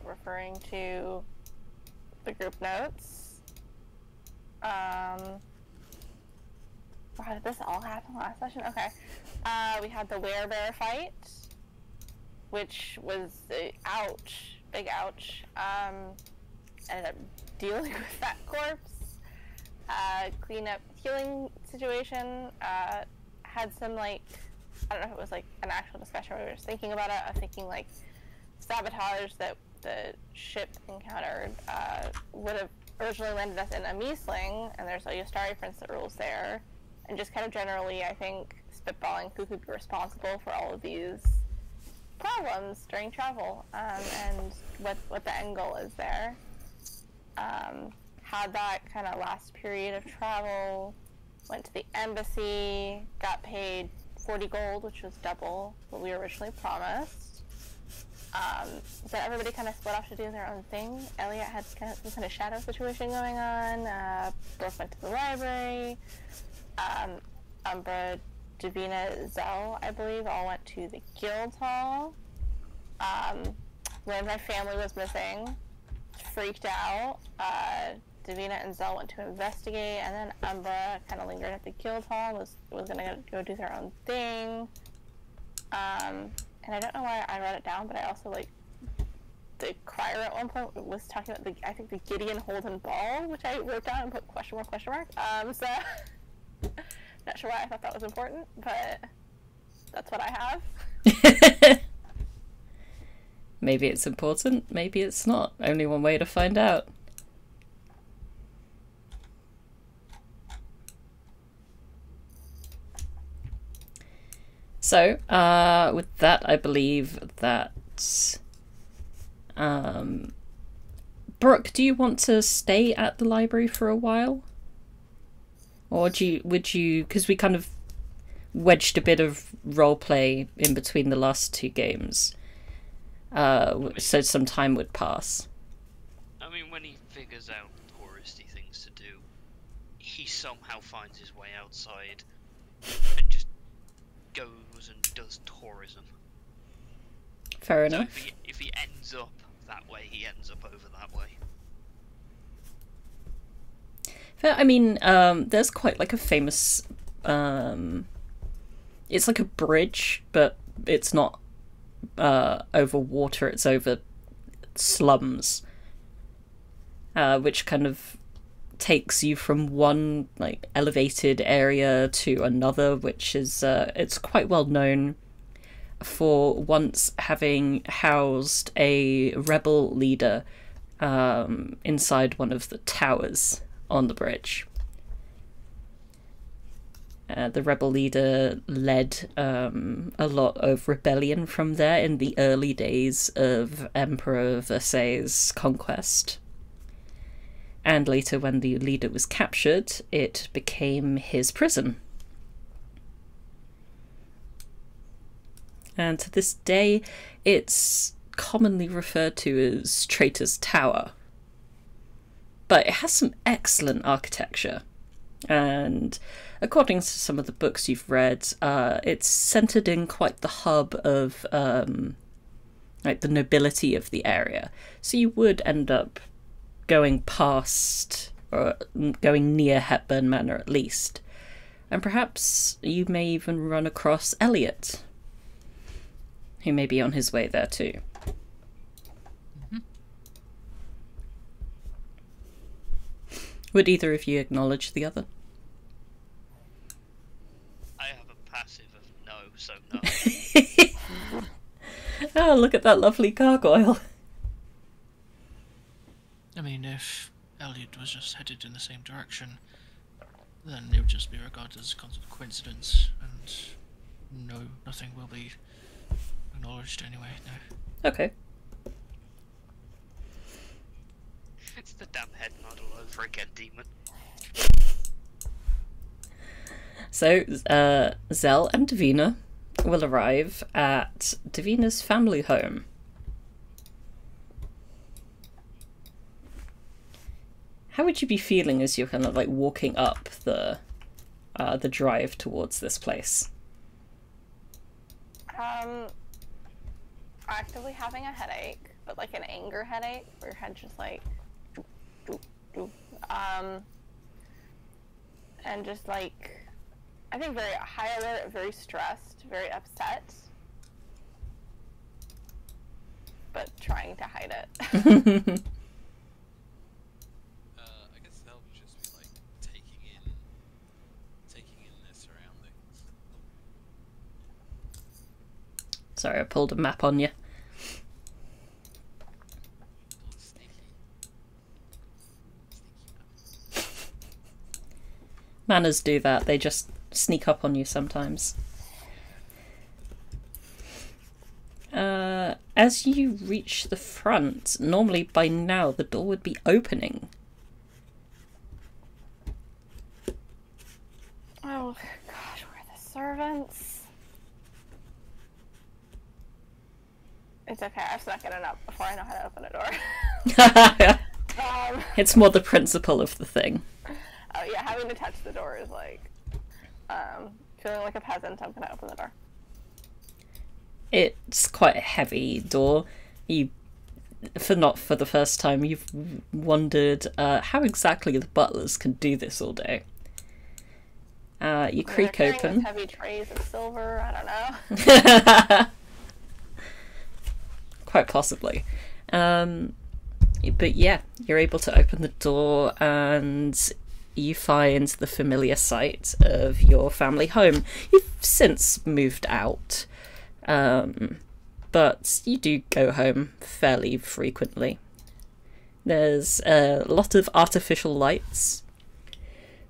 referring to the group notes. Wow, did this all happen last session? Okay. We had the werebear fight, which was ouch, big ouch. Ended up dealing with that corpse. Clean up healing situation. Had some, like, I don't know if it was like an actual discussion or we were just thinking about it. I was thinking like sabotage that the ship encountered would have originally landed us in a Miesling, and there's a Yostari prince that rules there, and just kind of generally, I think, spitballing who could be responsible for all of these problems during travel, and what the end goal is there. Had that kind of last period of travel, went to the embassy, got paid 40 gold, which was double what we originally promised. Then everybody kind of split off to do their own thing. Elliot had kind of some kind of shadow situation going on. Brooke went to the library. Umbra, Davina, Zell, I believe, all went to the guild hall. When my family was missing, freaked out. Davina and Zell went to investigate, and then Umbra kind of lingered at the guild hall, was gonna go do their own thing. And I don't know why I wrote it down, but I also, like, the crier at one point was talking about I think the Gideon Holden Ball, which I wrote down and put question mark, so not sure why I thought that was important, but that's what I have. Maybe it's important, maybe it's not. Only one way to find out. So, with that, I believe that... Brooke, do you want to stay at the library for a while? Or would you... Because we kind of wedged a bit of roleplay in between the last two games. So some time would pass. I mean, when he figures out touristy things to do, he somehow finds his way outside and just goes and does tourism. Fair So enough. if he ends up that way, he ends up over that way. Fair, I mean, there's quite like a famous... it's like a bridge, but it's not over water, it's over slums, which kind of takes you from one like elevated area to another, which is it's quite well known for once having housed a rebel leader inside one of the towers on the bridge. The rebel leader led a lot of rebellion from there in the early days of Emperor Versailles' conquest. And later, when the leader was captured, it became his prison. And to this day, it's commonly referred to as Traitor's Tower. But it has some excellent architecture. And according to some of the books you've read, it's centered in quite the hub of like the nobility of the area. So you would end up going past, or going near Hepburn Manor at least. And perhaps you may even run across Elliot, who may be on his way there too. Mm-hmm. Would either of you acknowledge the other? I have a passive of no, so no. Oh, look at that lovely gargoyle. I mean, if Elliot was just headed in the same direction, then it would just be regarded as a coincidence, and no, nothing will be acknowledged anyway, no. Okay. It's the damn head nod all over again, demon. So, Zell and Davina will arrive at Davina's family home. How would you be feeling as you're kind of like walking up the drive towards this place? I actively having a headache, but like an anger headache, where your head's just like, doop, doop, doop. And just like, I think very high alert, very stressed, very upset, but trying to hide it. I guess that would just be like taking in their surroundings. Sorry, I pulled a map on you. Sneaky. Manners do that, they just sneak up on you sometimes. As you reach the front, normally by now the door would be opening. Oh gosh, where are the servants? It's okay, I've snuck in enough before I know how to open a door. It's more the principle of the thing. Oh yeah, having to touch the door is like, feeling like a peasant, I'm gonna open the door. It's quite a heavy door. Not for the first time, you've wondered how exactly the butlers can do this all day. You creak open. Heavy trays of silver, I don't know. Quite possibly. But yeah, you're able to open the door and you find the familiar sight of your family home. You've since moved out. But you do go home fairly frequently. There's a lot of artificial lights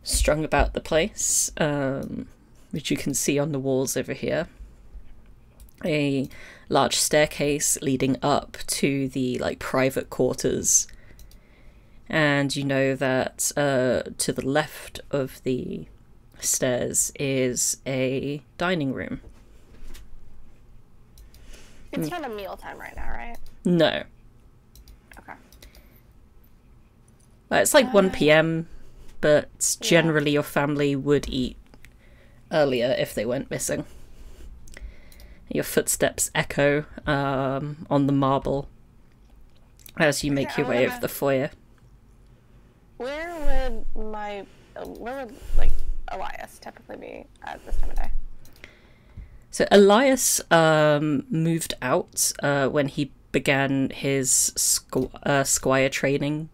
strung about the place, which you can see on the walls over here. A large staircase leading up to the private quarters, and you know that to the left of the stairs is a dining room. It's not a mealtime right now, right? No. Okay. It's like 1 p.m, but generally your family would eat earlier if they went missing. Your footsteps echo on the marble as you make your way over the foyer. Where would Elias typically be at this time of day? So Elias moved out when he began his squire training.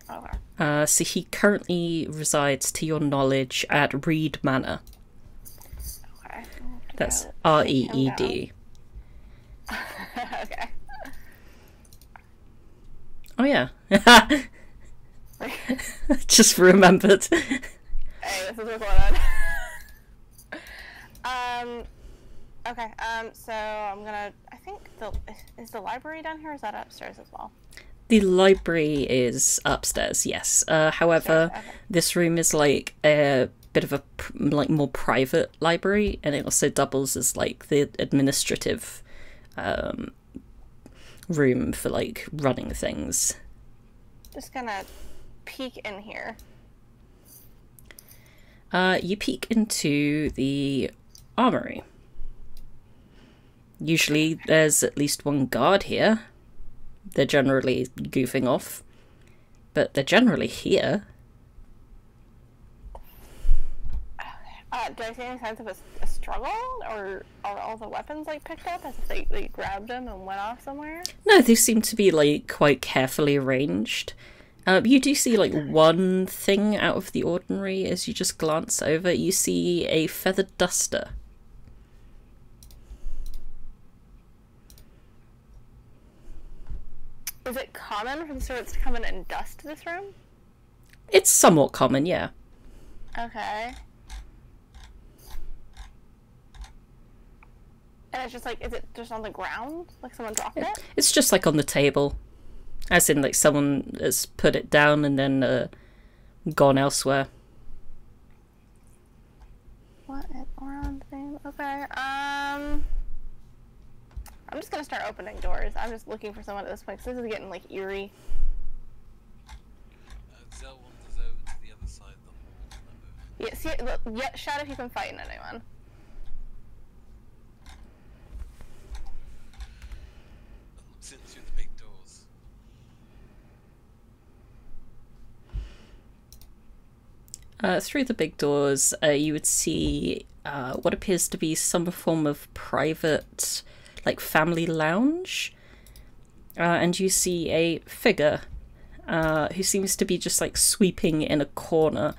Okay. So he currently resides, to your knowledge, at Reed Manor. Okay. That's R-E-E-D. Okay. Oh yeah. Just remembered. Hey, this is recorded. Okay, so I'm gonna, I think is the library down here, or is that upstairs as well? The library is upstairs, yes. However, okay. This room is like a bit of a more private library, and it also doubles as the administrative room for running things. Just gonna peek in here. You peek into the armory. Usually there's at least one guard here. They're generally goofing off, but they're generally here. Do I see any signs of a struggle, or are all the weapons picked up as if they grabbed them and went off somewhere? No, they seem to be quite carefully arranged. You do see one thing out of the ordinary as you just glance over. You see a feathered duster. Is it common for the servants to come in and dust this room? It's somewhat common, yeah. Okay. And it's just is it just on the ground? Someone dropped it? It's just on the table. As in someone has put it down and then gone elsewhere. What is around thing? Okay, I'm just gonna start opening doors. I'm just looking for someone at this point, because this is getting eerie. Zell wanders over to the other side of the hall. Yeah, shout if you can fight anyone. Through the big doors, you would see what appears to be some form of private, like, family lounge. And you see a figure who seems to be just, like, sweeping in a corner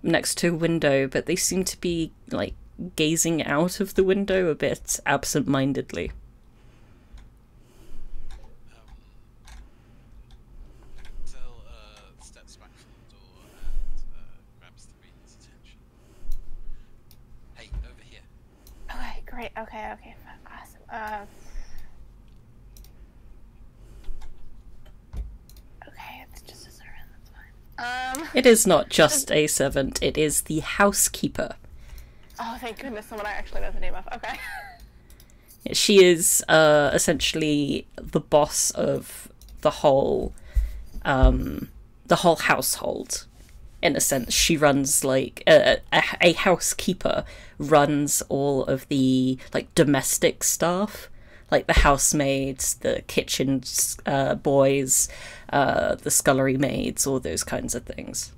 next to a window, but they seem to be, like, gazing out of the window a bit absent-mindedly. Tell steps back from the door and grabs the reader's attention. Hey, over here. Okay, great. Okay, awesome. Okay, it's just a servant. That's fine. It is not just a servant; it is the housekeeper. Oh, thank goodness, someone I actually know the name of. Okay. She is essentially the boss of the whole household. In a sense, she runs like a housekeeper runs all of the like domestic staff, like the housemaids, the kitchen boys, the scullery maids, all those kinds of things.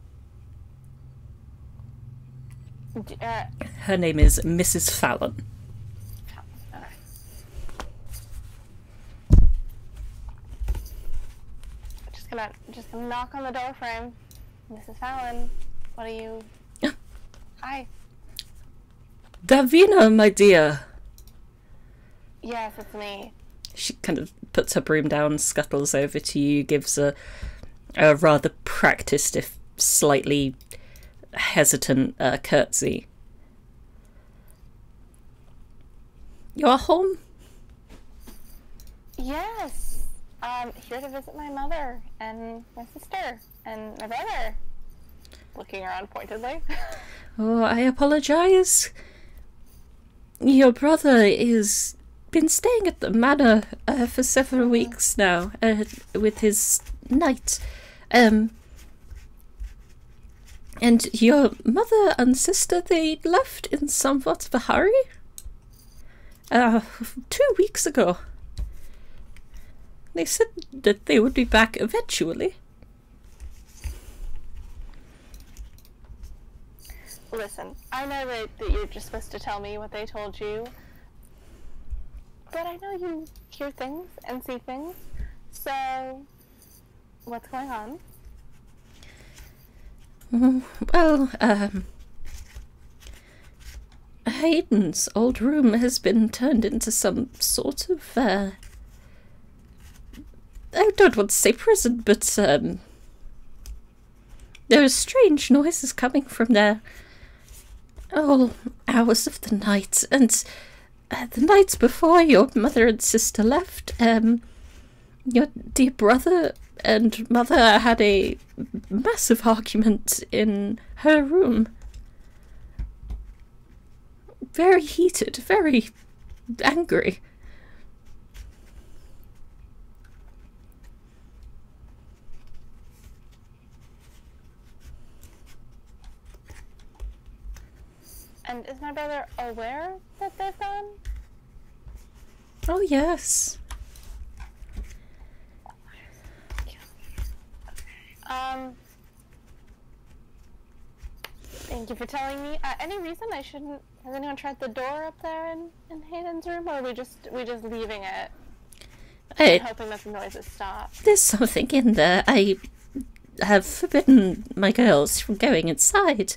Her name is Mrs. Fallon. Just gonna knock on the door frame. Mrs. Fallon, what are you? Hi. Davina, my dear. Yes, it's me. She kind of puts her broom down, scuttles over to you, gives a rather practiced, if slightly hesitant, curtsy. You are home? Yes. Here to visit my mother and my sister and my brother. Looking around pointedly. Oh, I apologize. Your brother is been staying at the manor for several weeks now, with his knight. And your mother and sister, they left in somewhat of a hurry? 2 weeks ago. They said that they would be back eventually. Listen, I know that you're just supposed to tell me what they told you, but I know you hear things and see things, so what's going on? Well, Hayden's old room has been turned into some sort of, I don't want to say prison, but, there are strange noises coming from there. All hours of the night, and the nights before your mother and sister left, your dear brother and mother had a massive argument in her room. Very heated, very angry. And is my brother aware that they've gone? Oh, yes. Thank you for telling me. Any reason I shouldn't? Has anyone tried the door up there in Hayden's room, or are we just leaving it? And hoping that the noises stop. There's something in there. I have forbidden my girls from going inside.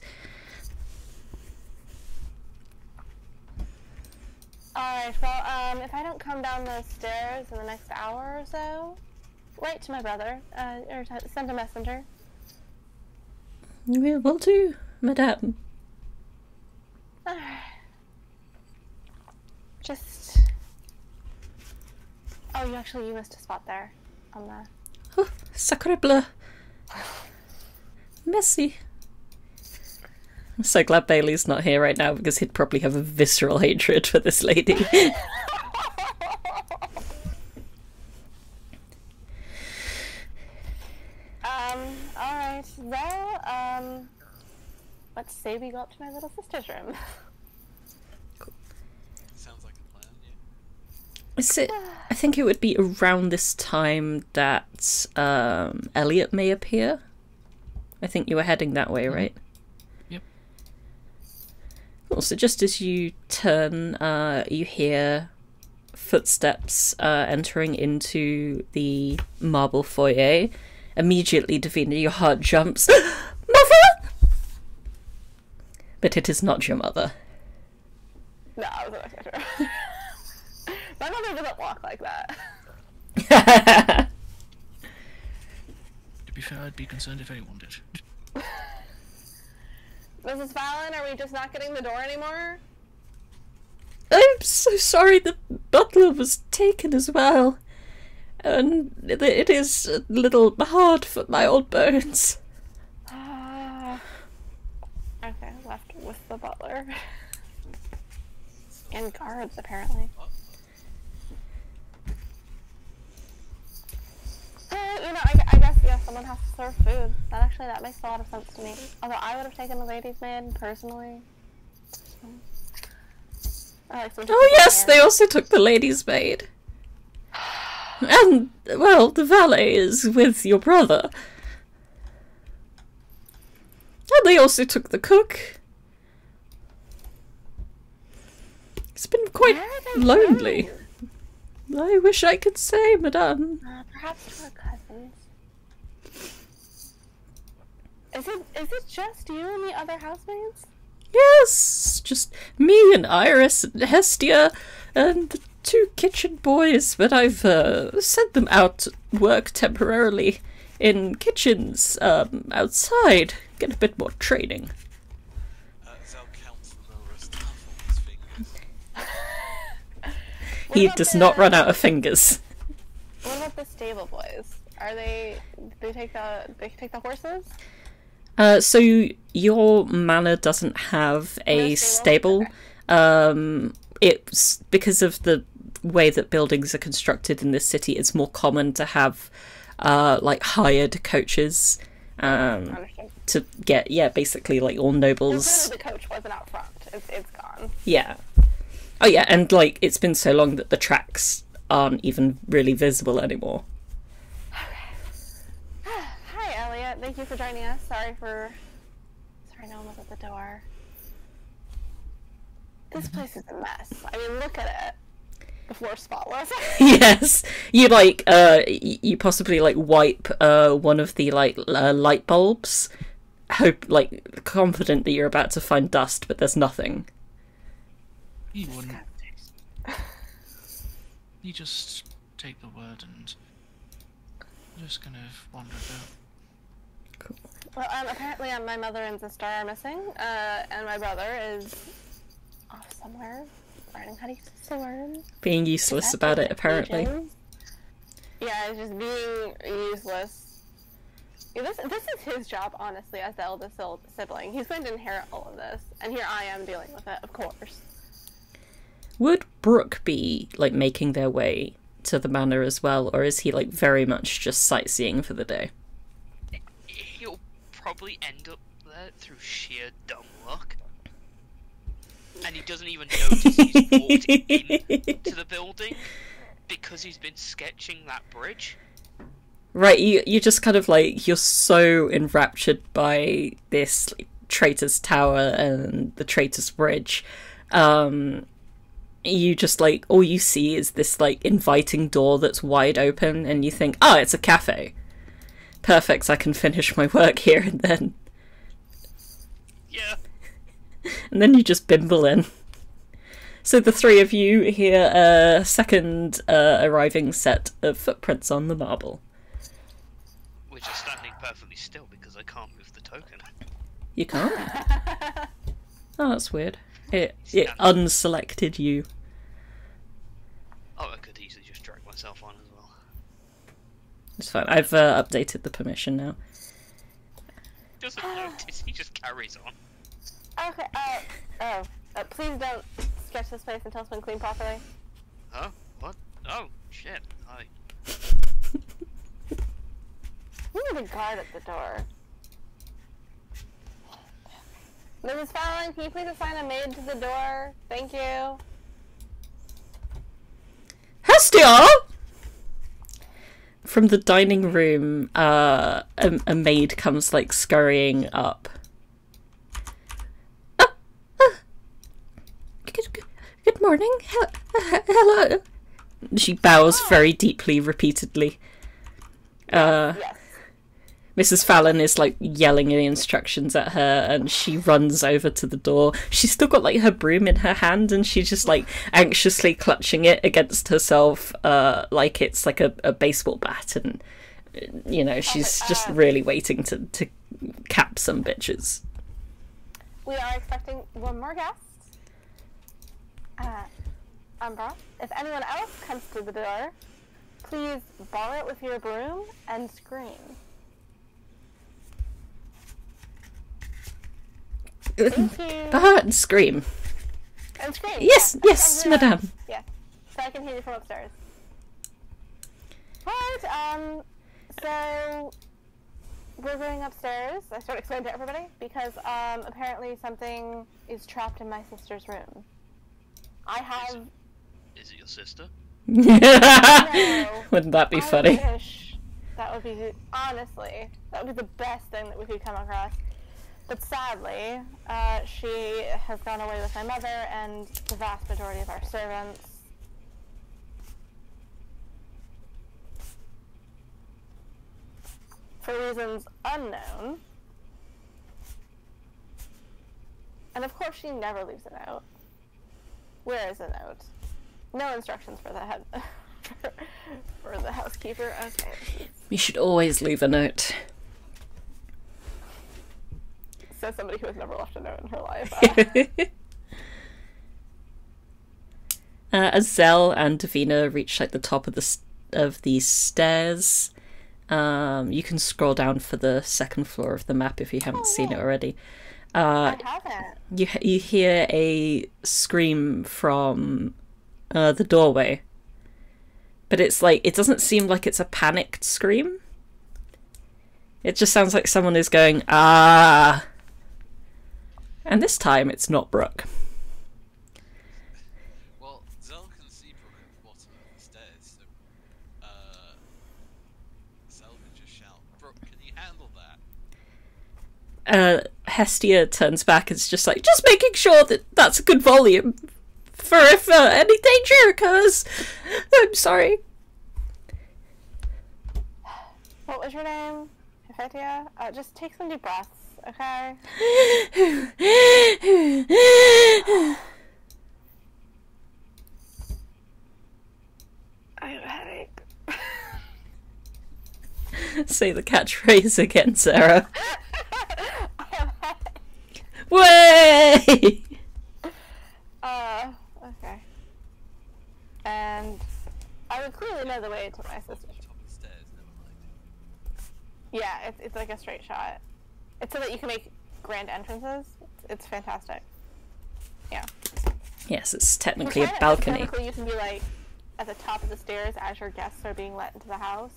Alright, well, if I don't come down those stairs in the next hour or so, write to my brother, or send a messenger. We will do, madame. Alright. Just... Oh, you missed a spot there, on the... Oh, sacre bleu. Messy. I'm so glad Bailey's not here right now, because he'd probably have a visceral hatred for this lady. Alright, well, let's say we go up to my little sister's room. Cool. Sounds like a plan, yeah. Is it? I think it would be around this time that Elliot may appear. I think you were heading that way, right? Also, just as you turn, you hear footsteps entering into the marble foyer. Immediately, Davina, your heart jumps. Mother! But it is not your mother. No, I was not expecting her. My mother doesn't walk like that. To be fair, I'd be concerned if anyone did. Mrs. Fallon, are we just not getting the door anymore? I'm so sorry the butler was taken as well. And it is a little hard for my old bones. Okay, left with the butler. And guards, apparently. I guess, yeah, someone has to serve food. That makes a lot of sense to me. Although I would have taken the lady's maid, personally. Oh yes, they also took the lady's maid. And, well, the valet is with your brother. And they also took the cook. It's been quite lonely. I wish I could say, madame. Perhaps to our cousins. Is it just you and the other housemaids? Yes, just me and Iris and Hestia and the 2 kitchen boys, but I've sent them out to work temporarily in kitchens outside, get a bit more training. Zal counts the number of stuff on his fingers. He does not run out of fingers. What about the stable boys? They take the horses? So your manor doesn't have a No stable. Okay. It's because of the way that buildings are constructed in this city. It's more common to have like hired coaches to get basically like all nobles. The coach wasn't out front. It's gone. Yeah. Oh yeah, and like it's been so long that the tracks aren't even really visible anymore. Hi, Elliot. Thank you for joining us. Sorry, no one was at the door. This place is a mess. I mean, look at it. The floor's spotless. Yes, you you possibly like wipe one of the light bulbs, confident that you're about to find dust, but there's nothing. You wouldn't. You just take the word and just kind of wander about. Cool. Well, apparently my mother and sister are missing, and my brother is off somewhere, learning how to use a sword. Being useless about it, apparently. Yeah, it's just being useless. Yeah, this is his job, honestly, as the eldest sibling. He's going to inherit all of this, and here I am dealing with it, of course. Would Brook be making their way to the manor as well, or is he very much just sightseeing for the day? He'll probably end up there through sheer dumb luck. And he doesn't even notice he's walked into the building because he's been sketching that bridge. Right, you just kind of you're so enraptured by this traitor's tower and the traitor's bridge. You just all you see is this inviting door that's wide open, and you think, oh, it's a cafe. Perfect, I can finish my work here and then. Yeah. And then you just bimble in. So the 3 of you hear a second arriving set of footprints on the marble. Which is standing perfectly still because I can't move the token. You can't? Oh, that's weird. It unselected you. Oh, I could easily just drag myself on as well. It's fine. I've updated the permission now. Doesn't notice, he just carries on. Okay, please don't sketch this place until it's been cleaned properly. Huh? What? Oh, shit. Hi. We need a guard at the door. Mrs. Fallon, can you please assign a maid to the door? Thank you. Hestia! From the dining room, a maid comes scurrying up. morning. Hello. She bows very deeply, repeatedly. Yes. Mrs. Fallon is like yelling the instructions at her, and she runs over to the door. She's still got like her broom in her hand, and she's just like anxiously clutching it against herself, like it's like a baseball bat, and you know, she's just really waiting to cap some bitches. We are expecting one more guest. Umbra, if anyone else comes to the door, please bar it with your broom and scream. Thank you. Bar and scream. And scream. Yes, yeah, yes, madame. Yeah, so I can hear you from upstairs. Right, so we're going upstairs. I sort of explained to everybody because apparently something is trapped in my sister's room. I have. Is it your sister? No, Wouldn't that be funny? I wish. That would be, honestly, that would be the best thing that we could come across. But sadly, she has gone away with my mother and the vast majority of our servants. For reasons unknown. And of course she never leaves a note. Where is the note? No instructions for the head for the housekeeper. Okay. You should always leave a note. Says somebody who has never left a note in her life. As Zell and Davina reach like the top of these stairs, you can scroll down for the second floor of the map if you haven't seen it already. I haven't. You hear a scream from the doorway, but it's like it doesn't seem like it's a panicked scream. It just sounds like someone is going ah. And this time it's not Brook. Well, Zell can see Brook at the bottom of the stairs, so Zell can just shout, "Brook, can you handle that?" Hestia turns back and is just like, just making sure that that's a good volume for if any danger occurs. I'm sorry. What was your name? Hestia? Just take some deep breaths, okay? I have a headache. Say the catchphrase again, Sarah. I have a headache. Way! Okay. And I would clearly know the way to my sister's room. Top of the stairs, never mind. Yeah, it's like a straight shot. It's so that you can make grand entrances. It's fantastic. Yeah. Yes, it's technically a Technically, balcony. you can be like at the top of the stairs as your guests are being let into the house.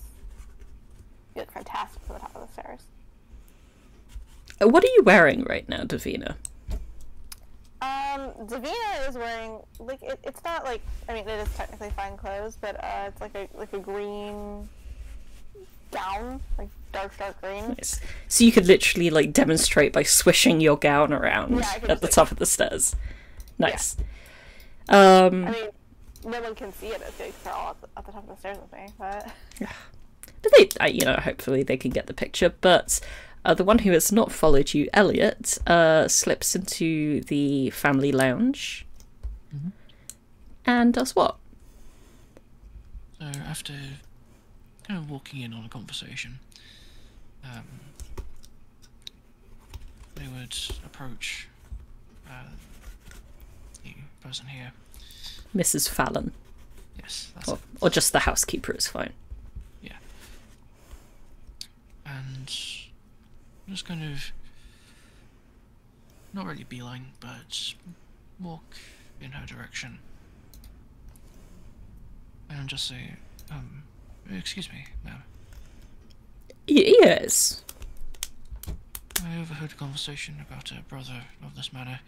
You look fantastic from the top of the stairs. What are you wearing right now, Davina? Davina is wearing like it's not like, I mean, it is technically fine clothes, but it's like a green gown, like dark green. Nice. So you could literally like demonstrate by swishing your gown around Yeah, I could at the just, top of the stairs. Nice. I mean, no one can see it as good because they're all at the top of the stairs with me, but they, you know, hopefully they can get the picture. But the one who has not followed you, Elliot, slips into the family lounge and does what? So after kind of walking in on a conversation, they would approach the person here. Mrs. Fallon. Yes, that's it. Or just the housekeeper is fine. Yeah. And just kind of not really beeline, but walk in her direction. And just say, excuse me, ma'am. Yes. I overheard a conversation about a brother of this manor.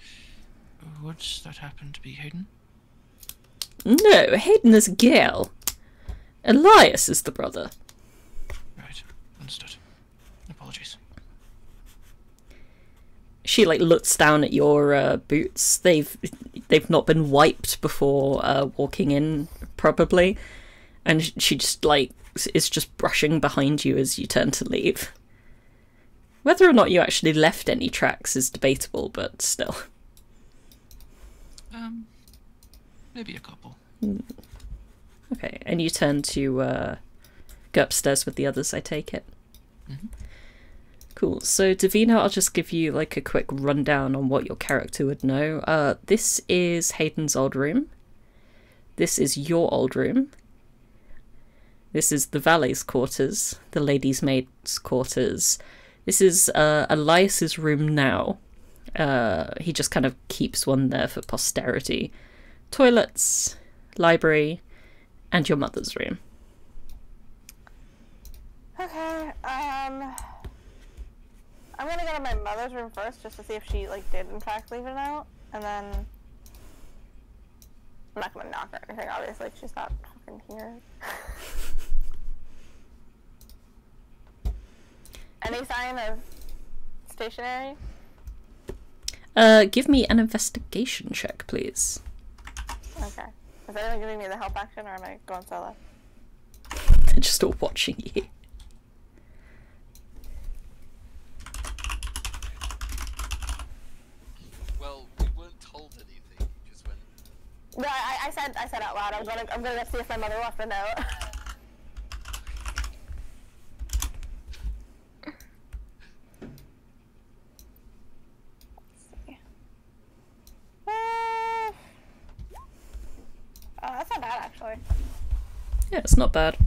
Would that happen to be Hayden? No, Hayden is a girl. Elias is the brother. Right, understood. Apologies. She like looks down at your boots. They've they've not been wiped before walking in, probably. And she just, like, is just brushing behind you as you turn to leave. Whether or not you actually left any tracks is debatable, but still. Maybe a couple. Okay, and you turn to go upstairs with the others, I take it? Mm-hmm. Cool. So, Davina, I'll just give you, like, a quick rundown on what your character would know. This is Hayden's old room. This is your old room. This is the valet's quarters, the lady's maid's quarters. This is Elias's room now. He just kind of keeps one there for posterity. Toilets, library, and your mother's room. Okay, I'm gonna go to my mother's room first, just to see if she, like, did in fact leave a note, and then I'm not gonna knock her or anything, obviously, she's not fucking here. Any sign of stationary? Give me an investigation check, please. Okay. Is anyone giving me the help action, or am I going solo? They're just all watching you. Well, we weren't told anything. You just went. No, I said out loud. I'm gonna go see if my mother left a note. That's not bad, actually. Yeah, it's not bad.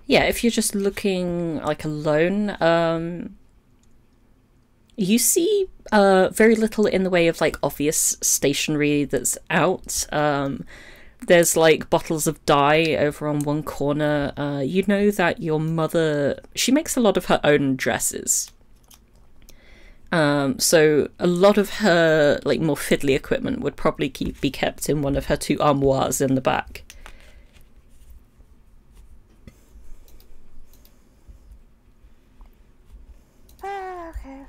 Yeah, if you're just looking, like, alone, you see very little in the way of, like, obvious stationery that's out. There's, like, bottles of dye over on one corner. You know that your mother, she makes a lot of her own dresses. So a lot of her, like, more fiddly equipment would probably be kept in one of her 2 armoires in the back. Okay.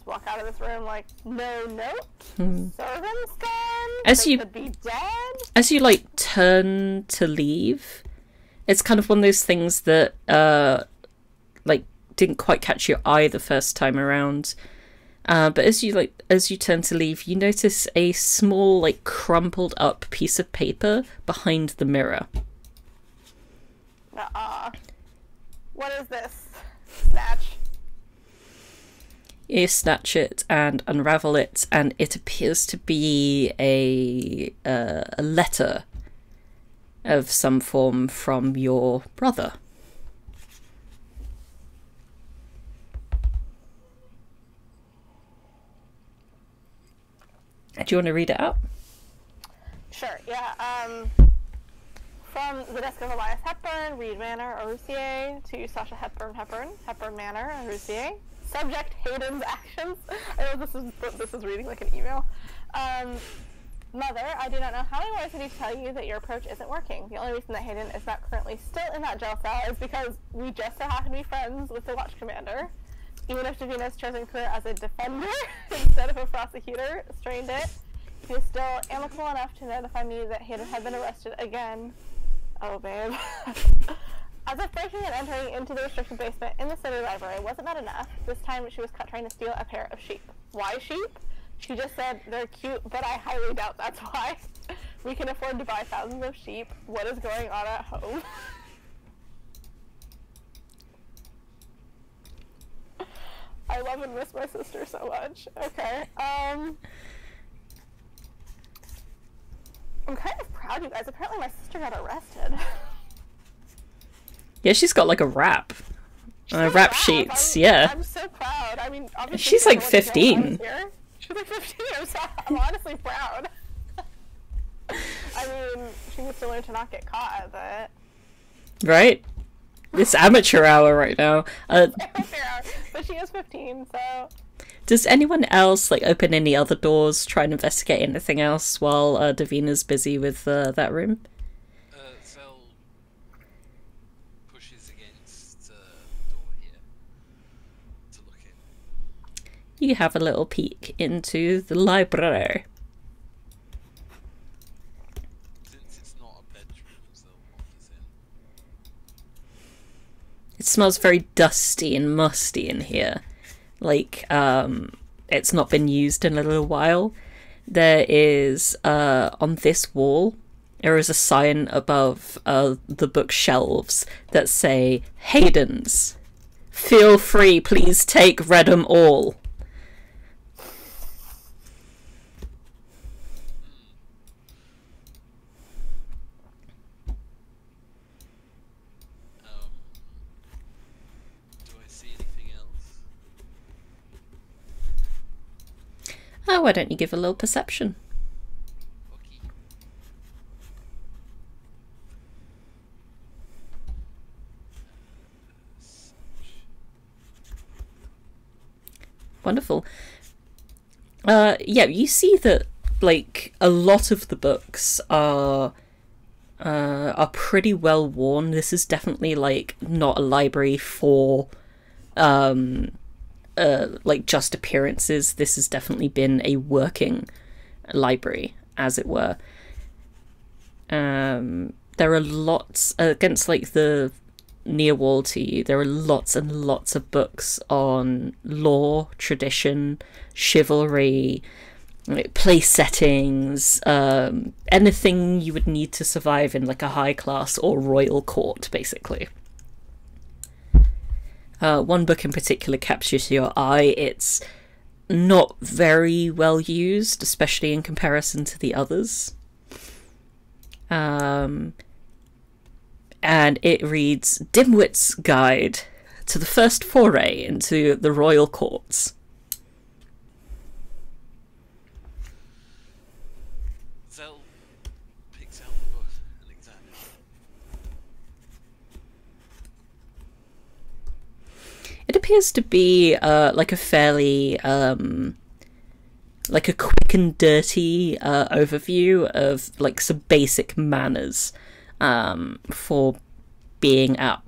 Just walk out of this room like, no note? Servant's gone? As you could be dead? As you, like, turn to leave, it's kind of one of those things that, like, didn't quite catch your eye the first time around. But as you turn to leave, you notice a small, like, crumpled up piece of paper behind the mirror. What is this? Snatch. You snatch it and unravel it, and it appears to be a letter of some form from your brother. Do you want to read it out? Sure, yeah. From the desk of Elias Hepburn, Reed Manor, Arusier, to Sasha Hepburn, Hepburn Manor, Arusier. Subject, Hayden's actions. I know this is reading like an email. Mother, I do not know how many ways I need to tell you that your approach isn't working. The only reason that Hayden is not currently still in that jail cell is because we just so happen to be friends with the Watch Commander. Even if Davina's chosen career as a defender instead of a prosecutor strained it, he is still amicable enough to notify me that Hayden had been arrested again. Oh, babe. As if breaking and entering into the restricted basement in the city library wasn't that enough, this time she was caught trying to steal a pair of sheep. Why sheep? She just said they're cute, but I highly doubt that's why. We can afford to buy thousands of sheep. What is going on at home? I love and miss my sister so much. Okay, I'm kind of proud, you guys. Apparently my sister got arrested. Yeah, she's got, like, a rap. Rap sheets, yeah. I'm so proud. I mean, obviously she's like 15. She's like 15, I'm honestly proud. I mean, she needs to learn to not get caught at it. Right? It's amateur hour right now. But she is 15, so... Does anyone else, like, open any other doors, try and investigate anything else while Davina's busy with that room? Zel pushes against the door here to look in. you have a little peek into the library. Since it's not a bedroom, so what is in? It smells very dusty and musty in here. Like, it's not been used in a little while. There is, on this wall, there is a sign above the bookshelves that say, Haydens. Feel free, please take, read 'em all. Do I see anything else? Oh, why don't you give a little perception? Okay. Wonderful. Yeah, you see that, like, a lot of the books are pretty well worn. This is definitely, like, not a library for like just appearances. This has definitely been a working library, as it were. There are lots against, like, the near wall to you. There are lots and lots of books on lore, tradition, chivalry, like, place settings, anything you would need to survive in, like, a high class or royal court, basically. One book in particular captures your eye. It's not very well used, especially in comparison to the others. And it reads Dimwit's Guide to the First Foray into the Royal Courts. Zell picks out the book and examines it. It appears to be like a fairly like a quick and dirty overview of, like, some basic manners for being at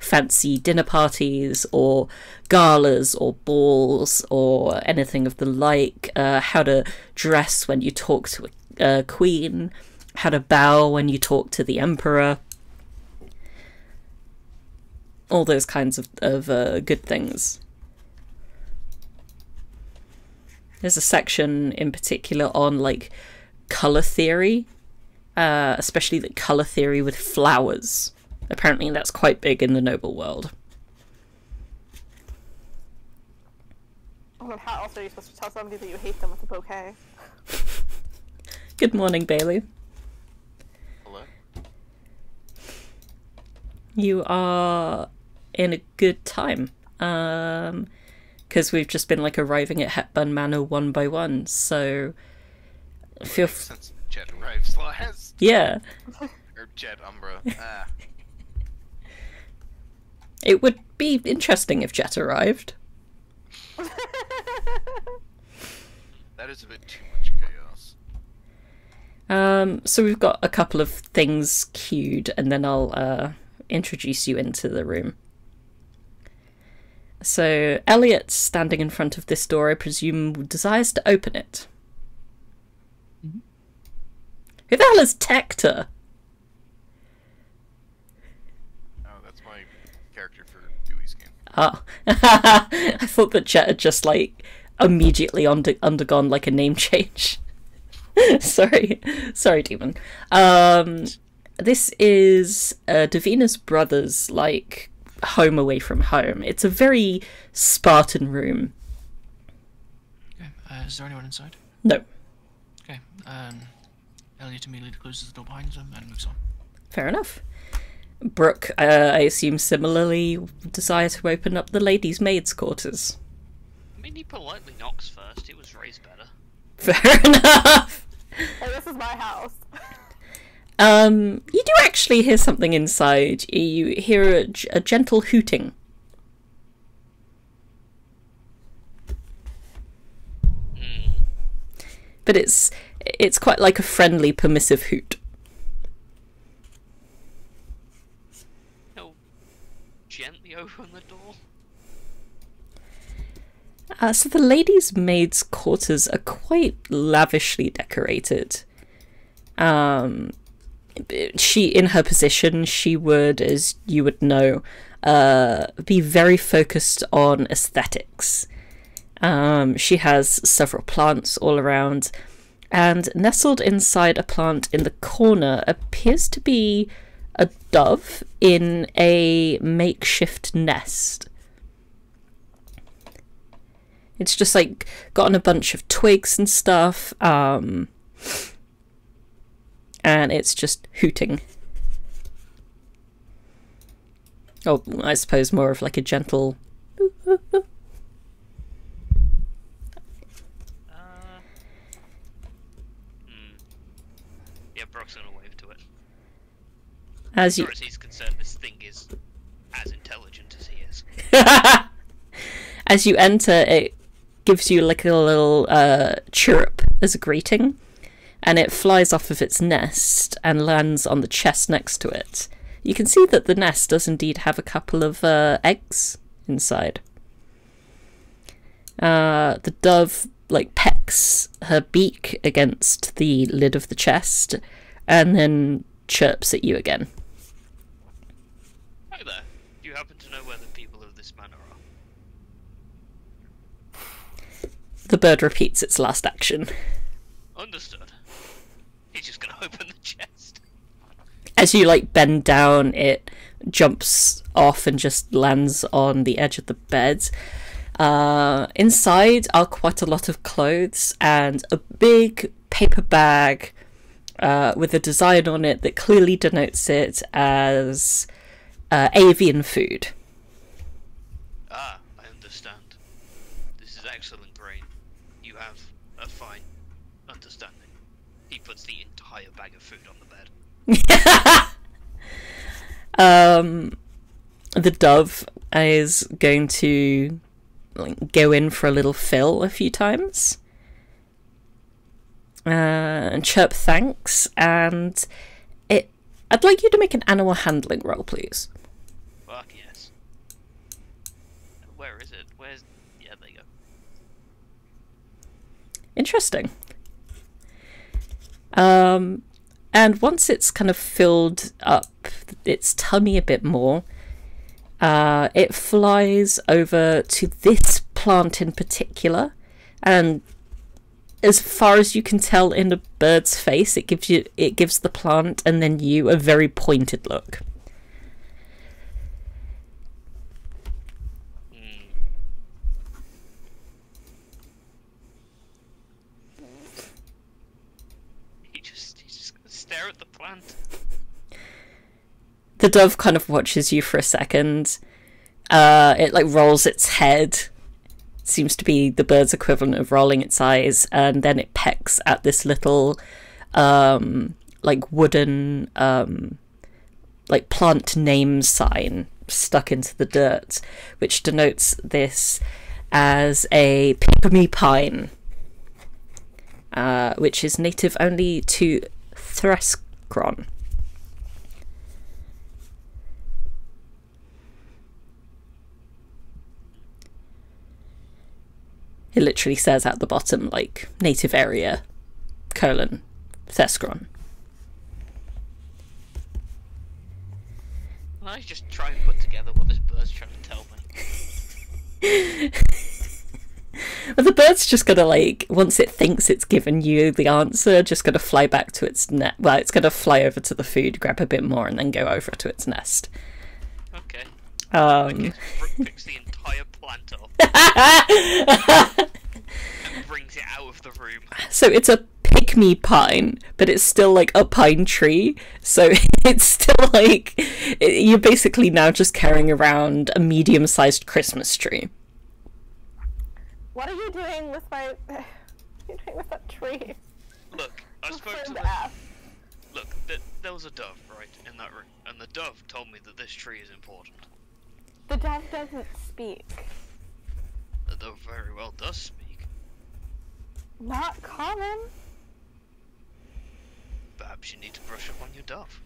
fancy dinner parties or galas or balls or anything of the like, how to dress when you talk to a queen, how to bow when you talk to the emperor, all those kinds of good things. There's a section in particular on, like, colour theory, especially the colour theory with flowers. Apparently that's quite big in the noble world. Well, how else are you supposed to tell somebody that you hate them with a bouquet? Good morning, Bailey. Hello? You are in a good time. Because we've just been, like, arriving at Hepburn Manor one by one, so feel Since Jet arrives last. yeah. Or Jet Umbra. It would be interesting if Jet arrived. That is a bit too much chaos. So we've got a couple of things queued, and then I'll introduce you into the room. So Elliot, standing in front of this door, I presume desires to open it. Mm-hmm. Who the hell is Tector? Oh, that's my character for Dewey's game. Ah, I thought that Jet had just, like, immediately undergone, like, a name change. sorry, demon. This is Davina's brother's, like, home away from home. It's a very Spartan room. Okay, is there anyone inside? No, Okay, Elliot immediately closes the door behind him and moves on. fair enough. Brook, I assume, similarly desire to open up the ladies' maids' quarters. I mean, he politely knocks first. It was raised better. Fair enough. Hey, this is my house. You do actually hear something inside. You hear a gentle hooting. But it's quite like a friendly, permissive hoot. He'll gently open the door. So the lady's maid's quarters are quite lavishly decorated. She, in her position, she would, as you would know, be very focused on aesthetics. She has several plants all around, and nestled inside a plant in the corner appears to be a dove in a makeshift nest. It's just like gotten a bunch of twigs and stuff, and it's just hooting. Oh, I suppose more of like a gentle. Yeah, Brock's gonna wave to it. As far as he's concerned, this thing is as intelligent as he is. As you enter, it gives you like a little chirrup as a greeting, and it flies off of its nest and lands on the chest next to it. You can see that the nest does indeed have a couple of eggs inside. The dove like pecks her beak against the lid of the chest and then chirps at you again. Hi there. Do you happen to know where the people of this manor are? The bird repeats its last action. Understood. He's just gonna open the chest. As you like bend down, it jumps off and just lands on the edge of the bed. Inside are quite a lot of clothes and a big paper bag with a design on it that clearly denotes it as avian food. Ah, I understand. This is excellent grain. You have a fine understanding. He puts the entire bag of food on the bed. The dove is going to go in for a little fill a few times and chirp thanks, and I'd like you to make an animal handling roll, please. Fuck yes. Where is it? Where's... yeah, there you go. Interesting. And once it's kind of filled up its tummy a bit more, it flies over to this plant in particular, and as far as you can tell in a bird's face, it gives the plant and then you a very pointed look. He's just gonna stare at the plant. The dove kind of watches you for a second. It like rolls its head. Seems to be the bird's equivalent of rolling its eyes, and then it pecks at this little like wooden like plant name sign stuck into the dirt, which denotes this as a pygmy pine, which is native only to Threscron. It literally says at the bottom, like, native area, Thescron. Can I just try and put together what this bird's trying to tell me? Well, the bird's just gonna, like, once it thinks it's given you the answer, just gonna fly back to its nest. Well, it's gonna fly over to the food, grab a bit more, and then go over to its nest. Okay. I guess Brook picks the entire plant up and brings it out of the room. So it's a pygmy pine, but it's still like a pine tree. So it's still like you're basically now just carrying around a medium-sized Christmas tree. What are you doing with my... what are you doing with that tree? Look, I spoke to the... Look, there was a dove, right, in that room, and the dove told me that this tree is important. The dove doesn't speak. The dove very well does speak. Not common. Perhaps you need to brush up on your dove.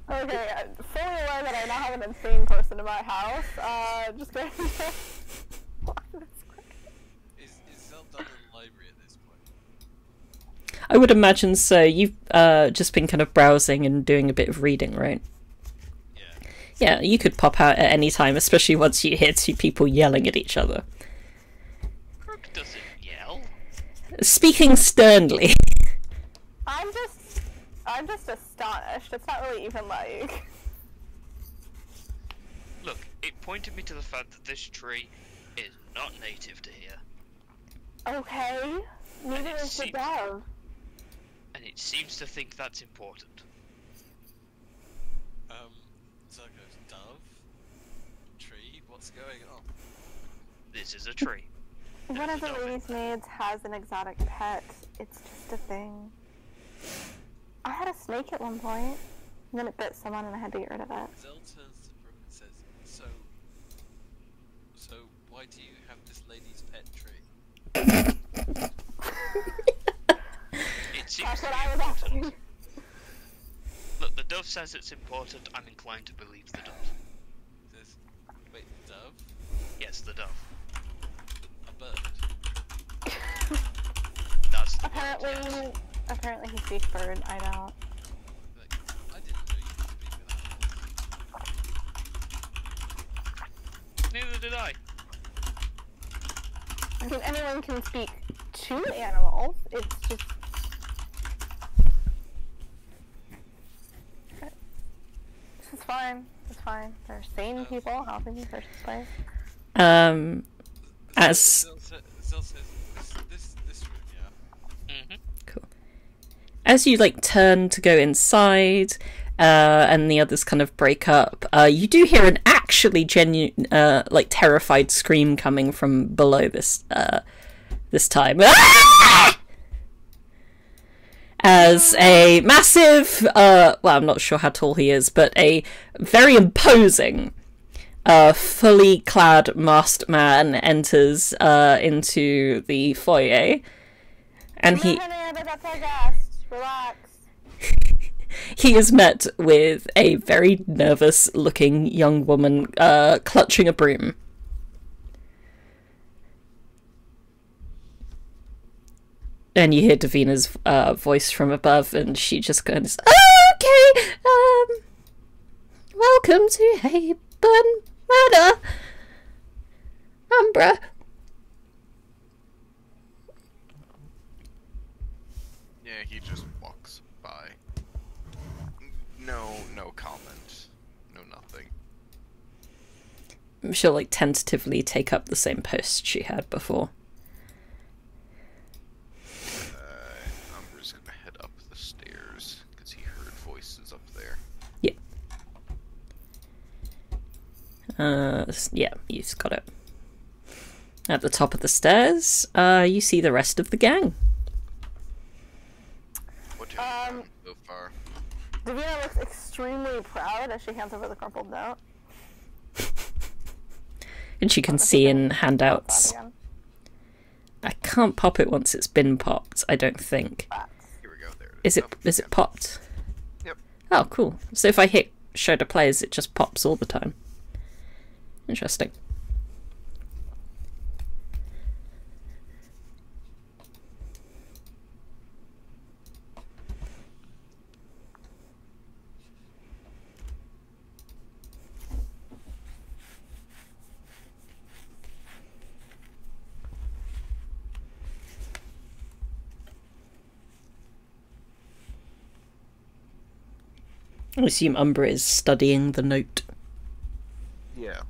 Okay, I'm fully aware that I now have an insane person in my house. Just kidding. Is Zell done in the library at this point? I would imagine so. You've just been kind of browsing and doing a bit of reading, right? Yeah. Yeah, you could pop out at any time, especially once you hear two people yelling at each other. Brook doesn't yell. Speaking sternly. I'm just astonished. It's not really even like... Look, it pointed me to the fact that this tree is not native to here. Okay. Neither is the dove. And it seems to think that's important. Zell goes, dove? Tree? What's going on? This is a tree. One of the There's a dove in lady's there. maids has an exotic pet. It's just a thing. I had a snake at one point, and then it bit someone and I had to get rid of it. Zell turns to Brook and says, So why do you have this lady's pet tree? It seems That's to what be I was important. asking. Look, the dove says it's important. I'm inclined to believe the dove. Says, wait, dove? Yes, the dove. A bird? That's the word, yes. Apparently he speaks bird. I don't. Like, I didn't know you could speak with animals. Neither did I. I mean, anyone can speak to animals. It's just. This is fine. It's fine. They're sane people helping in the first place. As Zell says, this room, yeah. Mm-hmm. as you like turn to go inside, and the others kind of break up, you do hear an actually genuine, like terrified scream coming from below this time. As a massive, well, I'm not sure how tall he is, but a very imposing, fully clad masked man enters into the foyer, and he Relax. he is met with a very nervous-looking young woman clutching a broom. And you hear Davina's voice from above, and she just goes, "Oh, okay, welcome to Hepburn Ladder, Umbra." Yeah, he just walks by. No comment. No nothing. She'll, like, tentatively take up the same post she had before. Umbra's gonna head up the stairs, because he heard voices up there. Yeah. Yeah, you've got it. At the top of the stairs, you see the rest of the gang. What have you found so far? Davina looks extremely proud as she hands over the crumpled note. And you can see in handouts. Again. I can't pop it once it's been popped, I don't think. Here we go, there Is it popped? Yep. Oh, cool. So if I hit show to players, it just pops all the time. Interesting. I assume Umbra is studying the note. Yeah.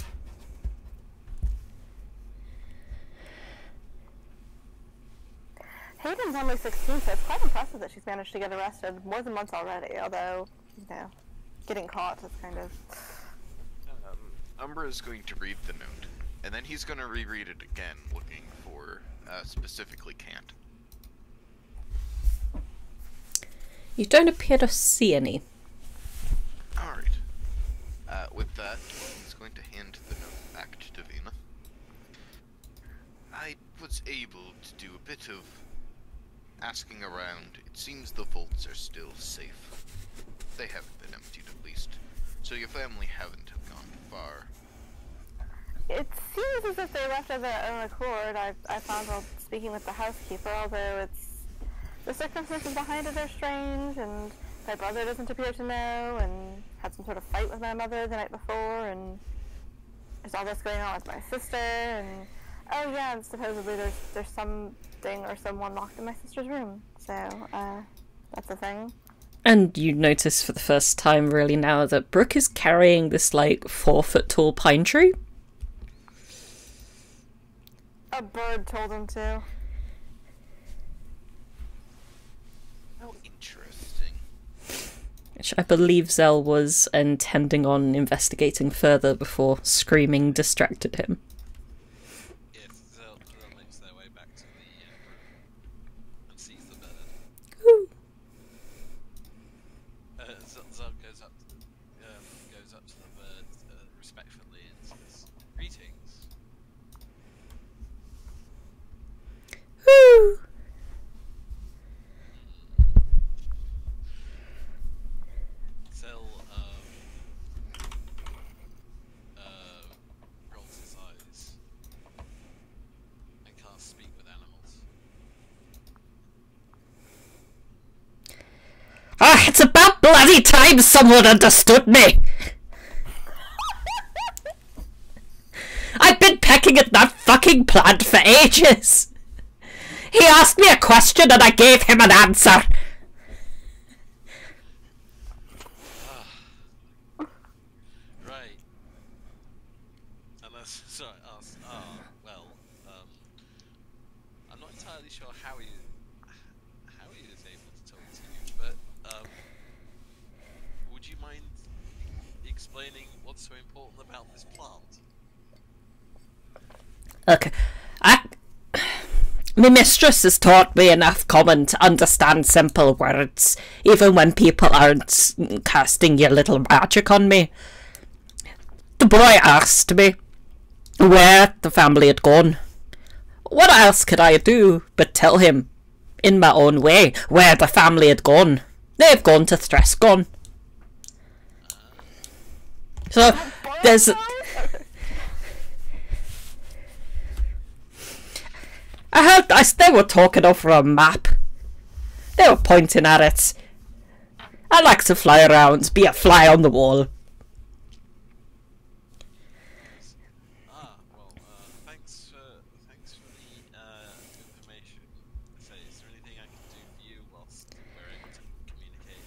Hayden's only 16, so it's quite impressive that she's managed to get arrested more than once already, although, you know, getting caught is kind of... Umbra is going to read the note, and then he's going to reread it again, looking for, specifically can't. You don't appear to see any. Alright. With that, he's going to hand the note back to Davina. I was able to do a bit of asking around. It seems the vaults are still safe. They haven't been emptied, at least. So your family haven't have gone far. It seems as if they left of their own accord. I found while speaking with the housekeeper, although the circumstances behind it are strange, and my brother doesn't appear to know, and had some sort of fight with my mother the night before, and there's all this going on with my sister, and oh yeah, and supposedly there's something or someone locked in my sister's room. So, that's a thing. And you notice for the first time really now that Brook is carrying this, like, 4-foot tall pine tree. A bird told him to. How interesting. Which I believe Zell was intending on investigating further before screaming distracted him. Yes, Zell makes their way back to the room and sees the bird. Woo. Zell goes up to the bird respectfully and says, "Greetings." Woo. Zell rolls his eyes and can't speak with animals. Ah, it's about bloody time someone understood me! I've been pecking at that fucking plant for ages! He asked me a question and I gave him an answer! Right. Unless, sorry, well, I'm not entirely sure how he is able to talk to you, but, would you mind explaining what's so important about this plant? Okay, my mistress has taught me enough common to understand simple words, even when people aren't casting your little magic on me. The boy asked me where the family had gone. What else could I do but tell him, in my own way, where the family had gone? They've gone to Thresgon. So, there's... I heard they were talking over a map. They were pointing at it. I like to fly around, be a fly on the wall. Well, thanks for the information. So, is there anything I can do for you whilst we're able to communicate?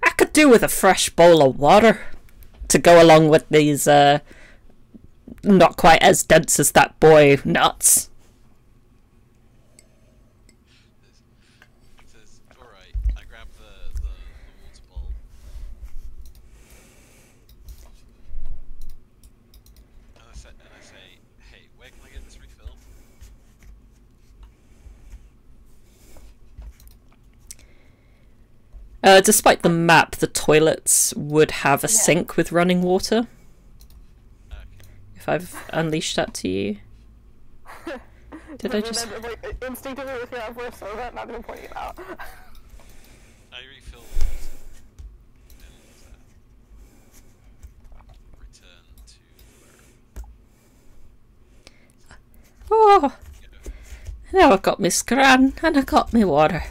I could do with a fresh bowl of water to go along with these, not quite as dense as that boy nuts. Says, alright, I grab the water bowl. And I say, hey, where can I get this refilled? Despite the map, the toilets would have a sink with running water. Okay. If I've unleashed that to you. Did I just... Like, instinctively looking out for a servant, not even pointing it out. I refill the water and return to Oh, where now I've got my scran and I got my water.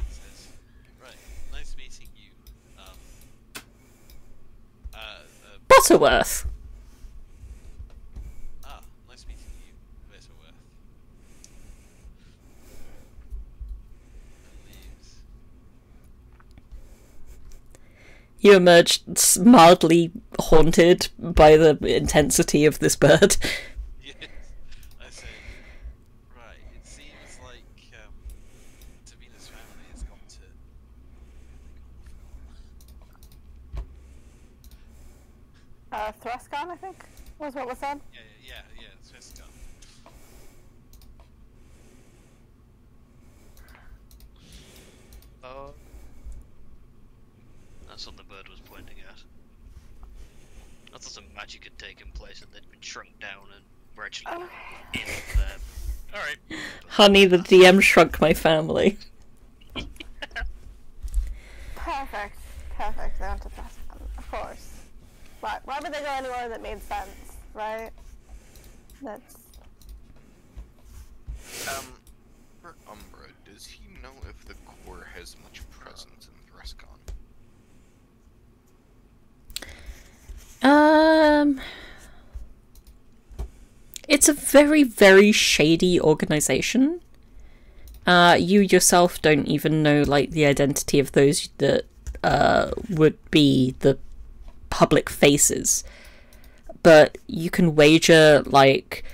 says, right, nice meeting you. Butterworth! Nice meeting you, Butterworth. And leaves. You emerge mildly haunted by the intensity of this bird. Yes. I say, right, it seems like Davina's family has gone to... Thresgon, I think, was what was said. Yeah, it's just gone. Oh. That's what the bird was pointing at. I thought some magic had taken place and they'd been shrunk down and we're actually in there. Alright. Honey, the DM shrunk my family. Why would they go anywhere that made sense, right? That's... For Umbra, does he know if the core has much presence in Threscon? It's a very, very shady organization. You yourself don't even know, like, the identity of those that would be the public faces. But you can wager, like,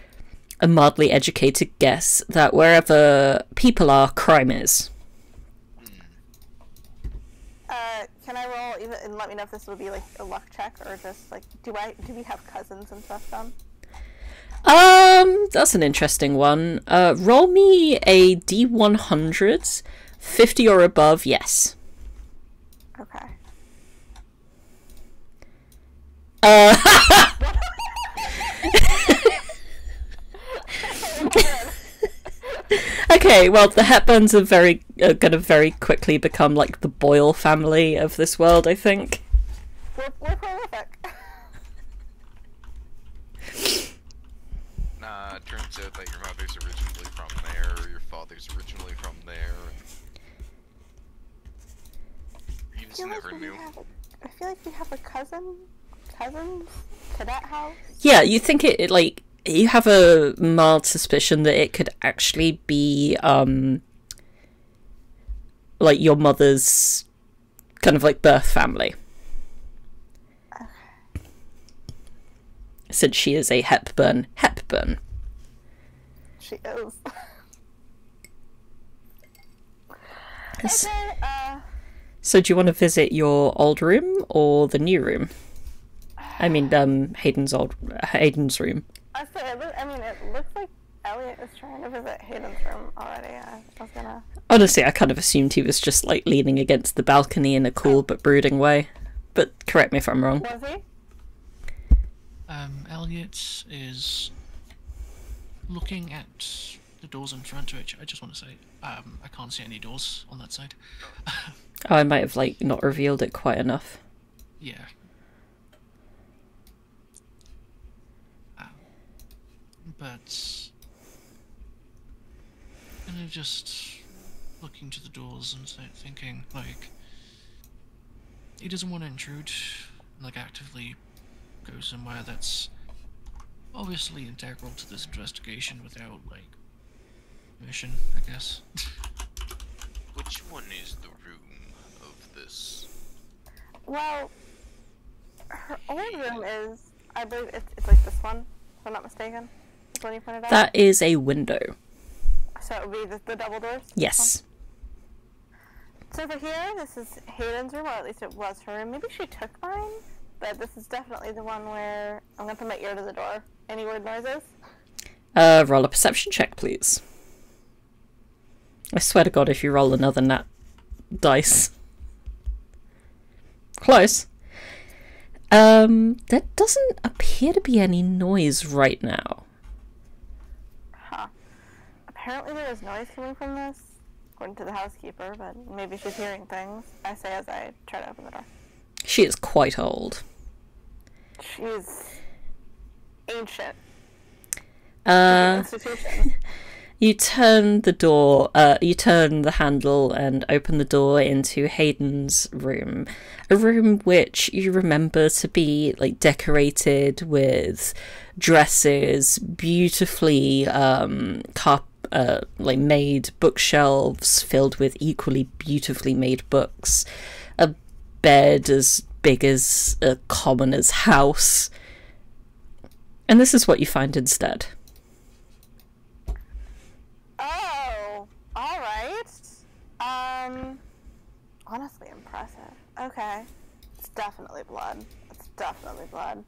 a mildly educated guess that wherever people are, crime is. Can I roll even and let me know if this would be like a luck check or just like do we have cousins and stuff done? That's an interesting one. Roll me a D100, 50 or above, yes. Okay. Okay, well, the Hepburns are gonna very quickly become like the Boyle family of this world, I think. We're prolific. Nah, it turns out that your mother's originally from there, or your father's originally from there. You just never knew. I feel like we have a cousins cadet house. Yeah, you think it like, you have a mild suspicion that it could actually be, like, your mother's kind of, like, birth family. Since she is a Hepburn. She is. Okay, Okay, so do you want to visit your old room or the new room? I mean, Hayden's room. I mean, it looks like Elliot is trying to visit Hayden's room already. I was gonna... Honestly, I kind of assumed he was just, like, leaning against the balcony in a cool but brooding way. But correct me if I'm wrong. Was he? Elliot is looking at the doors in front, which I just want to say, I can't see any doors on that side. Oh, I might have, like, not revealed it quite enough. Yeah. But kind of just looking to the doors and thinking, like, he doesn't want to intrude, like, actively go somewhere that's obviously integral to this investigation without, like, permission, I guess. Which one is the room of this? Well, her old room is, I believe it's like this one, if I'm not mistaken. This one you pointed out. That is a window. So it would be the double doors? Yes. So for here, this is Hayden's room, or at least it was her room. Maybe she took mine, but this is definitely the one where I'm gonna put my ear to the door. Any weird noises? Roll a perception check, please. I swear to God, if you roll another nat dice. Close. There doesn't appear to be any noise right now. Huh. Apparently there is noise coming from this, according to the housekeeper, but maybe she's hearing things, I say as I try to open the door. She is quite old. She's ancient. Institution. You turn the door, you turn the handle and open the door into Hayden's room. A room which you remember to be, like, decorated with dresses, beautifully, like, made bookshelves filled with equally beautifully made books. A bed as big as a commoner's house. And this is what you find instead. Oh, alright. Honestly impressive. Okay. It's definitely blood. It's definitely blood.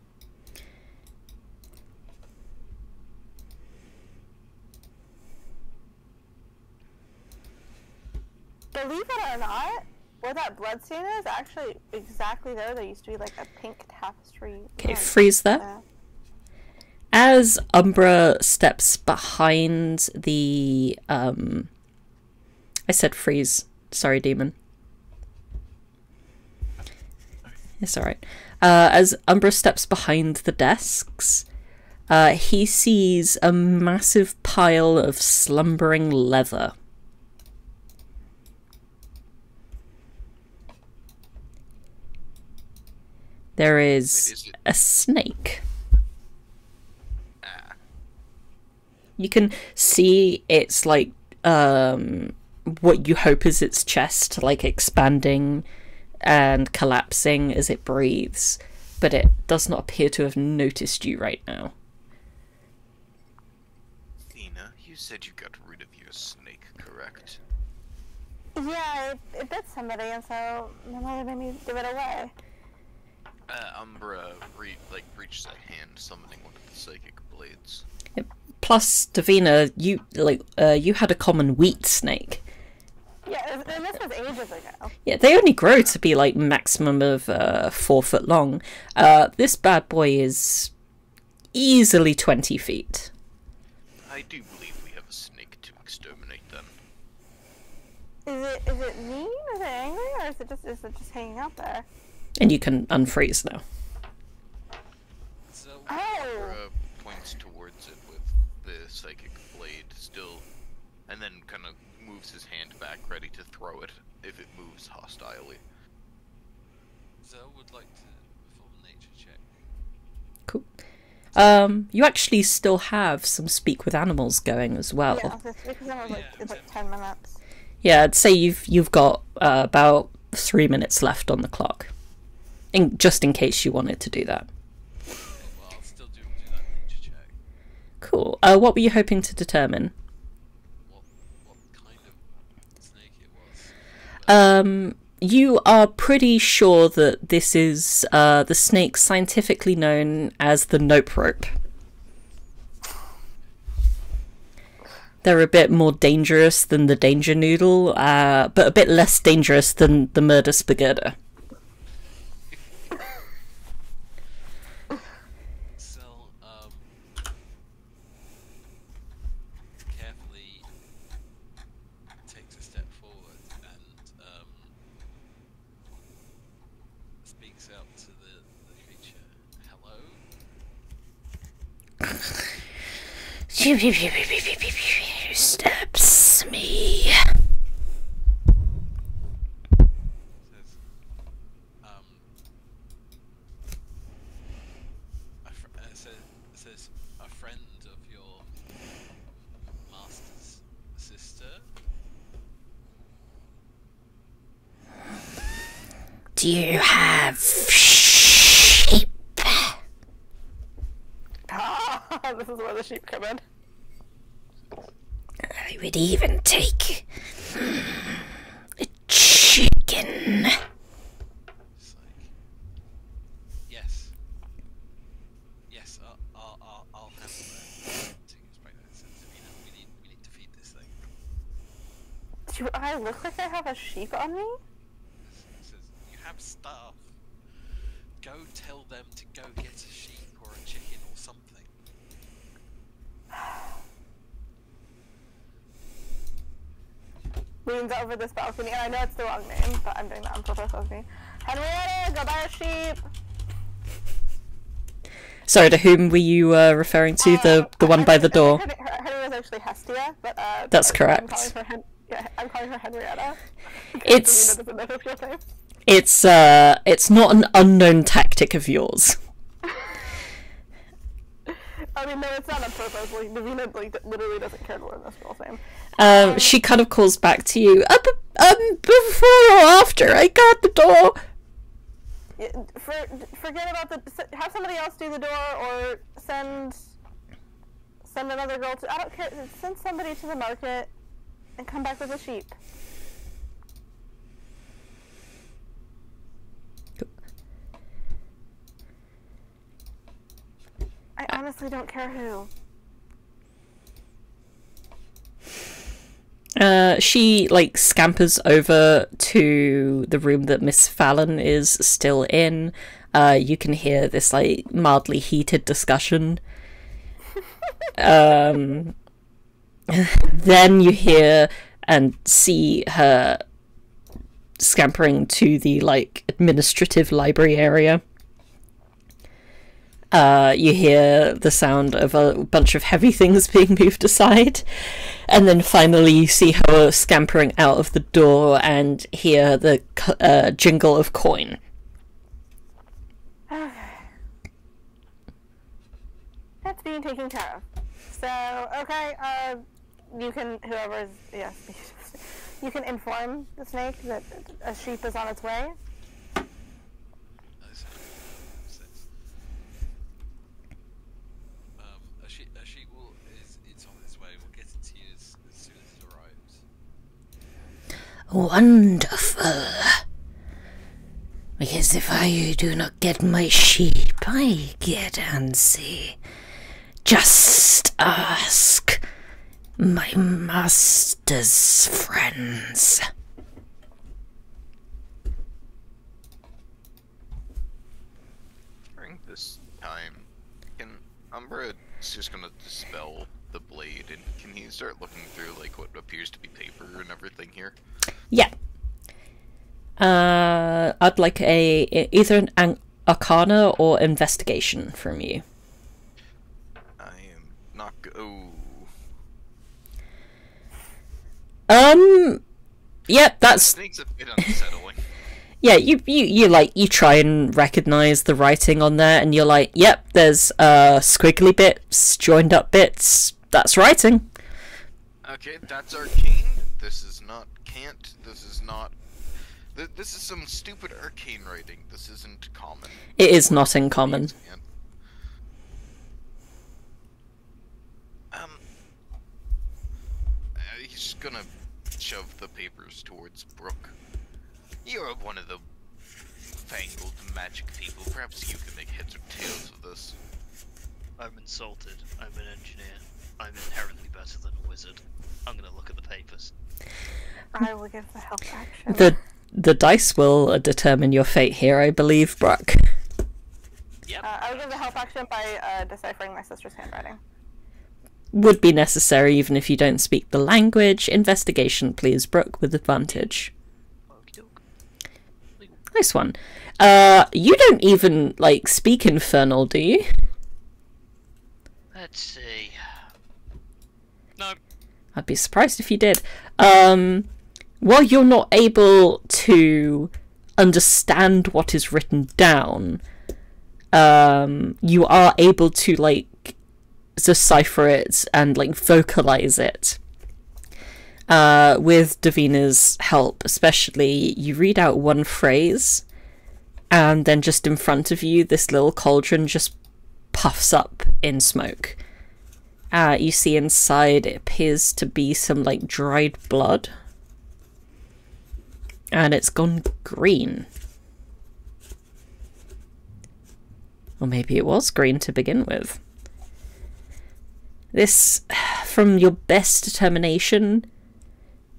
Believe it or not, where that blood stain is, actually exactly there used to be like a pink tapestry. Okay, freeze there. As Umbra steps behind the, I said freeze. Sorry, demon. It's alright. As Umbra steps behind the desks, he sees a massive pile of slumbering leather. There is a snake. You can see it's like what you hope is its chest, like expanding and collapsing as it breathes, but it does not appear to have noticed you right now. Davina, you said you got rid of your snake, correct? Yeah, it bit somebody, and so my mother made me give it away. Umbra reaches a hand, summoning one of the psychic blades. Yep. Plus, Davina, you had a common wheat snake. Yeah, and this was ages ago. Yeah, they only grow to be like maximum of 4 foot long. This bad boy is easily 20 feet. I do believe we have a snake to exterminate then. Is it mean? Is it angry? Or is it just hanging out there? And you can unfreeze now. So Umbra points towards it with the psychic blade still, and then kind of moves his hand back, ready to throw it if it moves hostilely. Zell would like to perform a nature check. Cool. You actually still have some speak with animals going as well. Yeah, because that was it's like 10 minutes. Yeah, I'd say you've got about 3 minutes left on the clock, just in case you wanted to do that. Okay, well, I'll still do that nature check. Cool. What were you hoping to determine? What kind of snake it was? You are pretty sure that this is the snake scientifically known as the nope rope. They're a bit more dangerous than the danger noodle, but a bit less dangerous than the murder spaghetti. So, carefully takes a step forward and speaks out to the creature. Hello? Steps me. Says, says a friend of your master's sister. Do you have sheep? This is where the sheep come in. I would even take a chicken. It's like, yes, I'll handle that. Tickets right there. Says, we need to feed this thing. Do I look like I have a sheep on me? Says, you have staff. Go tell them to go get a sheep or a chicken or something. Leans over this balcony, and I know it's the wrong name, but I'm doing that on purpose with me. Henrietta, go buy a sheep! Sorry, to whom were you referring to? The one by the door? Her name is actually Hestia, but That's correct. I'm calling her Henrietta. It's Davina doesn't know her real name. it's not an unknown tactic of yours. I mean, no, it's not on purpose. Like, Davina, literally doesn't care to learn this girl's name. She kind of calls back to you. Before or after I got the door. Forget about have somebody else do the door, or send another girl to. I don't care. Send somebody to the market, and come back with a sheep. I honestly don't care who. She scampers over to the room that Miss Fallon is still in. You can hear this mildly heated discussion. Then you hear and see her scampering to the administrative library area. You hear the sound of a bunch of heavy things being moved aside, and then finally you see her scampering out of the door and hear the jingle of coin. Okay. That's being taken care of. So, okay, you can, whoever's, yes, you can inform the snake that a sheep is on its way. A sheep it's on its way. We'll get it to you as soon as it arrives. Wonderful. Because if I do not get my sheep, I get antsy. Just ask my master's friends. During this time, can Umbra is just gonna dispel the blade, and can he start looking through like what appears to be paper and everything here? Yeah. I'd like either an Arcana or Investigation from you. I am not Yep, that's... Snake's a bit unsettling. Yeah, you try and recognize the writing on there, and you're like, yep, there's squiggly bits, joined up bits. That's writing. Okay, that's arcane. This is not cant. This is not. This is some stupid arcane writing. This isn't common. It is not in common. He's just gonna shove the papers towards Brook. You're one of the fangled magic people. Perhaps you can make heads or tails of this. I'm insulted. I'm an engineer. I'm inherently better than a wizard. I'm gonna look at the papers. I will give the help action. The dice will determine your fate here, I believe, Brook. Yep. I will give the help action by deciphering my sister's handwriting. Would be necessary even if you don't speak the language. Investigation, please, Brook, with advantage. Okey-doke. Nice one. You don't even, like, speak Infernal, do you? Let's see. No. I'd be surprised if you did. While you're not able to understand what is written down, you are able to, like, decipher it and, like, vocalize it. With Davina's help, especially, you read out one phrase, and then just in front of you, this little cauldron just puffs up in smoke. You see inside, it appears to be some, like, dried blood. And it's gone green. Or maybe it was green to begin with. This, from your best determination,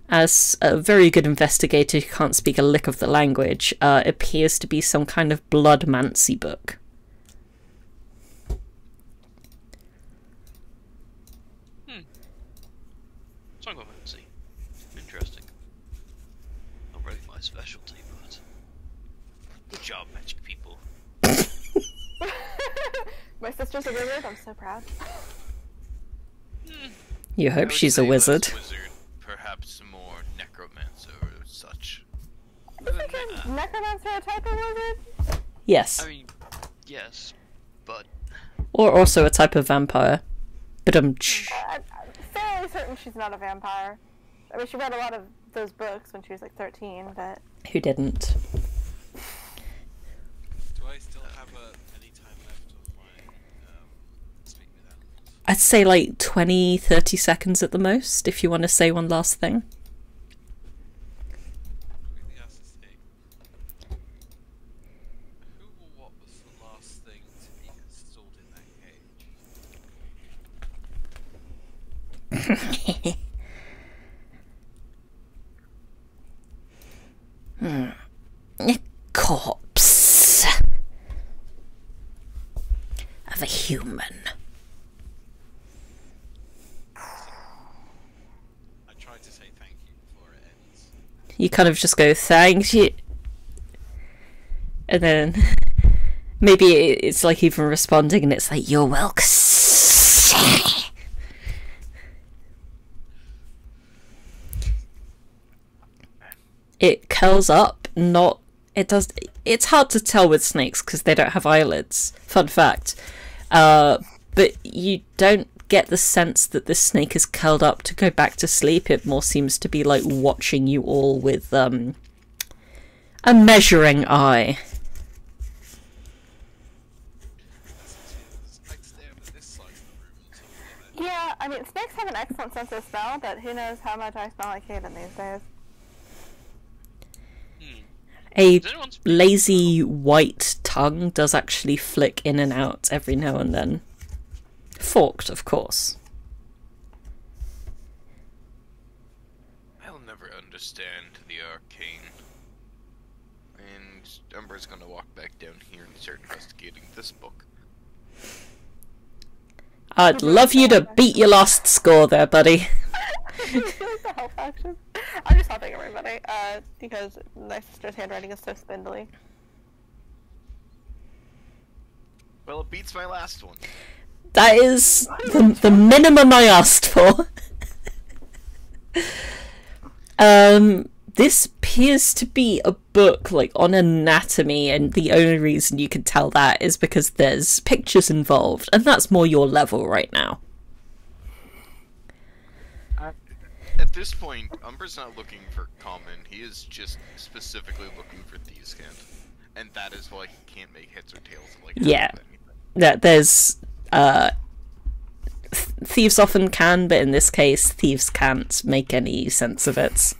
as a very good investigator who can't speak a lick of the language, appears to be some kind of bloodmancy book. Sangomancy. Interesting. Not really my specialty, but... Good job, magic people. My sister's a wizard, I'm so proud. You hope she's a wizard. Perhaps more necromancer or such. Isn't necromancer a type of wizard? Yes. I mean, yes, but... Or also a type of vampire. But I'm fairly certain she's not a vampire. I mean, she read a lot of those books when she was like 13, but... who didn't? Do I still have any time left on my speak with animals? I'd say like 20-30 seconds at the most, if you want to say one last thing. Really has to say, who or what was the last thing to be installed in that cage? A corpse of a human. I tried to say thank you before it ends. You kind of just go, thank you. And then Maybe it's like even responding and it's like, you're welcome. It curls up, not... It does... It's hard to tell with snakes because they don't have eyelids. Fun fact. But you don't get the sense that this snake is curled up to go back to sleep. It more seems to be like watching you all with a measuring eye. Yeah, I mean, snakes have an excellent sense of smell, but who knows how much I smell like Hayden these days. A lazy white tongue does actually flick in and out every now and then. Forked, of course. I'll never understand the arcane. And Umbra's gonna walk back down here and start investigating this book. I'd love you to beat your last score there, buddy. The help action. I'm just helping everybody, because my sister's handwriting is so spindly. Well, it beats my last one. That is the minimum I asked for. This appears to be a book like on anatomy, and the only reason you can tell that is because there's pictures involved, and that's more your level right now. At this point, Umbra's not looking for common, he is just specifically looking for thieves' cant. And that is why he can't make heads or tails of like Yeah. anything. There's thieves often can, but in this case thieves can't make any sense of it.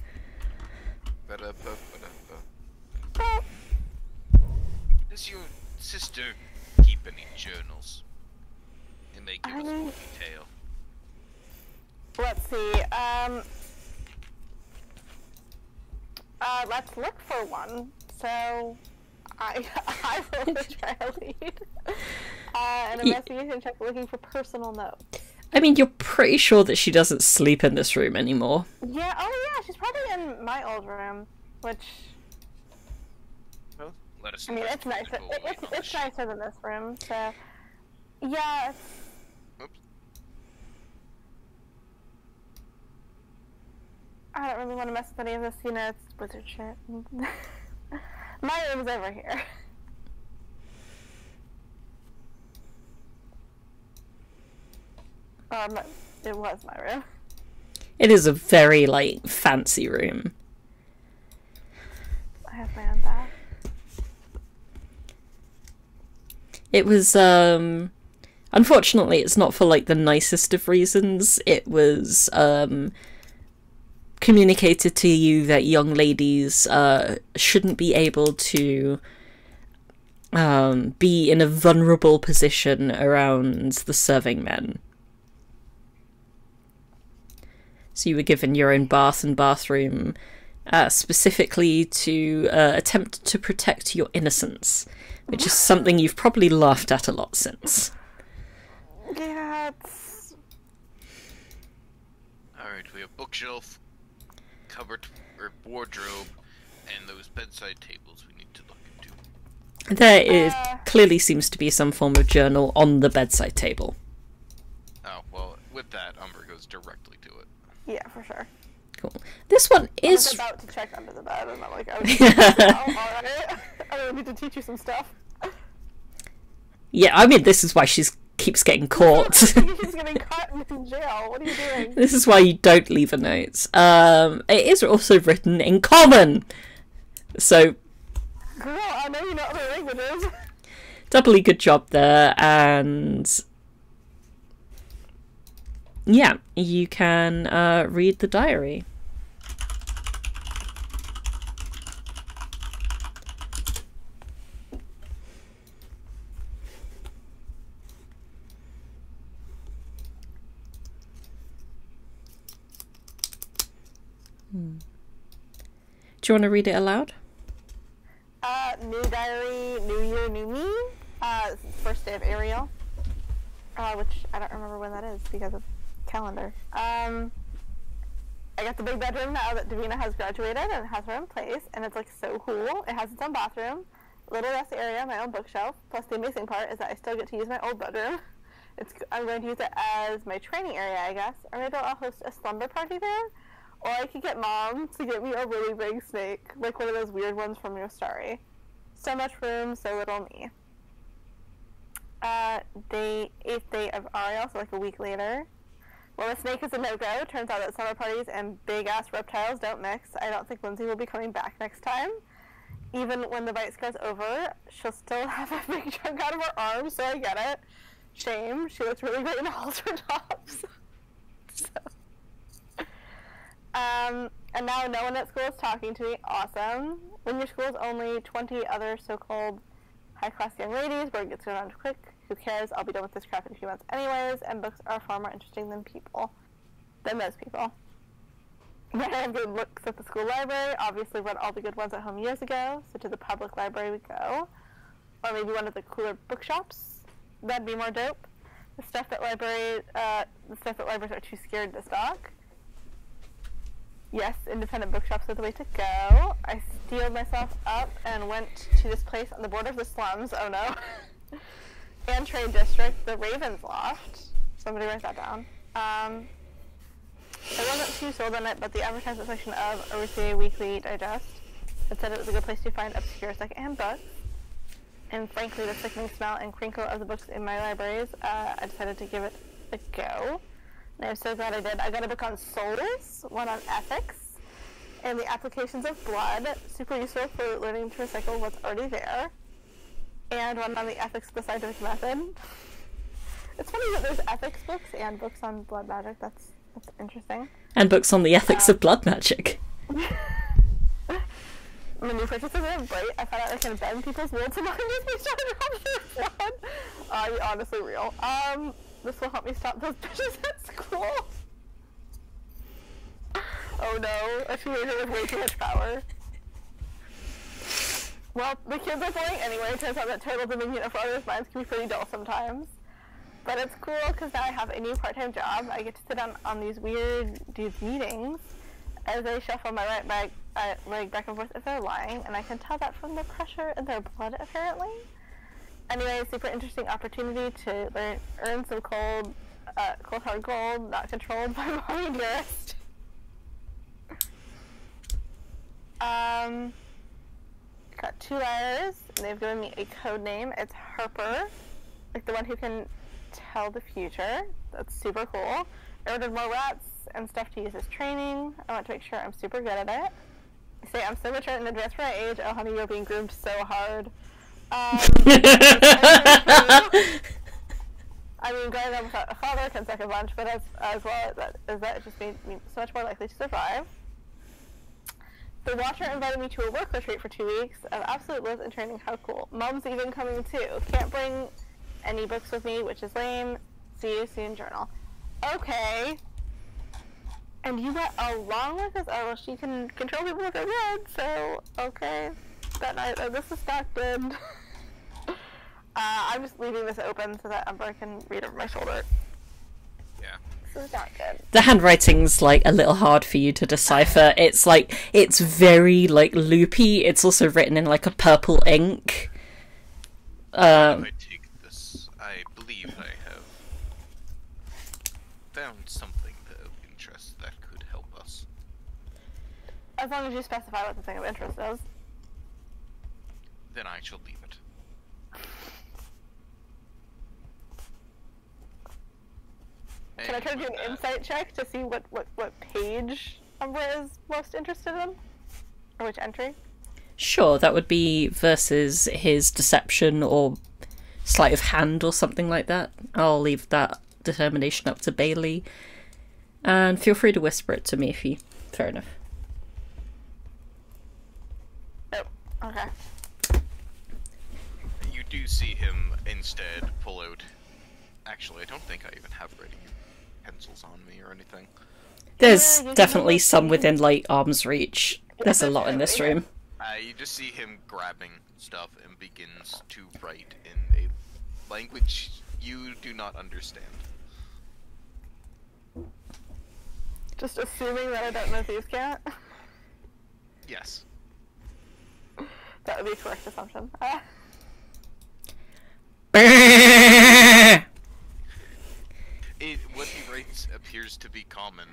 Does your sister keep any journals? It may give us more detail. Let's see, let's look for one. So, I will try to lead. An investigation check looking for personal notes. I mean, you're pretty sure that she doesn't sleep in this room anymore. Yeah, oh yeah, she's probably in my old room, which... Well, let us I mean, it's nicer. It's nicer than this room, so... Yeah, it's... Oops. I don't really want to mess with any of this, you know, it's wizard shit. My room's over here. It was my room. It is a very, like, fancy room. I have my own bath. It was, unfortunately, it's not for, like, the nicest of reasons. It was, communicated to you that young ladies, shouldn't be able to, be in a vulnerable position around the serving men. So you were given your own bath and bathroom, specifically to attempt to protect your innocence, which is something you've probably laughed at a lot since. Yeah, it's... Alright, we have bookshelf, cupboard, or wardrobe, and those bedside tables we need to look into. There clearly seems to be some form of journal on the bedside table. Oh, well, with that, Umbra goes directly to it. Yeah, for sure. Cool. This one I was is... about to check under the bed, and I'm like, alright. I really need to teach you some stuff. Yeah, I mean, this is why she keeps getting caught. She's getting caught in jail. What are you doing? This is why you don't leave a note. It is also written in common. So... Girl, I know you know other languages. Doubly good job there, and... yeah, you can read the diary. Do you want to read it aloud? New diary, new year, new me. First day of Ariel. Which I don't remember when that is because of calendar. I got the big bedroom now that Davina has graduated and has her own place, and it's like so cool. It has its own bathroom. little desk area, my own bookshelf. Plus, the amazing part is that I still get to use my old bedroom. I'm going to use it as my training area, I guess. Or maybe I'll host a slumber party there. Or I could get Mom to get me a really big snake, like one of those weird ones from your story. So much room, so little me. The 8th day of Ariel, so like a week later. Well, the snake is a no-go. Turns out that summer parties and big-ass reptiles don't mix. I don't think Lindsay will be coming back next time. Even when the bite scar's over, she'll still have a big chunk out of her arm, so I get it. Shame. She looks really great in halter tops. And now no one at school is talking to me. Awesome. When your school is only 20 other so-called high-class young ladies, word gets going on quick. Who cares? I'll be done with this crap in a few months anyways, and books are far more interesting than people. Than most people. Then I have good looks at the school library. Obviously read all the good ones at home years ago, so to the public library we go. Or maybe one of the cooler bookshops. That'd be more dope. The stuff that libraries are too scared to stock. Yes, independent bookshops are the way to go. I steeled myself up and went to this place on the border of the slums. Oh no. And Trade District, the Raven's Loft. Somebody write that down. I wasn't too sold on it, but the advertisement section of Arithia Weekly Digest had said it was a good place to find obscure secondhand books. And frankly, the sickening smell and crinkle of the books in my libraries, I decided to give it a go. And I'm so glad I did. I got a book on souls, one on ethics, and the applications of blood, super useful for learning to recycle what's already there, and one on the ethics of the scientific method. It's funny that there's ethics books and books on blood magic. That's interesting. And books on the ethics of blood magic. My new purchases are bright. I found out I can bend people's will to mine if we start off their blood. Honestly real. This will help me stop those bitches at school. Oh no, a teenager with way too much power. Well, the kids are playing anyway. It turns out that total dominion of others' minds can be pretty dull sometimes. But it's cool because now I have a new part-time job. I get to sit on these weird dudes' meetings as they shuffle my right leg back and forth if they're lying, and I can tell that from the pressure in their blood, apparently. Anyway, super interesting opportunity to earn some cold hard gold, not controlled by mommy dearest. Got 2 letters, and they've given me a code name. It's Harper, like the one who can tell the future. That's super cool. I ordered more rats and stuff to use as training. I want to make sure I'm super good at it. I say I'm so mature and advanced for my age. Oh honey, you're being groomed so hard. I mean, growing up without a father can suck a bunch, but as well as that, it just made me so much more likely to survive. The Watcher invited me to a work retreat for 2 weeks of absolute bliss and training. How cool. Mom's even coming too. Can't bring any books with me, which is lame. See you soon, journal. Okay. And you got along with us? Oh, well, she can control people with her blood, so, okay. That night, this is not good. I'm just leaving this open so that Umbra can read over my shoulder. Yeah. This is not good. The handwriting's like a little hard for you to decipher. It's very like loopy. It's also written in like a purple ink. I take this. I believe I have found something of interest that could help us. As long as you specify what the thing of interest is. Then I shall leave it. Can I try to do an insight check to see what page Umbra is most interested in? Or which entry? Sure, that would be versus his deception or sleight of hand or something like that. I'll leave that determination up to Bailey. And feel free to whisper it to me if you... Fair enough. Oh, okay. You do see him instead pull out... Actually, I don't think I even have ready pencils on me or anything. There's definitely some within, like, arm's reach. There's a lot in this room. You just see him grabbing stuff and begins to write in a language you do not understand. Just assuming that I don't know Thieves' Cat? Yes. that would be a correct assumption. What he writes appears to be common,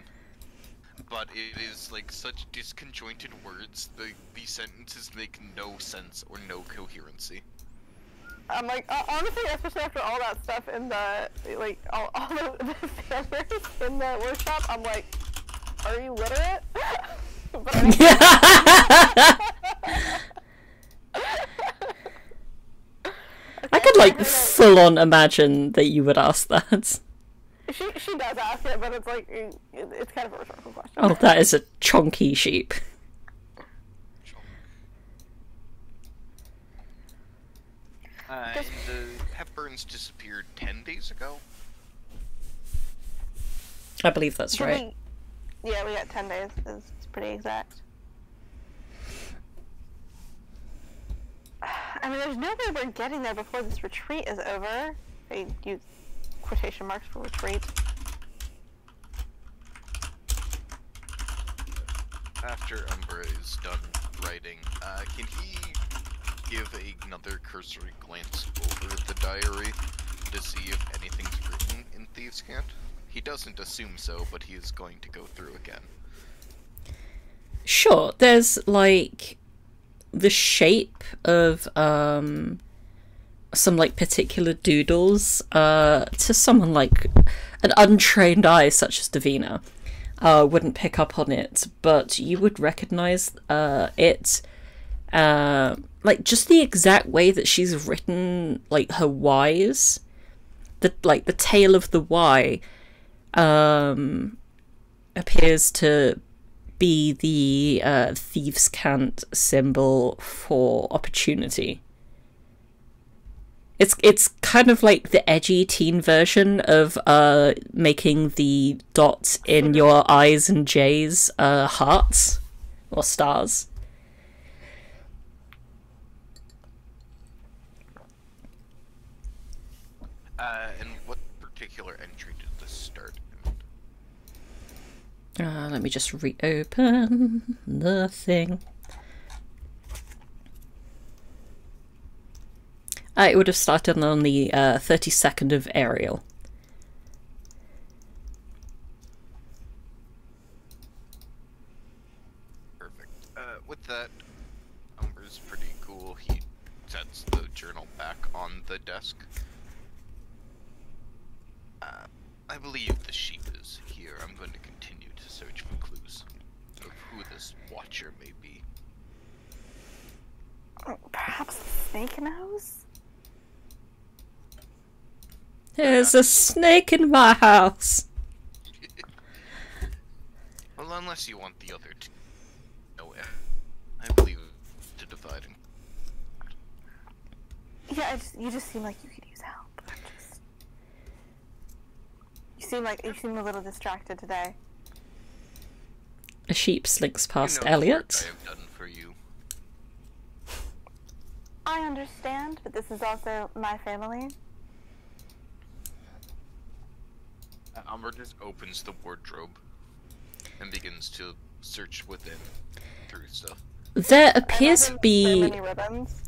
but it is like such disconjointed words. The sentences make no sense or no coherency. I'm like, honestly, especially after all that stuff in the, like, all the standards in the workshop, I'm like, are you literate? But I could, like, full-on imagine that you would ask that. She does ask it, but it's like, it's kind of a rhetorical question. Oh, that is a chonky sheep. And the Hepburns disappeared 10 days ago? I believe that's right. Yeah, we got 10 days. It's pretty exact. I mean, there's no way we're getting there before this retreat is over. I use quotation marks for retreat. After Umbra is done writing, can he give another cursory glance over the diary to see if anything's written in Thieves' Cant? He doesn't assume so, but he is going to go through again. Sure, there's, like, the shape of, some, like, particular doodles, to someone, like, an untrained eye such as Davina, wouldn't pick up on it, but you would recognize, it, like, just the exact way that she's written, like, her Ys, the tail of the Y, appears to be the Thieves' Cant symbol for opportunity. It's kind of like the edgy teen version of making the dots in your I's and J's hearts or stars. And what particular entry did this start in? Let me just reopen the thing. It would have started on the 32nd of Ariel. Perfect. With that, Umbra's pretty cool. He sets the journal back on the desk. I believe the sheep is here. I'm going to continue to search for clues of who this watcher may be. Perhaps the snake nose? There's a snake in my house. Well, unless you want the other two. No, I believe to dividing. Yeah, you just seem like you could use help. You seem a little distracted today. A sheep slinks past You know the work Elliot. I have done for you. I understand, but this is also my family. Umbra just opens the wardrobe and begins to search within through stuff. There appears to So be many ribbons.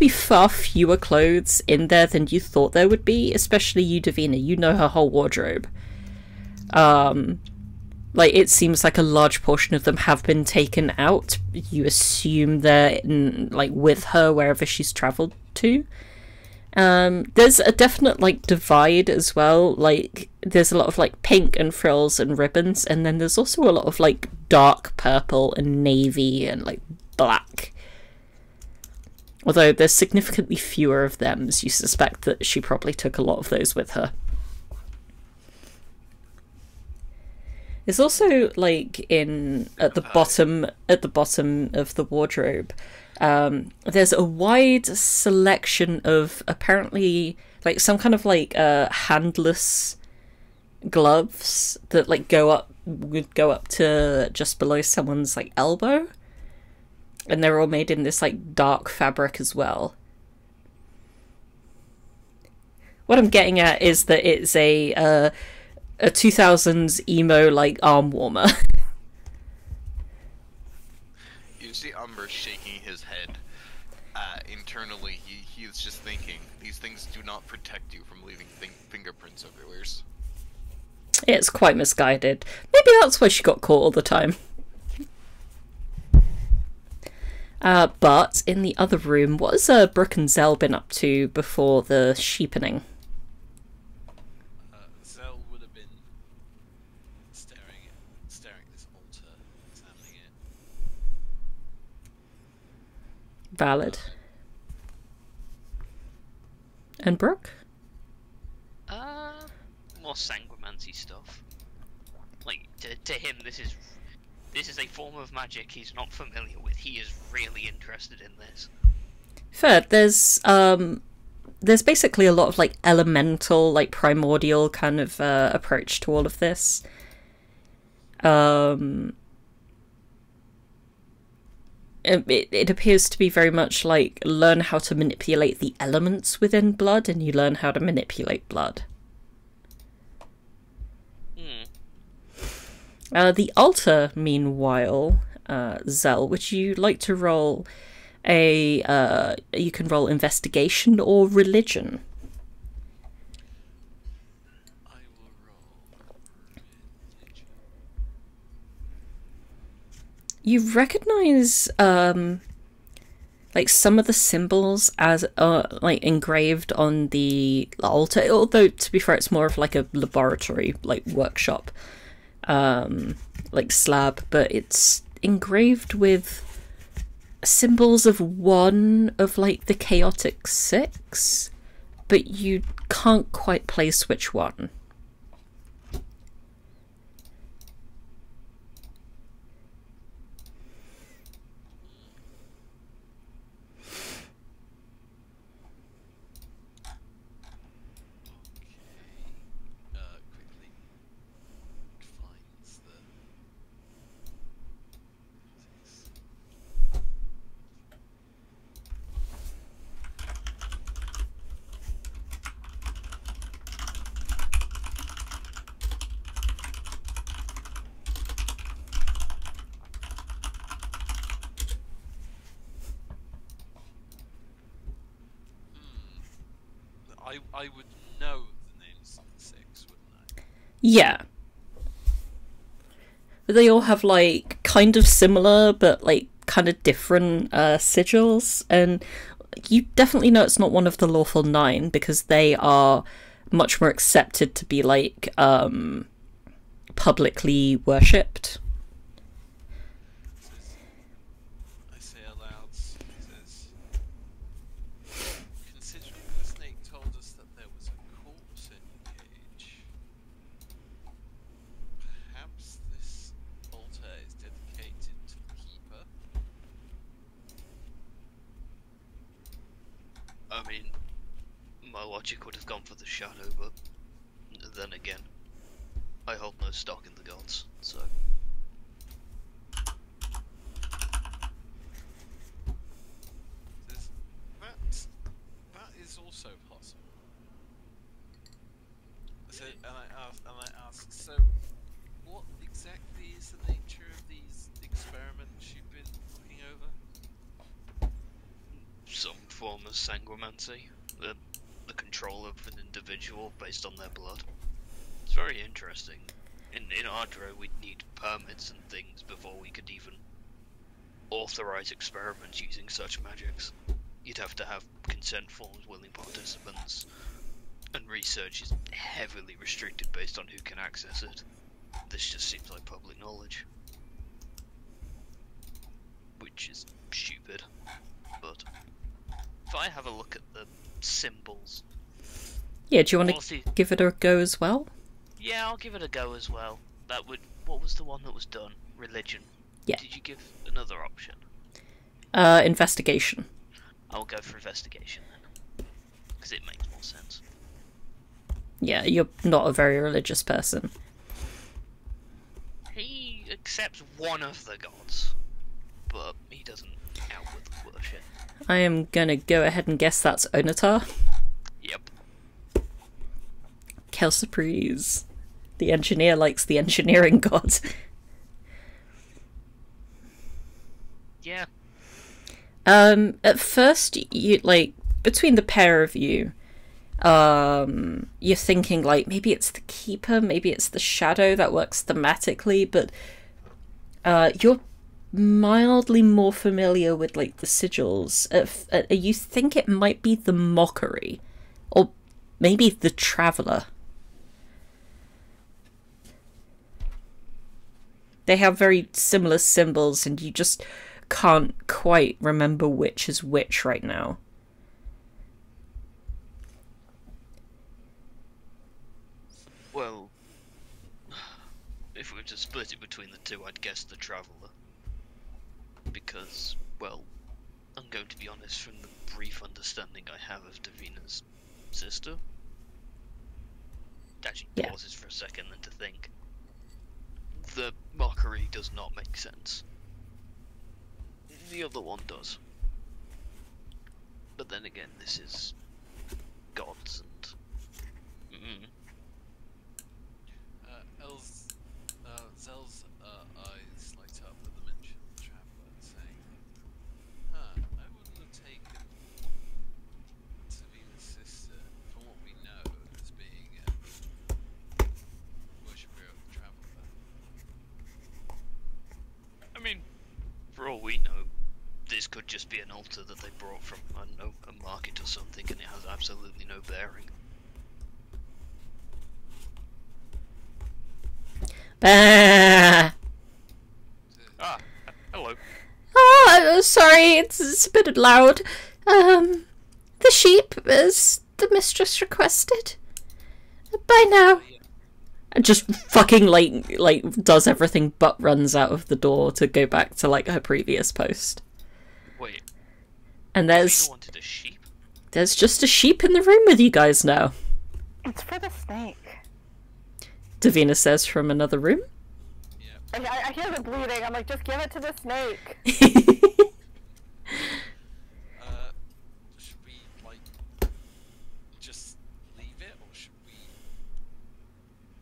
far fewer clothes in there than you thought there would be, especially you, Davina. You know her whole wardrobe. Like, it seems like a large portion of them have been taken out. You assume they're with her wherever she's travelled to. There's a definite, like, divide as well. Like, there's a lot of, like, pink and frills and ribbons, and then there's also a lot of, like, dark purple and navy and, like, black. Although there's significantly fewer of them, as you suspect that she probably took a lot of those with her. There's also, like, at the bottom of the wardrobe, there's a wide selection of apparently, like, some kind of, like, handless gloves that, like, would go up to just below someone's, like, elbow. And they're all made in this, like, dark fabric as well. What I'm getting at is that it's a 2000s emo, like, arm warmer. You see Umbra shaking his head. Internally, he's just thinking, these things do not protect you from leaving fingerprints everywhere. It's quite misguided. Maybe that's why she got caught all the time. But in the other room, what has Brook and Zell been up to before the sheepening? Zell would have been staring at this altar, examining it. Valid. And Brook? More sanguimancy stuff. Like, to him, this is a form of magic he's not familiar with. He is really interested in this. Fair. There's basically a lot of like elemental, like primordial kind of approach to all of this. It appears to be very much like learn how to manipulate the elements within blood, and you learn how to manipulate blood. The altar, meanwhile, Zell, would you like to roll you can roll investigation or religion? I will roll religion. You recognize like some of the symbols as like engraved on the altar, although to be fair it's more of like a laboratory, like workshop like slab, but it's engraved with symbols of one of like the chaotic six, but you can't quite place which one. Quickly finds the. I would know the names of the six, wouldn't I? Yeah. But they all have like kind of similar but like kind of different sigils, and you definitely know it's not one of the lawful nine because they are much more accepted to be like publicly worshipped. I say aloud, says, considering the snake told us that there was a corpse in the cage, perhaps this altar is dedicated to the keeper? I mean, my logic would have gone for the shadow, but then again, I hold no stock in the gods, so. That is also possible. So, and I ask, so what exactly is the nature of these experiments you've been looking over? Some form of sanguimancy, the control of an individual based on their blood. It's very interesting. In Ardra, we'd need permits and things before we could even authorize experiments using such magics. You'd have to have consent forms, willing participants, and research is heavily restricted based on who can access it. This just seems like public knowledge, which is stupid. But if I have a look at the symbols, Yeah, do you want to give it a go as well? Yeah, I'll give it a go as well. What was the one that was done? Religion. Yeah. Did you give another option? Investigation. I'll go for investigation then, because it makes more sense. Yeah, you're not a very religious person. He accepts one of the gods, but he doesn't outwardly worship. I am gonna go ahead and guess that's Onatar. Yep. Quelle surprise. The engineer likes the engineering god. Yeah. At first, you like between the pair of you, you're thinking like maybe it's the keeper, maybe it's the shadow that works thematically, but you're mildly more familiar with like the sigils. You think it might be the mockery, or maybe the traveler. They have very similar symbols, and you just can't quite remember which is which right now. Well, if we were to split it between the two, I'd guess the traveler. Because, well, I'm going to be honest, from the brief understanding I have of Davina's sister. Actually pauses for a second then to think. The mockery does not make sense. The other one does. But then again, this is gods and... Zell's eyes light up at the mention of the traveller, saying, I wouldn't have taken Davina's sister, from what we know, as being a worshipper of the traveller. I mean, for all we know, this could just be an altar that they brought from, I don't know, a market or something, and it has absolutely no bearing. Bah! Ah, hello. Oh, sorry, it's a bit loud. The sheep, as the mistress requested. Bye now. And just fucking, like, does everything but runs out of the door to go back to, like, her previous post. Wait. And Davina wanted a sheep? there's just a sheep in the room with you guys now. It's for the snake. Davina says from another room. Yeah. I hear the bleeding. I'm like, just give it to the snake. Should we, like, just leave it, or should we...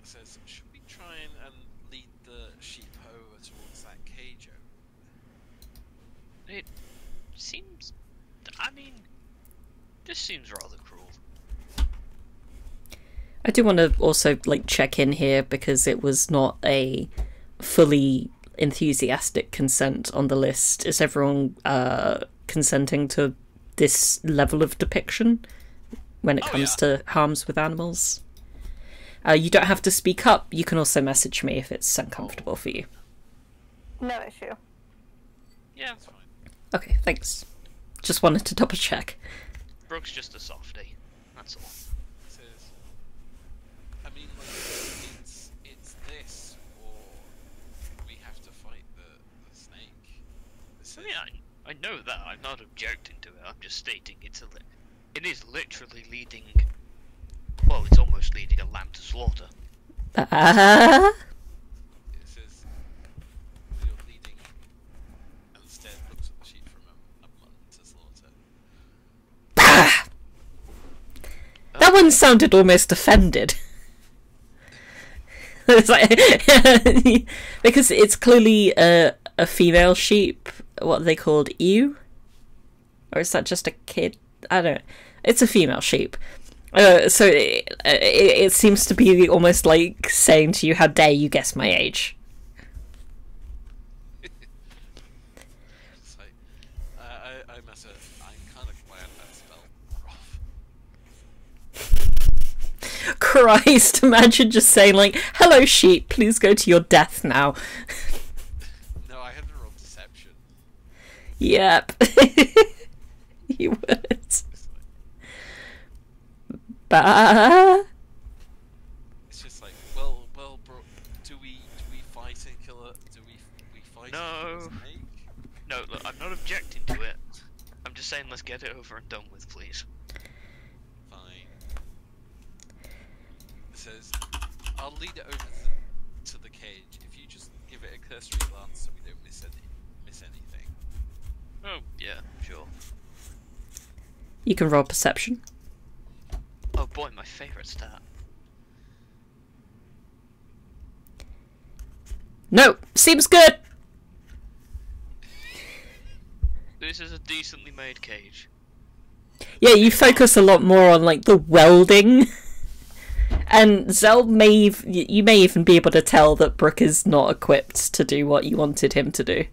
It says, should we try and lead the sheep over towards that cage over? It seems... I mean, this seems rather cruel. I do want to also like check in here because it was not a fully enthusiastic consent on the list. Is everyone consenting to this level of depiction when it comes to harms with animals? You don't have to speak up. You can also message me if it's uncomfortable for you. No issue. Yeah, that's fine. Okay, thanks. Just wanted to double check. Brooke's just a softie. That's all. It says, I mean, like, it's this, or we have to fight the snake. It says, I mean, I know that. I'm not objecting to it. I'm just stating it is literally leading... Well, it's almost leading a lamb to slaughter. it says, you're leading, and instead looks at the sheep from a mutton to slaughter. That one sounded almost offended. It's like, because it's clearly a female sheep. What are they called? Ewe? Or is that just a kid? I don't know. It's a female sheep. So it seems to be almost like saying to you, how dare you guess my age. It's like, I must have, I'm kind of glad that spell off. Christ, imagine just saying like, hello sheep, please go to your death now. No, I had to roll deception. Yep. You would. Bah. It's just like, well, Brooke, do we fight and kill it? Do we fight No. and kill the snake? No, look, I'm not objecting to it. I'm just saying let's get it over and done with, please. Fine. It says, I'll lead it over to the cage if you just give it a cursory glance so we don't miss anything. Oh, yeah, sure. You can roll perception. Oh boy, my favourite stat. No, seems good. This is a decently made cage. Yeah, you focus a lot more on like the welding. And Zell you may even be able to tell that Brook is not equipped to do what you wanted him to do.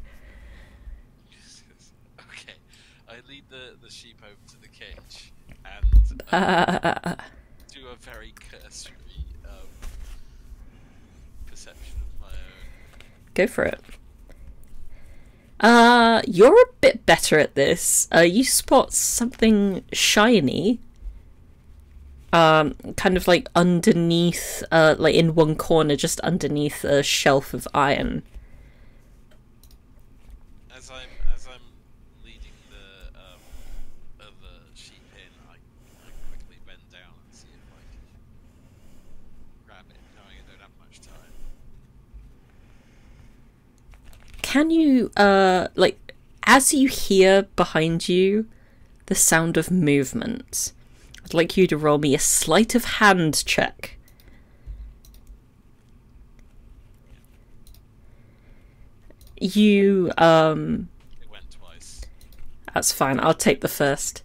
Okay, I lead the sheep over to the cage and do a very cursory perception of my own. Go for it. You're a bit better at this. You spot something shiny. Kind of like underneath, like in one corner, just underneath a shelf of iron. As I'm leading the sheep in, I quickly bend down and see if I can grab it, knowing I don't have much time. Can you, like, as you hear behind you the sound of movement, I'd like you to roll me a sleight of hand check. You, It went twice. That's fine, I'll take the first.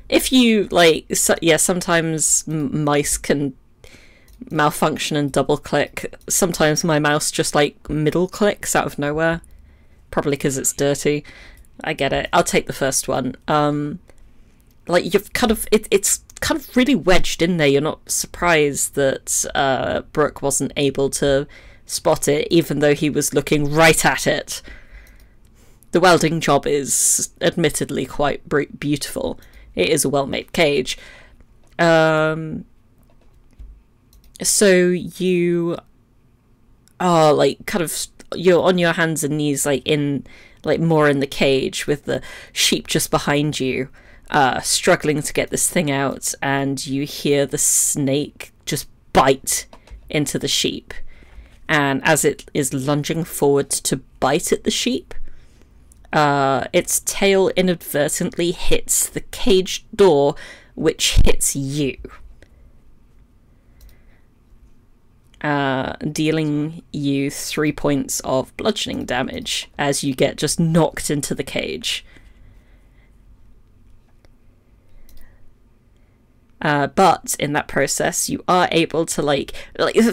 If you, like, yeah, sometimes mice can malfunction and double click. Sometimes my mouse just, like, middle clicks out of nowhere. Probably because it's dirty. I get it. I'll take the first one. Like, you've kind of, it's kind of really wedged in there. You're not surprised that Brook wasn't able to spot it, even though he was looking right at it. The welding job is admittedly quite beautiful. It is a well-made cage. So you are, like, kind of, you're on your hands and knees, like, in, like, more in the cage with the sheep just behind you, struggling to get this thing out, and you hear the snake just bite into the sheep. And as it is lunging forward to bite at the sheep, its tail inadvertently hits the cage door, which hits you. Dealing you 3 points of bludgeoning damage as you get just knocked into the cage. But in that process, you are able to, like,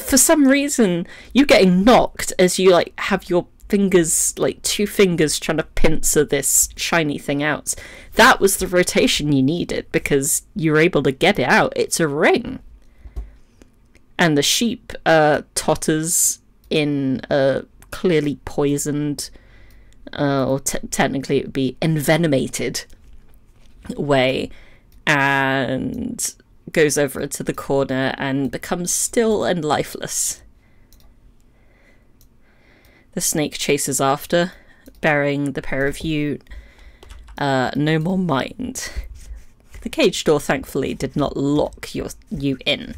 for some reason, you getting knocked as you, like, have your fingers, like, 2 fingers trying to pincer this shiny thing out. That was the rotation you needed, because you were able to get it out. It's a ring. And the sheep totters in a clearly poisoned, or technically it would be envenomated way, and goes over to the corner and becomes still and lifeless. The snake chases after, bearing the pair of you no more mind. The cage door, thankfully, did not lock you in.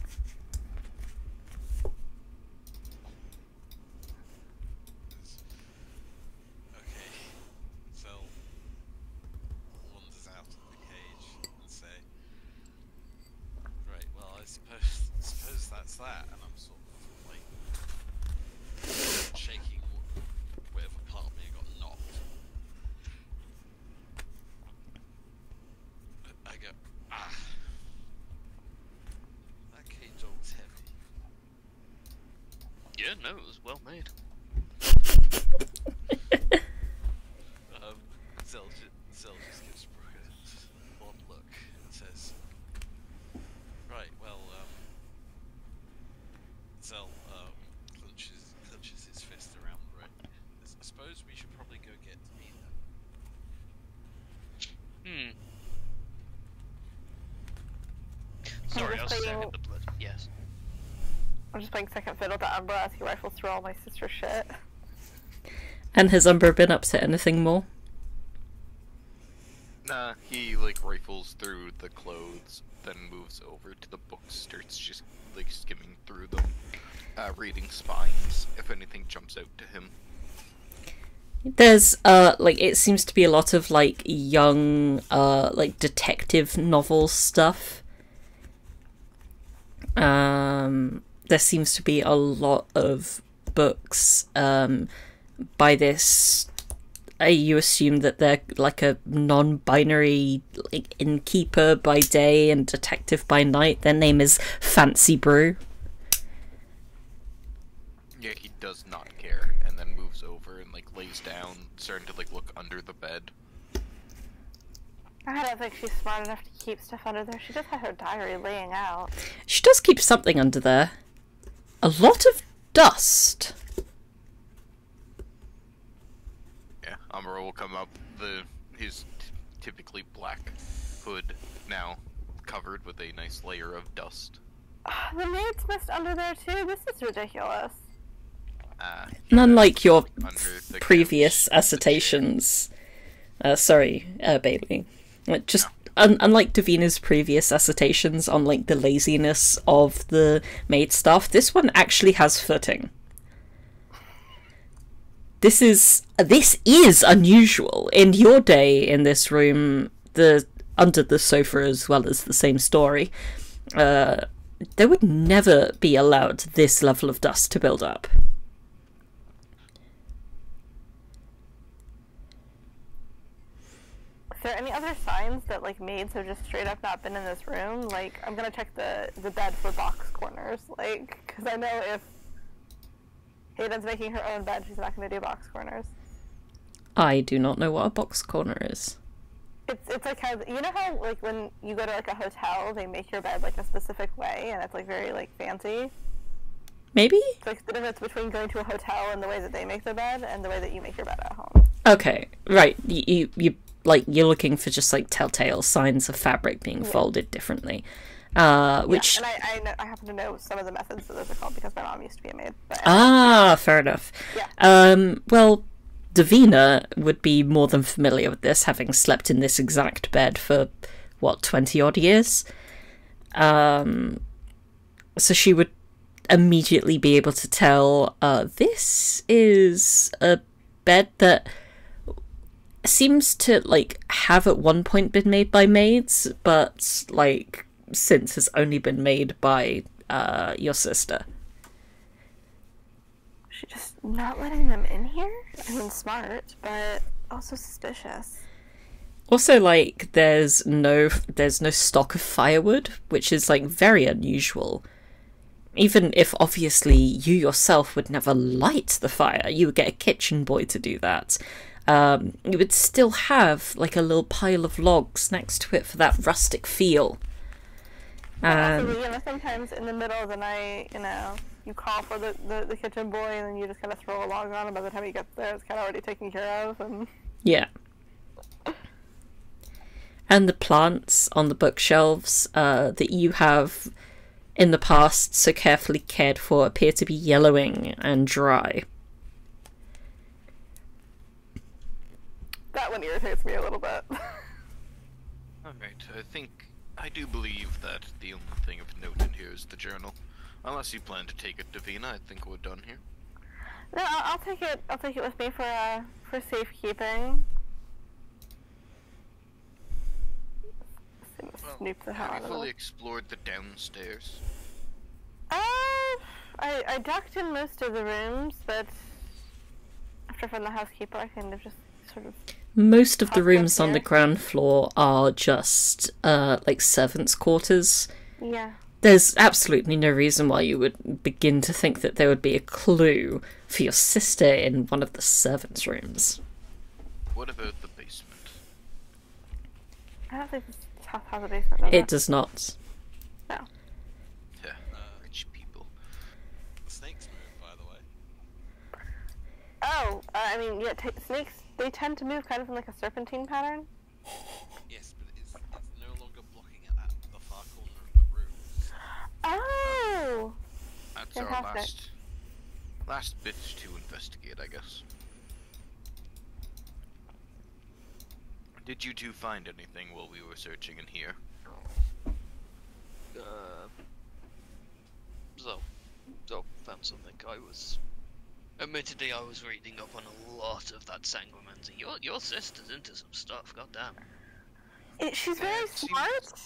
Yeah, no, it was well made. Zell just gives Brook a odd look and says, right, well, Zell clenches his fist around the rope. I suppose we should probably go get Davina. Sorry, I was staring at the blood. Yes. I'm just playing second fiddle to Umbra as he rifles through all my sister's shit. And has Umbra been up to anything more? Nah, he, like, rifles through the clothes, then moves over to the books, starts just, like, skimming through them, reading spines, if anything jumps out to him. There's, like, it seems to be a lot of, like, young, like, detective novel stuff. There seems to be a lot of books by this you assume that they're like a non-binary, like, innkeeper by day and detective by night. Their name is Fancy Brew. Yeah, he does not care, and then moves over and like lays down, starting to like look under the bed. I don't think she's smart enough to keep stuff under there. She just had her diary laying out. She does keep something under there. A lot of dust. Yeah, Umbra will come up. His typically black hood now covered with a nice layer of dust. The maid's mist under there too. This is ridiculous. And unlike your Under the previous couch. assertions, Bailey, just unlike Davina's previous assertions on like the laziness of the maid staff, this one actually has footing. This is unusual. In your day in this room, under the sofa as well as the same story, there would never be allowed this level of dust to build up. Is there any other signs that like maids have just straight up not been in this room? Like, I'm gonna check the bed for box corners, like, because I know if Hayden's making her own bed, she's not gonna do box corners. I do not know what a box corner is. It's like how, you know how like when you go to like a hotel, they make your bed like a specific way, and it's like very like fancy. Maybe? It's like the difference between going to a hotel and the way that they make their bed, and the way that you make your bed at home. Okay, right. You you're looking for just like telltale signs of fabric being folded differently. Which Yeah, and I happen to know some of the methods that those are called because my mom used to be a maid. But fair enough. Yeah. Well, Davina would be more than familiar with this, having slept in this exact bed for, 20-odd years? So she would immediately be able to tell, this is a bed that seems to, like, have at one point been made by maids, but, like, since has only been made by, your sister. She just not letting them in here? I mean, smart, but also suspicious. Also, like, there's no stock of firewood, which is, like, very unusual. Even if, obviously, you yourself would never light the fire, you would get a kitchen boy to do that. You would still have, like, a little pile of logs next to it for that rustic feel. Also, sometimes in the middle of the night, you call for the kitchen boy, and then you just kind of throw a log on, and by the time he gets there, it's kind of already taken care of. And yeah. And the plants on the bookshelves that you have in the past so carefully cared for appear to be yellowing and dry. That one irritates me a little bit. Alright, I do believe that the only thing of note in here is the journal. Unless you plan to take it, Davina, I think we're done here. No, I'll take it. I'll take it with me for safekeeping. Snoop the hell Have out you of fully it. explored the downstairs? I ducked in most of the rooms, but after from the housekeeper, I kind of just sort of. Most of the rooms on the Upstairs. ground floor are just, like, servants' quarters. Yeah. There's absolutely no reason why you would begin to think that there would be a clue for your sister in one of the servants' rooms. What about the basement? I don't think this top has a basement. does It does not. No. Yeah, rich people. Snakes move, by the way. Oh, I mean, yeah, snakes, they tend to move kind of in like a serpentine pattern. Yes, but it's no longer blocking it at the far corner of the room. Oh! That's Fantastic. our last bit to investigate, I guess. Did you two find anything while we were searching in here? So found something. Admittedly, I was reading up on a lot of that sanguimancy. Your sister's into some stuff, goddamn. She's very it seems- smart.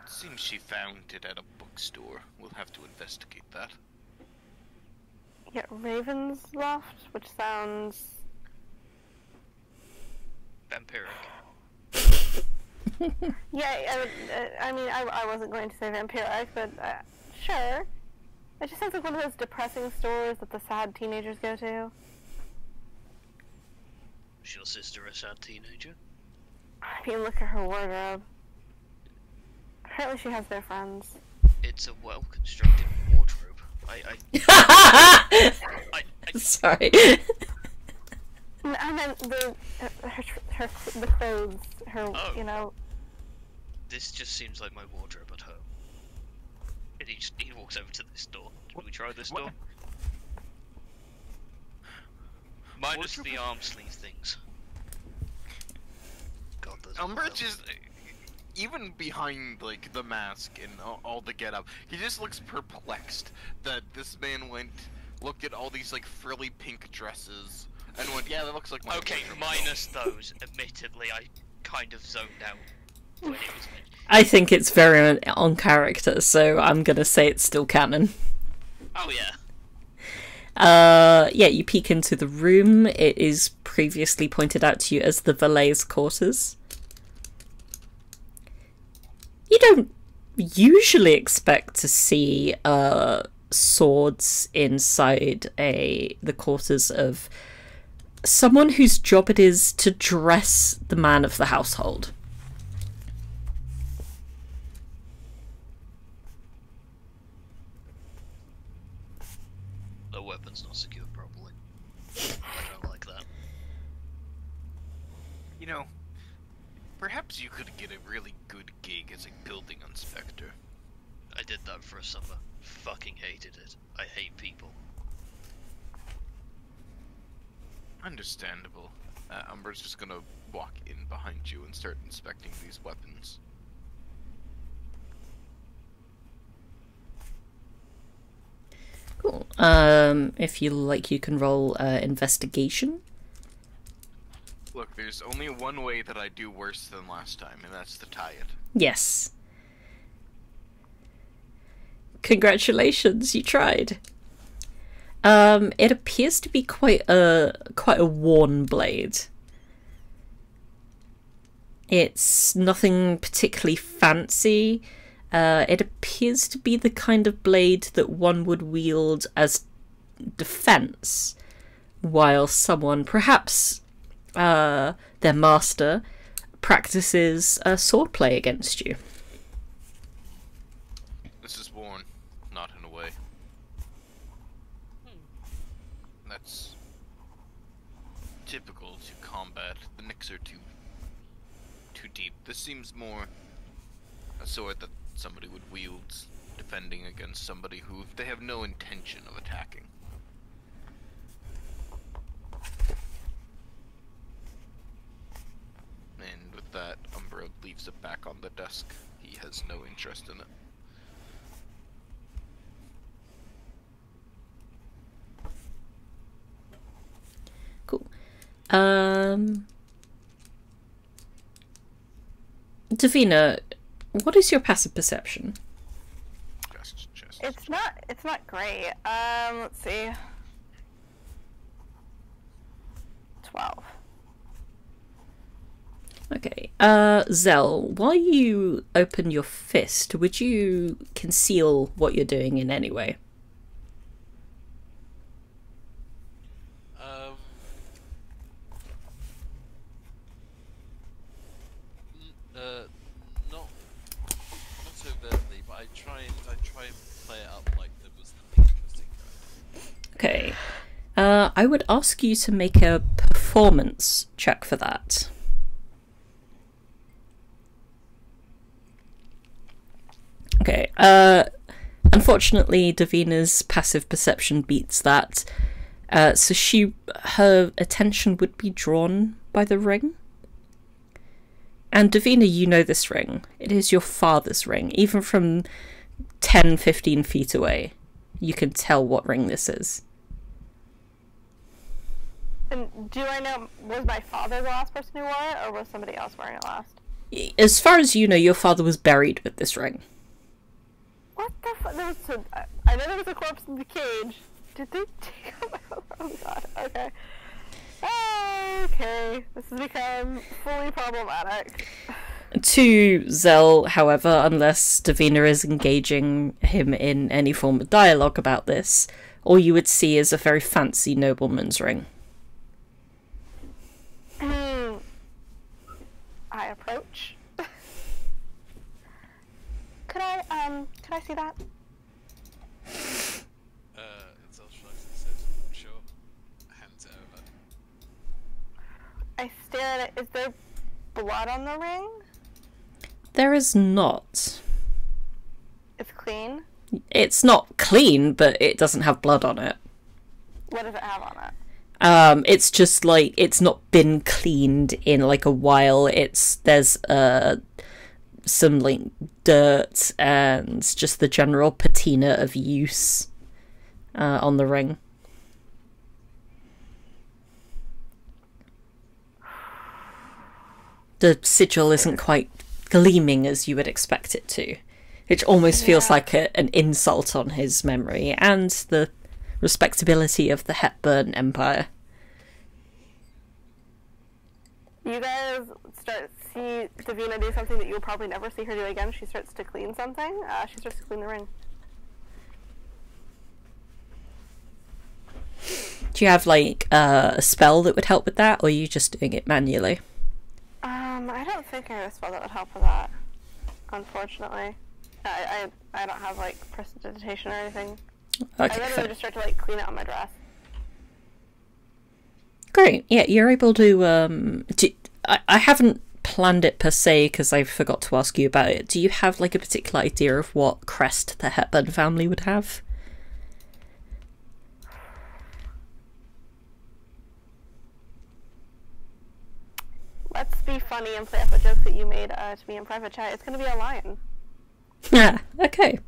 Seems she found it at a bookstore. We'll have to investigate that. Yeah, Raven's Loft, which sounds Yeah, I mean, I wasn't going to say vampiric, but sure. It just sounds like one of those depressing stores that the sad teenagers go to. Is your sister a sad teenager? I mean, look at her wardrobe. Apparently she has their friends. It's a well-constructed wardrobe. I Sorry. I meant the clothes, Oh. you know. This just seems like my wardrobe at home. And he walks over to this door. Did we try this door? Minus the arm sleeve things. God, there's Umbra just, even behind like the mask and all the get up, he just looks perplexed that this man looked at all these like frilly pink dresses and went, yeah, that looks like my Okay, wardrobe." minus those. Admittedly, I kind of zoned out when it was. I think it's very on character, so I'm gonna say it's still canon. Oh yeah. Yeah, you peek into the room. It is previously pointed out to you as the valet's quarters. You don't usually expect to see swords inside the quarters of someone whose job it is to dress the man of the household. The weapon's not secured properly. I don't like that. You know, perhaps you could get a really good gig as a building inspector. I did that for a summer. Fucking hated it. I hate people. Understandable. Umbra's just gonna walk in behind you and start inspecting these weapons. Cool. If you like, you can roll investigation. Look, there's only one way that I do worse than last time, and that's to tie it. Yes. Congratulations, you tried. It appears to be quite a worn blade. It's nothing particularly fancy. It appears to be the kind of blade that one would wield as defense, while someone, perhaps their master, practices swordplay against you. This is worn, not in a way. That's typical to combat. The nicks are too deep. This seems more a sword that somebody would wield defending against somebody who they have no intention of attacking. And with that, Umbra leaves it back on the desk. He has no interest in it. Cool. Davina, what is your passive perception? Just. It's not great. Let's see. 12. Okay. Zell, while you open your fist, would you conceal what you're doing in any way? Not so overtly, but I try and play it up like there was nothing interesting going on. Okay. I would ask you to make a performance check for that. Okay. Unfortunately, Davina's passive perception beats that. So her attention would be drawn by the ring. And Davina, you know this ring. It is your father's ring. Even from 10, 15 feet away, you can tell what ring this is. And do I know, was my father the last person who wore it, or was somebody else wearing it last? As far as you know, your father was buried with this ring. What the fuck? I know there was a corpse in the cage. Did they take out my father? Oh god, okay. Okay, this has become fully problematic. To Zell, however, unless Davina is engaging him in any form of dialogue about this, all you would see is a very fancy nobleman's ring. I approach. Could I see that? Zell shrugs and says, sure. Hands it over. I stare at it. Is there blood on the ring? There is not. It's clean. It's not clean, but it doesn't have blood on it. What does it have on it? It's just like it's not been cleaned in like a while. There's some like dirt and just the general patina of use on the ring. The sigil isn't quite gleaming as you would expect it to, which almost feels like an insult on his memory and the respectability of the Hepburn Empire. You guys see Davina do something that you'll probably never see her do again. She starts to clean something. She starts to clean the ring. Do you have like a spell that would help with that, or are you just doing it manually? I don't think I have a spell that would help with that, unfortunately. I don't have like prestidigitation or anything. Okay, I literally just start to like clean it on my dress. Great. Yeah, you're able to. I haven't planned it per se because I forgot to ask you about it. Do you have like a particular idea of what crest the Hepburn family would have? Let's be funny and play off the jokes that you made to me in private chat. It's gonna be a lion. Yeah. Okay.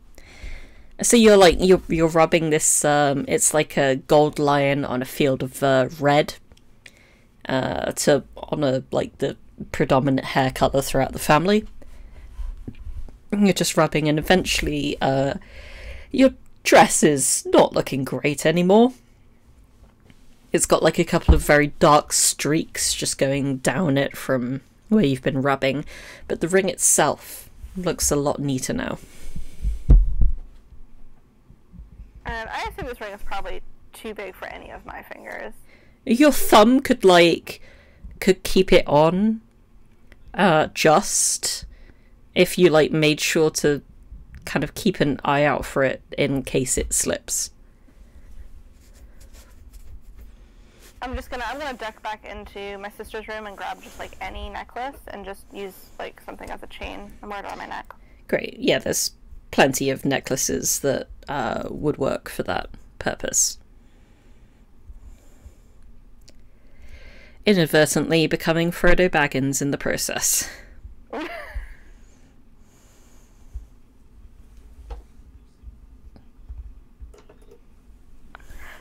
So you're like you're rubbing this. It's like a gold lion on a field of red. To honour like the predominant hair colour throughout the family. You're just rubbing, and eventually, your dress is not looking great anymore. It's got like a couple of very dark streaks just going down it from where you've been rubbing, but the ring itself looks a lot neater now. And I assume this ring is probably too big for any of my fingers. Your thumb could keep it on, just if you like made sure to kind of keep an eye out for it in case it slips. I'm gonna duck back into my sister's room and grab just like any necklace and just use like something as a chain and wear it around my neck. Great. Yeah, there's plenty of necklaces that would work for that purpose. Inadvertently becoming Frodo Baggins in the process.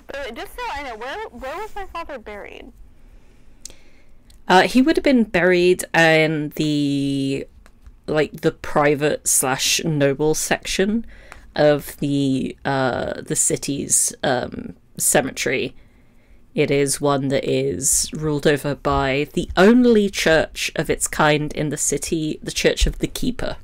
But just so I know, where was my father buried? He would have been buried in the private / noble section of the city's cemetery. It is one that is ruled over by the only church of its kind in the city, the Church of the Keeper.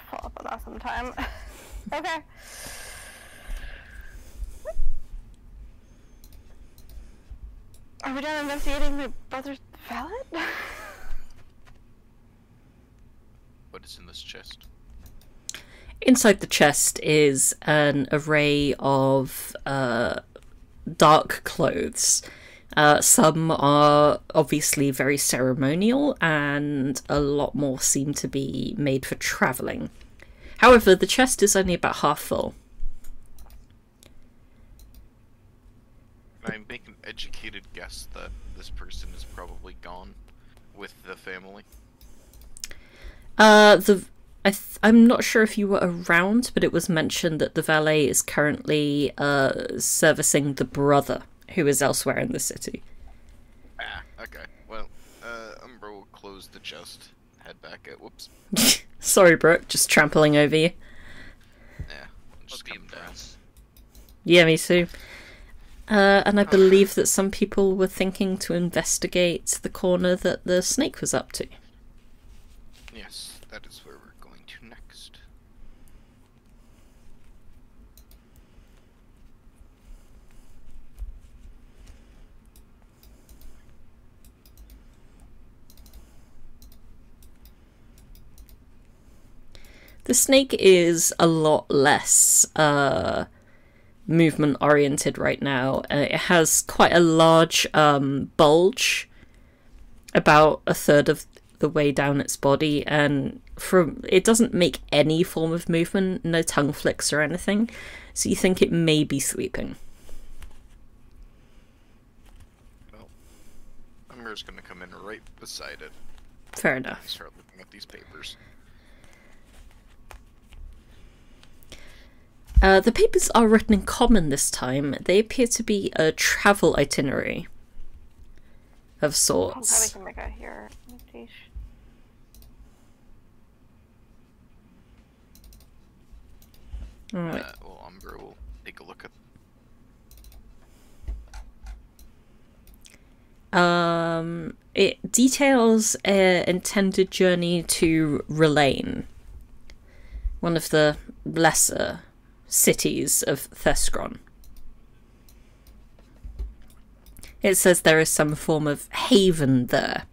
Follow up on that sometime. Okay. Are we done investigating my brother's valet? What is in this chest? Inside the chest is an array of dark clothes. Some are obviously very ceremonial, and a lot more seem to be made for travelling. However, the chest is only about half full. I make an educated guess that this person is probably gone with the family. I'm not sure if you were around, but it was mentioned that the valet is currently servicing the brother who is elsewhere in the city. Ah, okay. Well, Umbra will close the chest, head back at... Whoops. Sorry, Brook, just trampling over you. Yeah, just I'll be come down. impressed. Yeah, me too. And I believe that some people were thinking to investigate the corner that the snake was up to. Yes, that is where we're going to next. The snake is a lot less movement oriented right now. It has quite a large bulge, about a third of the way down its body, and it doesn't make any form of movement, no tongue flicks or anything, so you think it may be sleeping. Well, Umbra's gonna come in right beside it Fair and enough. start looking at these papers. The papers are written in common this time. They appear to be a travel itinerary of I'm sorts. probably gonna make a here notation. Alright. Well, Umbra will take a look at... It details an intended journey to Relaine, one of the lesser cities of Thescron. It says there is some form of haven there.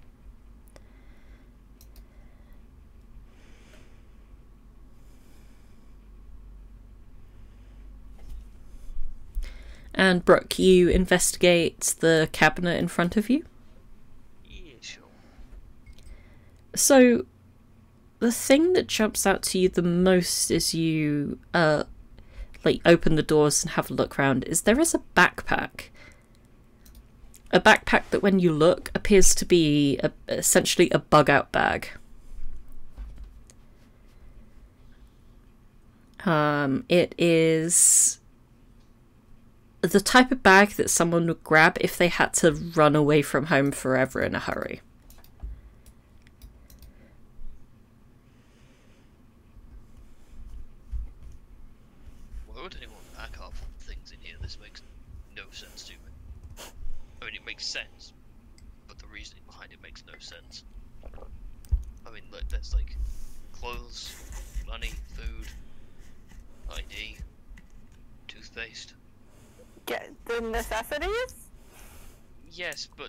And Brook, you investigate the cabinet in front of you. Yeah, sure. So, the thing that jumps out to you the most as you open the doors and have a look around is there is a backpack. A backpack that, when you look, appears to be essentially a bug-out bag. It is the type of bag that someone would grab if they had to run away from home forever in a hurry. Why would anyone pack up things in here? This makes no sense to me. I mean, it makes sense, but the reasoning behind it makes no sense. I mean, look, there's like clothes, money, food, ID, toothpaste. Get the necessities? Yes, but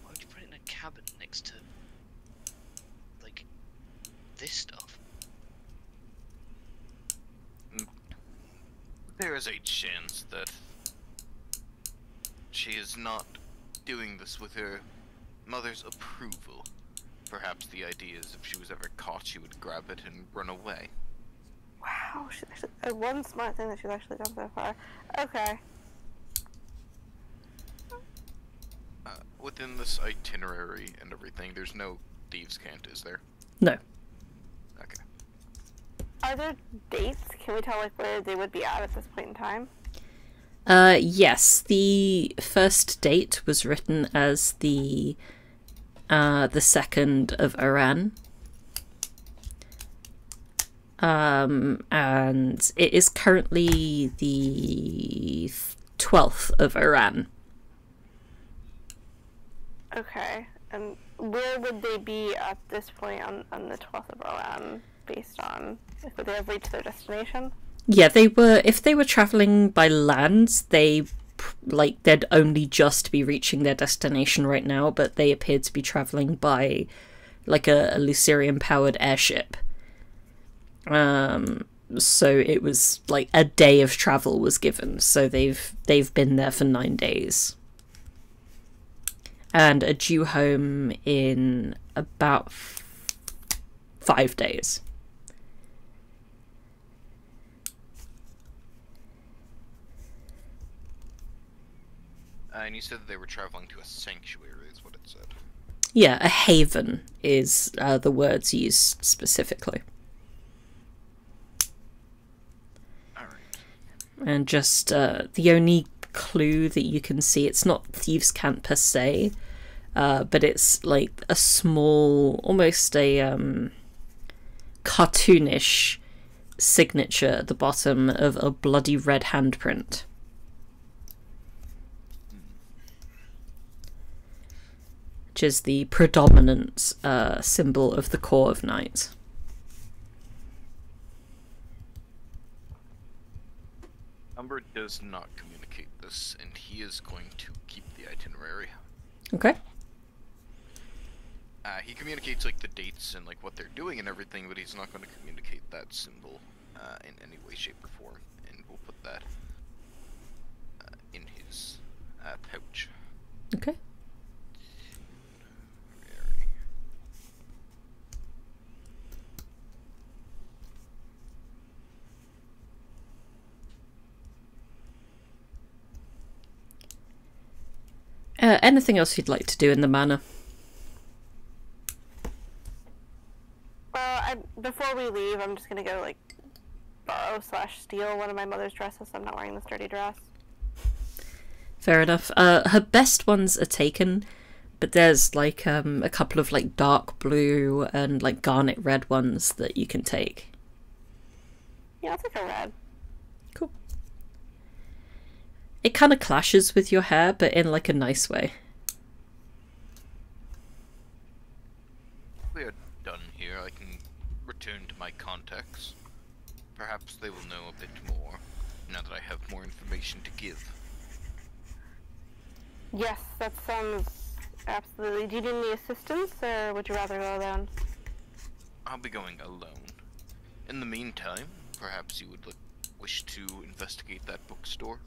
why would you put it in a cabin next to, like, this stuff? There is a chance that she is not doing this with her mother's approval. Perhaps the idea is if she was ever caught, she would grab it and run away. Wow, she's actually, one smart thing that she's actually done so far. Okay. Within this itinerary and everything, there's no thieves' cant, is there? No. Okay. Are there dates? Can we tell like where they would be at this point in time? Yes, the first date was written as the 2nd of Iran. And it is currently the 12th of Iran. Okay. And where would they be at this point on the 12th of Iran, based on if they have reached their destination? Yeah, if they were traveling by land, they'd only just be reaching their destination right now, but they appeared to be traveling by like a Lucirium powered airship. So it was like a day of travel was given, so they've been there for 9 days. And are due home in about 5 days. And you said that they were traveling to a sanctuary, is what it said. Yeah, a haven is the words used specifically. Alright. And just the only clue that you can see. It's not thieves' cant per se, but it's like a small, almost a cartoonish signature at the bottom of a bloody red handprint. Which is the predominant symbol of the Corps of Knights. Umbra does not communicate this, and he is going to keep the itinerary. Okay. He communicates like the dates and like what they're doing and everything, but he's not going to communicate that symbol in any way, shape, or form, and we'll put that in his pouch. Okay. Anything else you'd like to do in the manor? Well, before we leave, I'm just gonna go, like, borrow/steal one of my mother's dresses. So I'm not wearing this dirty dress. Fair enough. Her best ones are taken, but there's, like, a couple of, like, dark blue and, like, garnet red ones that you can take. Yeah, I'll take a red. Cool. It kind of clashes with your hair, but in, like, a nice way. We are done here. I can return to my contacts. Perhaps they will know a bit more, now that I have more information to give. Yes, that sounds absolutely. Do you need any assistance, or would you rather go alone? I'll be going alone. In the meantime, perhaps you would wish to investigate that bookstore?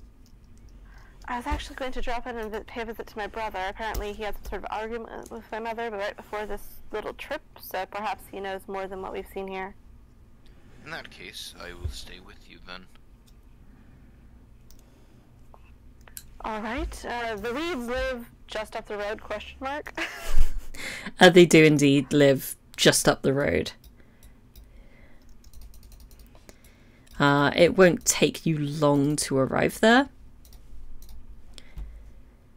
I was actually going to drop in and pay a visit to my brother. Apparently he had some sort of argument with my mother right before this little trip, so perhaps he knows more than what we've seen here. In that case, I will stay with you then. Alright, the Reeds live just up the road, question mark? They do indeed live just up the road. It won't take you long to arrive there.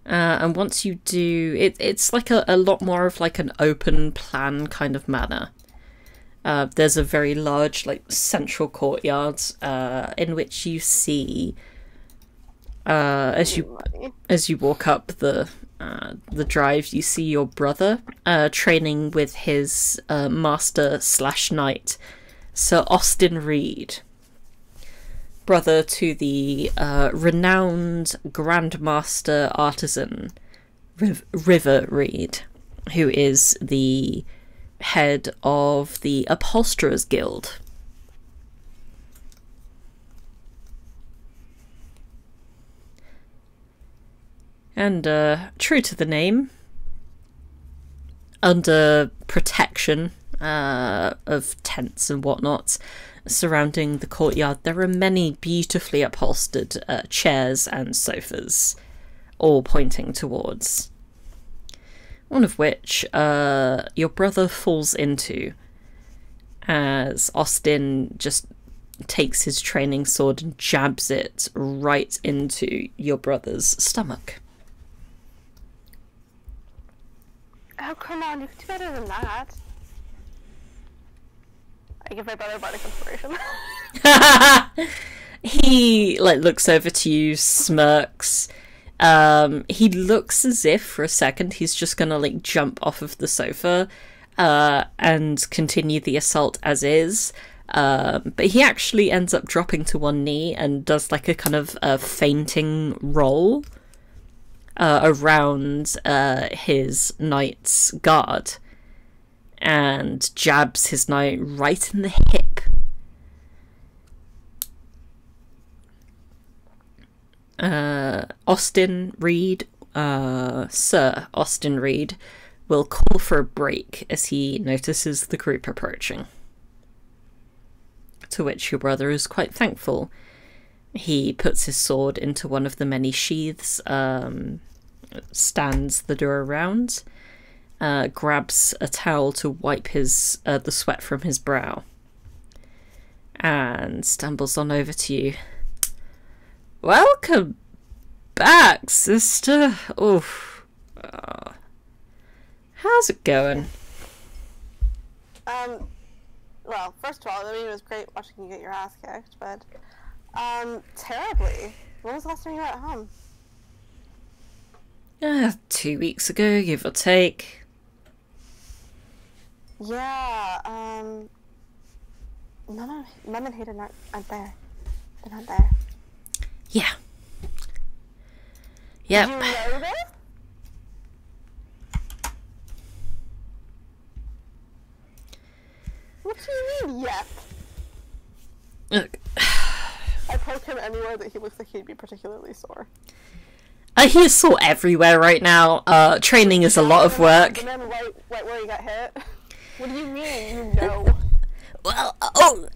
And once you do, it's like a lot more of like an open plan kind of manner. There's a very large like central courtyard in which you see as you walk up the drive, you see your brother training with his master/knight, Sir Austin Reed, brother to the renowned Grandmaster Artisan River Reed, who is the head of the Upholsterers Guild. And true to the name, under protection of tents and whatnot surrounding the courtyard, there are many beautifully upholstered chairs and sofas, all pointing towards. One of which your brother falls into as Austin just takes his training sword and jabs it right into your brother's stomach. Oh, come on, you can do better than that. I give my brother bardic inspiration. He like looks over to you, smirks. He looks as if for a second he's just gonna like jump off of the sofa and continue the assault as is. But he actually ends up dropping to one knee and does like a kind of fainting roll around his knight's guard and jabs his knight right in the hip. Austin Reed, Sir Austin Reed, will call for a break as he notices the group approaching. To which your brother is quite thankful. He puts his sword into one of the many sheaths, stands the door around, grabs a towel to wipe his the sweat from his brow, and stumbles on over to you. "Welcome back, sister. Oof. How's it going? Well, first of all, I mean, it was great watching you get your ass kicked, but, terribly. When was the last time you were at home? 2 weeks ago, give or take. Yeah, Mum and Hayden aren't there. They're not there. Yeah. Yep. Did you know this? What do you mean, yep? Look. I poke him anywhere that he looks like he'd be particularly sore. He is sore everywhere right now. Training is a lot of work. And then right where he got hit. What do you mean, you know? Well, oh.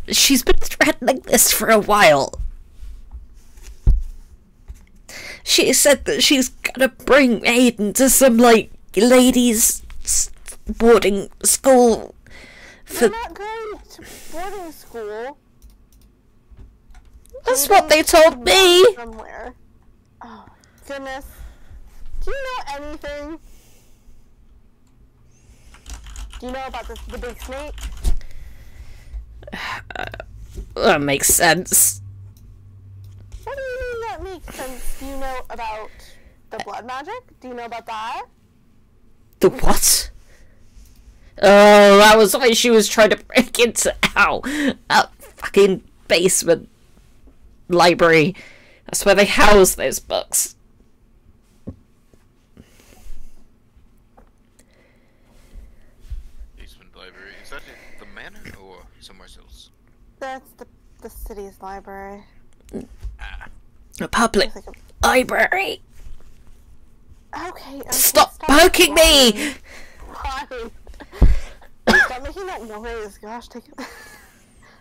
She's been threatening this for a while. She said that she's gonna bring Aiden to some, like, ladies' boarding school. You're not going to boarding school. That's what they told me. Somewhere. Oh, goodness. Do you know anything? Do you know about the big snake? That makes sense. What do you mean that makes sense? Do you know about the blood magic? Do you know about that? The what? Oh, that was why she was trying to break into that fucking basement library. That's where they house those books. Basement library. Is that at the manor or somewhere else? That's the city's library. A public It's like library. Okay, Stop poking me! Fine. Stop making that noise. Gosh, take it.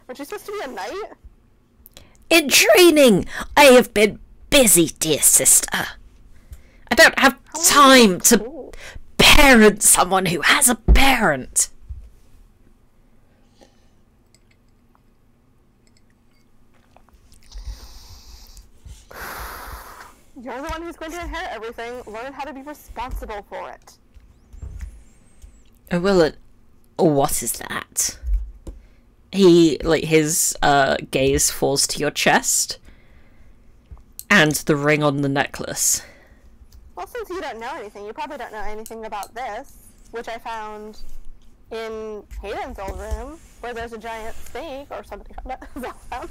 Aren't you supposed to be a knight? In training, I have been busy, dear sister. I don't have time to parent someone who has a parent. You're the one who's going to inherit everything. Learn how to be responsible for it. Oh, well, what is that? His gaze falls to your chest. And the ring on the necklace. Well, since you don't know anything, you probably don't know anything about this, which I found in Hayden's old room, where there's a giant snake, or somebody found it. Does that sound?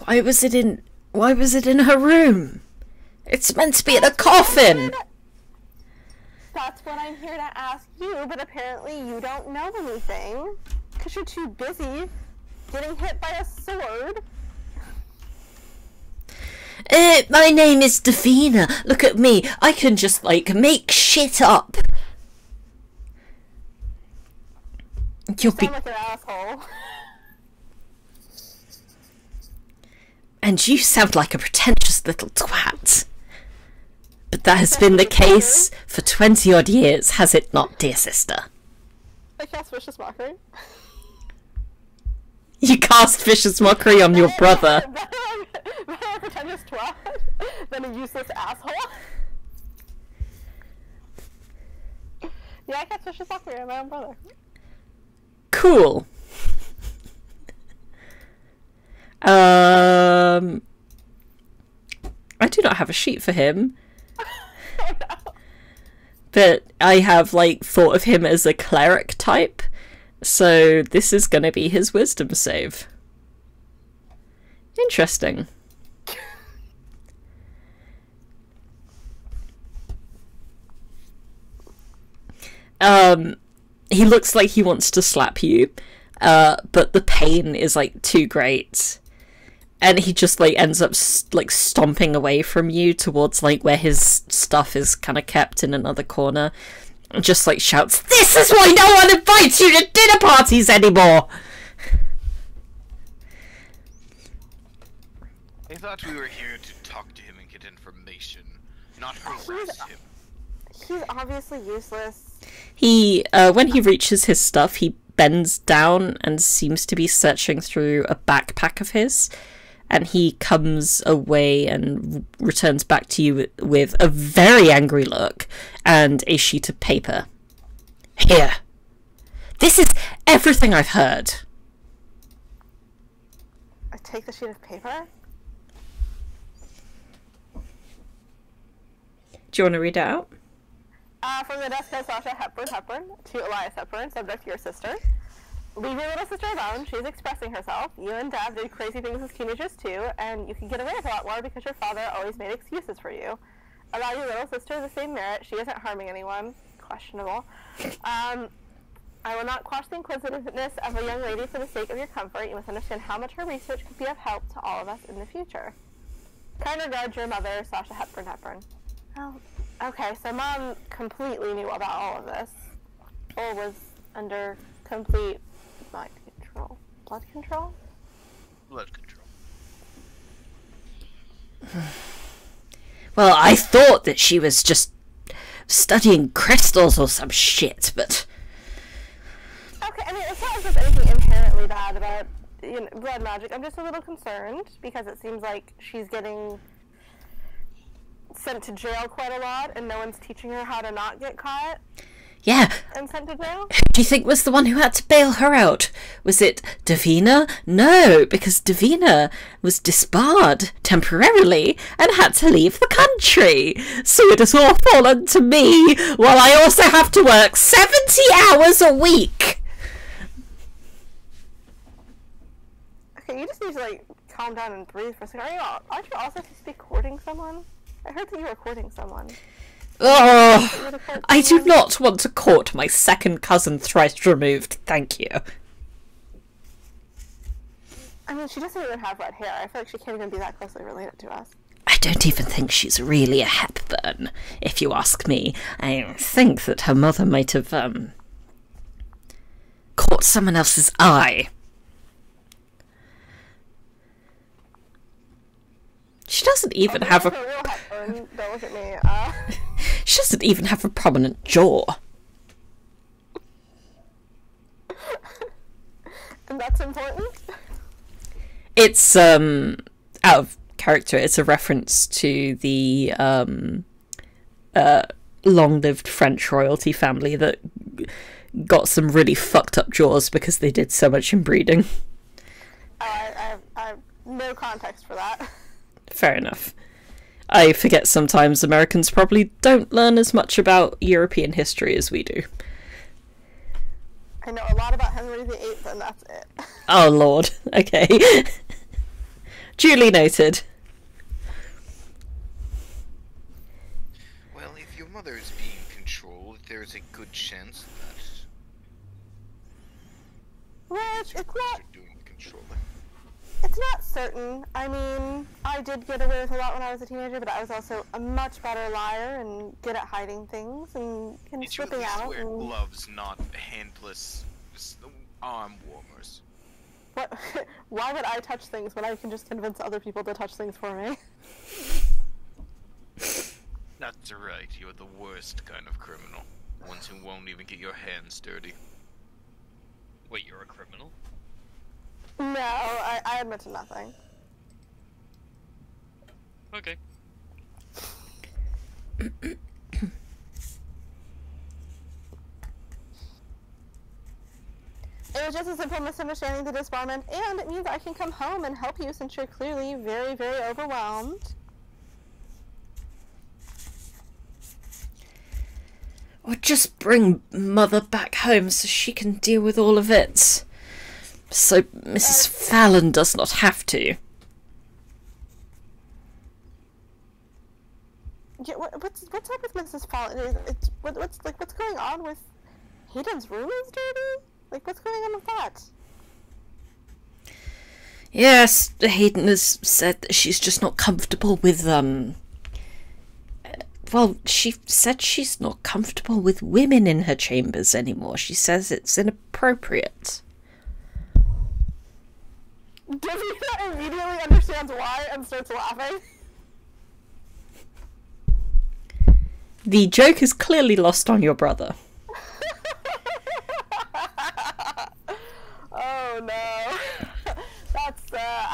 Why was it in her room? It's meant to be in a coffin! That's what I'm here to ask you, but apparently you don't know anything. Because you're too busy getting hit by a sword. My name is Davina. Look at me. I can just, like, make shit up. You'll be... Sound like an asshole. And you sound like a pretentious little twat. But that has been the case for 20-odd years, has it not, dear sister? I cast vicious mockery. You cast vicious mockery on your brother. Better a pretentious twat than a useless asshole. Yeah, I cast vicious mockery on my own brother. Cool. I do not have a sheet for him. Oh, no. But I have, like, thought of him as a cleric type. So this is gonna be his wisdom save. Interesting. He looks like he wants to slap you, but the pain is, like, too great. And he just, like, ends up, like, stomping away from you towards, like, where his stuff is kind of kept in another corner. And just, like, shouts, "This is why no one invites you to dinner parties anymore!" I thought we were here to talk to him and get information, not harass him. He's obviously useless. He, when he reaches his stuff, he bends down and seems to be searching through a backpack of his, and he comes away and returns back to you with a very angry look and a sheet of paper. Here. This is everything I've heard. I take the sheet of paper. Do you want to read it out? From the desk of Sasha Hepburn to Elias Hepburn, subject to your sister. Leave your little sister alone. She's expressing herself. You and Dad did crazy things as teenagers too, and you can get away with a lot more because your father always made excuses for you. Allow your little sister the same merit. She isn't harming anyone. Questionable. I will not quash the inquisitiveness of a young lady for the sake of your comfort. You must understand how much her research could be of help to all of us in the future. Kind regards, your mother, Sasha Hepburn. Oh, okay, so Mom completely knew about all of this. Or was under complete mind control. Blood control? Blood control. Well, I thought that she was just studying crystals or some shit, but... Okay, I mean, it's not like there's anything inherently bad about, you know, blood magic. I'm just a little concerned because it seems like she's getting sent to jail quite a lot, and no one's teaching her how to not get caught Yeah, and sent to jail. who do you think was the one who had to bail her out? Was it Davina? No, because Davina was disbarred temporarily and had to leave the country. So it has all fallen to me, while I also have to work 70 hours a week. Okay, you just need to, like, calm down and breathe for a second. Aren't you also supposed to be courting someone? I heard that you were courting someone. Oh, I do not want to court my second cousin thrice removed, thank you. I mean, she doesn't even have red hair. I feel like she can't even be that closely related to us. I don't even think she's really a Hepburn, if you ask me. I think that her mother might have, caught someone else's eye. She doesn't even have a... Real Hepburn. Don't look at me. She doesn't even have a prominent jaw. And that's important? It's, out of character, it's a reference to the, long-lived French royalty family that got some really fucked up jaws because they did so much inbreeding. I have no context for that. Fair enough. I forget sometimes Americans probably don't learn as much about European history as we do. I know a lot about Henry VIII, and that's it. Oh lord, okay. Duly noted. Well, if your mother is being controlled, there's a good chance that Well, it's not... you're doing the controlling. It's not certain. I mean, I did get away with a lot when I was a teenager, but I was also a much better liar and good at hiding things and Did you at slipping least out. wear And... gloves, not handless arm warmers? What? Why would I touch things when I can just convince other people to touch things for me? That's right, you're the worst kind of criminal. Ones who won't even get your hands dirty. Wait, you're a criminal? No, I admit to nothing. Okay. It was just a simple misunderstanding, the disbarment, and it means I can come home and help you since you're clearly very, very overwhelmed. Or just bring Mother back home so she can deal with all of it. So Mrs. Fallon does not have to. Yeah, what's up with Mrs. Fallon? What's going on with Hayden's room is dirty? Like, what's going on with that? Yes, Hayden has said that she's just not comfortable with, well, she said she's not comfortable with women in her chambers anymore. She says it's inappropriate. Davina immediately understands why and starts laughing. The joke is clearly lost on your brother.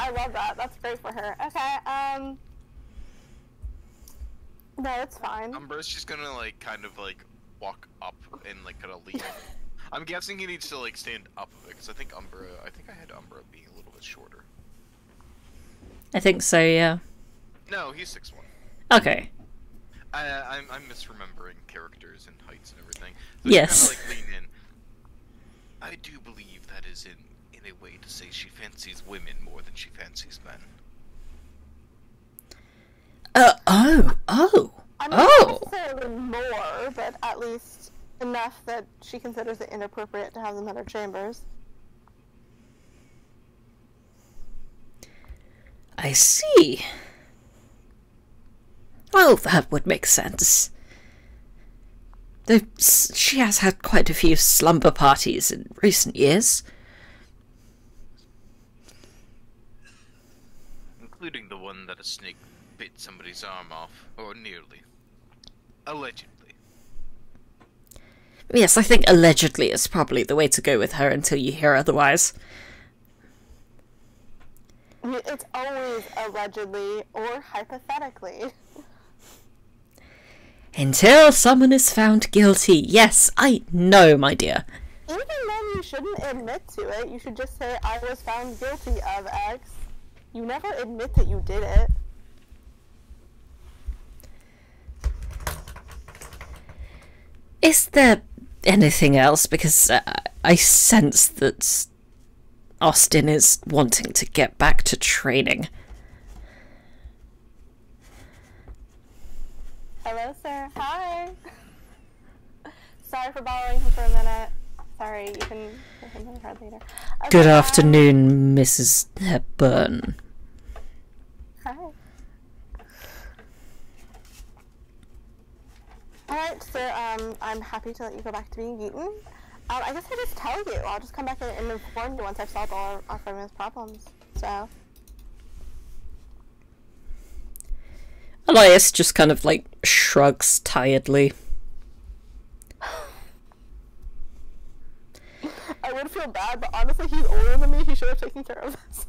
I love that. That's great for her. Okay, no, it's fine. Umbra's just gonna, like, kind of, like, walk up and, like, kind of lean. I'm guessing he needs to, like, stand up of it, because I think I had Umbra being a little bit shorter. I think so, yeah. No, he's 6'1". Okay. I'm misremembering characters and heights and everything. So Yes. Kind of, like, lean in. I do believe that is in a way to say she fancies women more than she fancies men. I mean, not necessarily more, but at least enough that she considers it inappropriate to have them in her chambers. I see. Well, that would make sense. Though she has had quite a few slumber parties in recent years. Including the one that a snake bit somebody's arm off, or nearly. Allegedly. Yes, I think allegedly is probably the way to go with her until you hear otherwise. It's always allegedly or hypothetically. Until someone is found guilty. Yes, I know, my dear. Even then, you shouldn't admit to it. You should just say, I was found guilty of X. You never admit that you did it. Is there anything else? Because I sense that Austin is wanting to get back to training. Hello, sir. Hi. Sorry for bothering him for a minute. Sorry, you can get him in the card later. Okay, Good bye. afternoon, Mrs. Hepburn. Hi. Alright, so, I'm happy to let you go back to being eaten. I guess I just tell you. I'll just come back and inform you once I've solved all our friend's problems. So. Elias just kind of, like, shrugs tiredly. I would feel bad, but honestly, he's older than me. He should have taken care of this.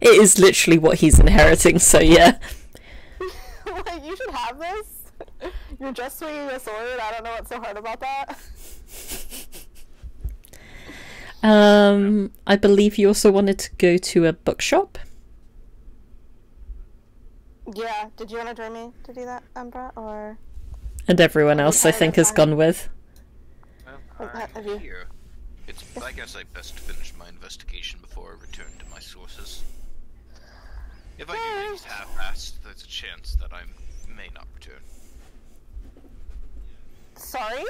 It is literally what he's inheriting, so yeah. Like, you should have this. You're just swinging a sword. I don't know what's so hard about that. I believe you also wanted to go to a bookshop? Yeah, did you want to join me to do that, Umbra, or? And everyone else, I think, has gone with. Well, Have you? here. I guess I best finish my investigation before I return to my sources. If I do things half-assed, there's a chance that I may not return. Sorry?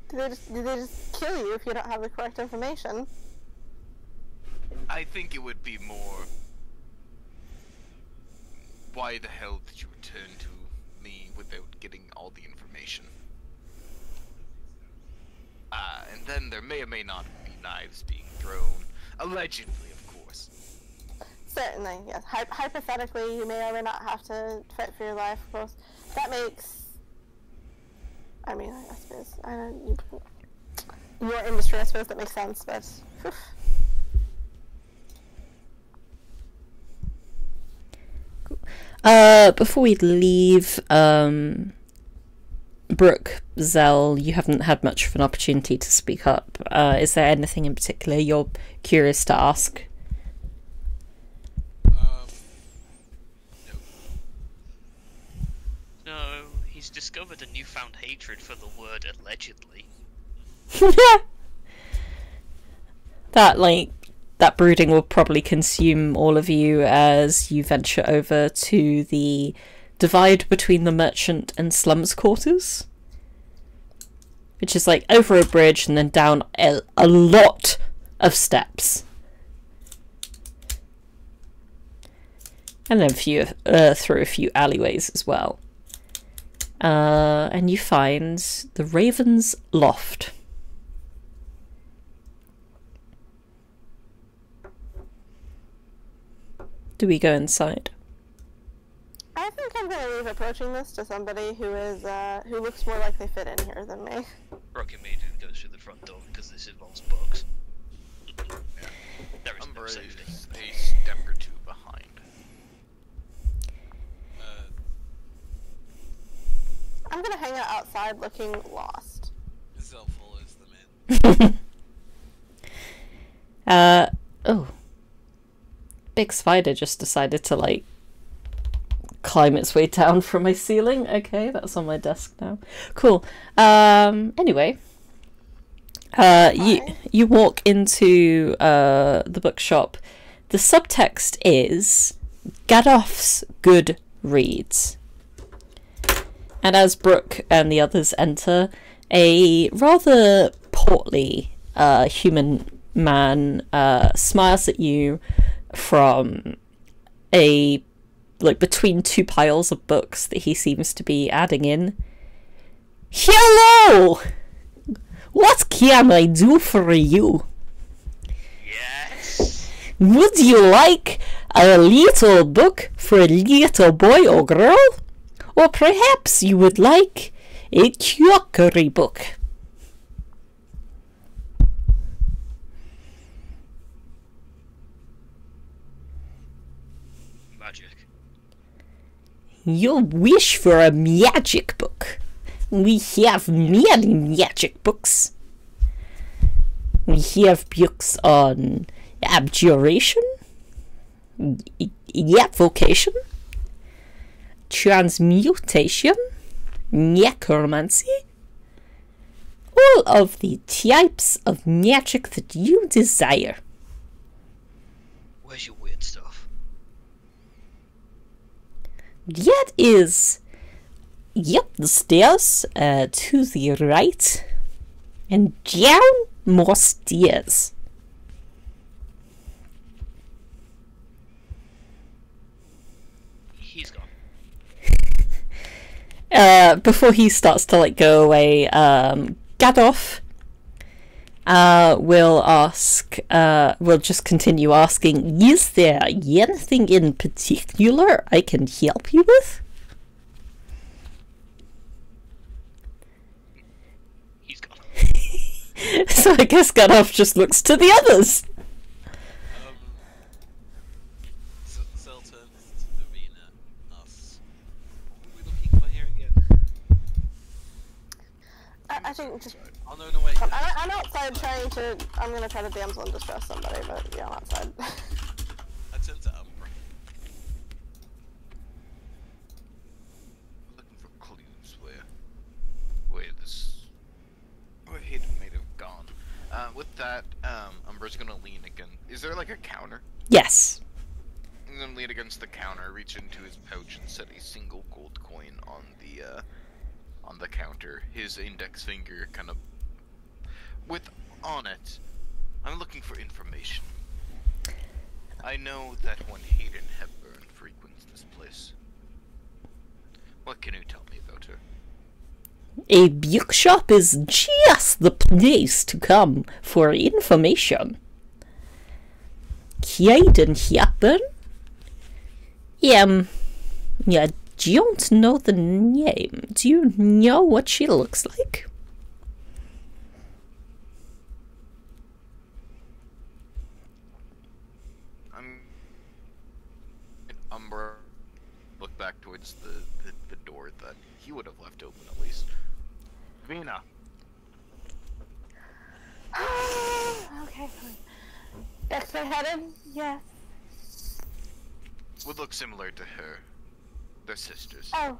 Do they just kill you if you don't have the correct information? I think it would be more... Why the hell did you return to me without getting all the information? And then there may or may not be knives being thrown. Allegedly, of course. Certainly, yes. Hypothetically, you may or may not have to fight for your life, of course. That makes... I mean, I suppose... your industry, I suppose that makes sense, but... Before we leave, Brook, Zell, you haven't had much of an opportunity to speak up. Is there anything in particular you're curious to ask? No, he's discovered a newfound hatred for the word allegedly. That brooding will probably consume all of you as you venture over to the divide between the merchant and slums quarters, which is like over a bridge and then down a lot of steps, and then through a few alleyways as well, and you find the Raven's Loft. Do we go inside? I think I'm gonna leave approaching this to somebody who is, who looks more like they fit in here than me. Brook immediately goes through the front door because this involves books. There is Umbra safety. is a step or two behind. I'm gonna hang out outside looking lost. Zell follows them in. Oh. Big spider just decided to, like, climb its way down from my ceiling. Okay, that's on my desk now. Cool. Anyway. You walk into the bookshop. The subtext is Gadolf's Good Reads. And as Brook and the others enter, a rather portly human man smiles at you from between two piles of books that he seems to be adding in. Hello! What can I do for you? Yes. Would you like a little book for a little boy or girl? Or perhaps you would like a cookery book. Magic. You wish for a magic book. We have many magic books. We have books on abjuration, evocation, transmutation, necromancy, all of the types of magic that you desire. Where's your weird stuff? That is, the stairs to the right, and down more stairs. He's gone. Before he starts to go away, Gadolf will just continue asking, is there anything in particular I can help you with? He's gone. So I guess Gadolf just looks to the others. Zell turns to Davina, asks, what were we looking for here again? I think just. Oh no, wait. I'm outside trying to. I'm gonna try to damsel in distress somebody, but yeah, I'm outside. I turn to Umbra. Looking for clues where Hayden may have gone. With that, Umbra's gonna lean again. Is there like a counter? Yes. He's gonna lean against the counter, reach into his pouch, and set a single gold coin on the counter. His index finger kind of on it. I'm looking for information. I know that one Hayden Hepburn frequents this place. What can you tell me about her? A bookshop is just the place to come for information. Hayden Hepburn? I don't know the name. Do you know what she looks like? Umbra look back towards the door that he would have left open at least. Davina. Okay, fine. X-headed? Yes. Would look similar to her. They're sisters. Oh.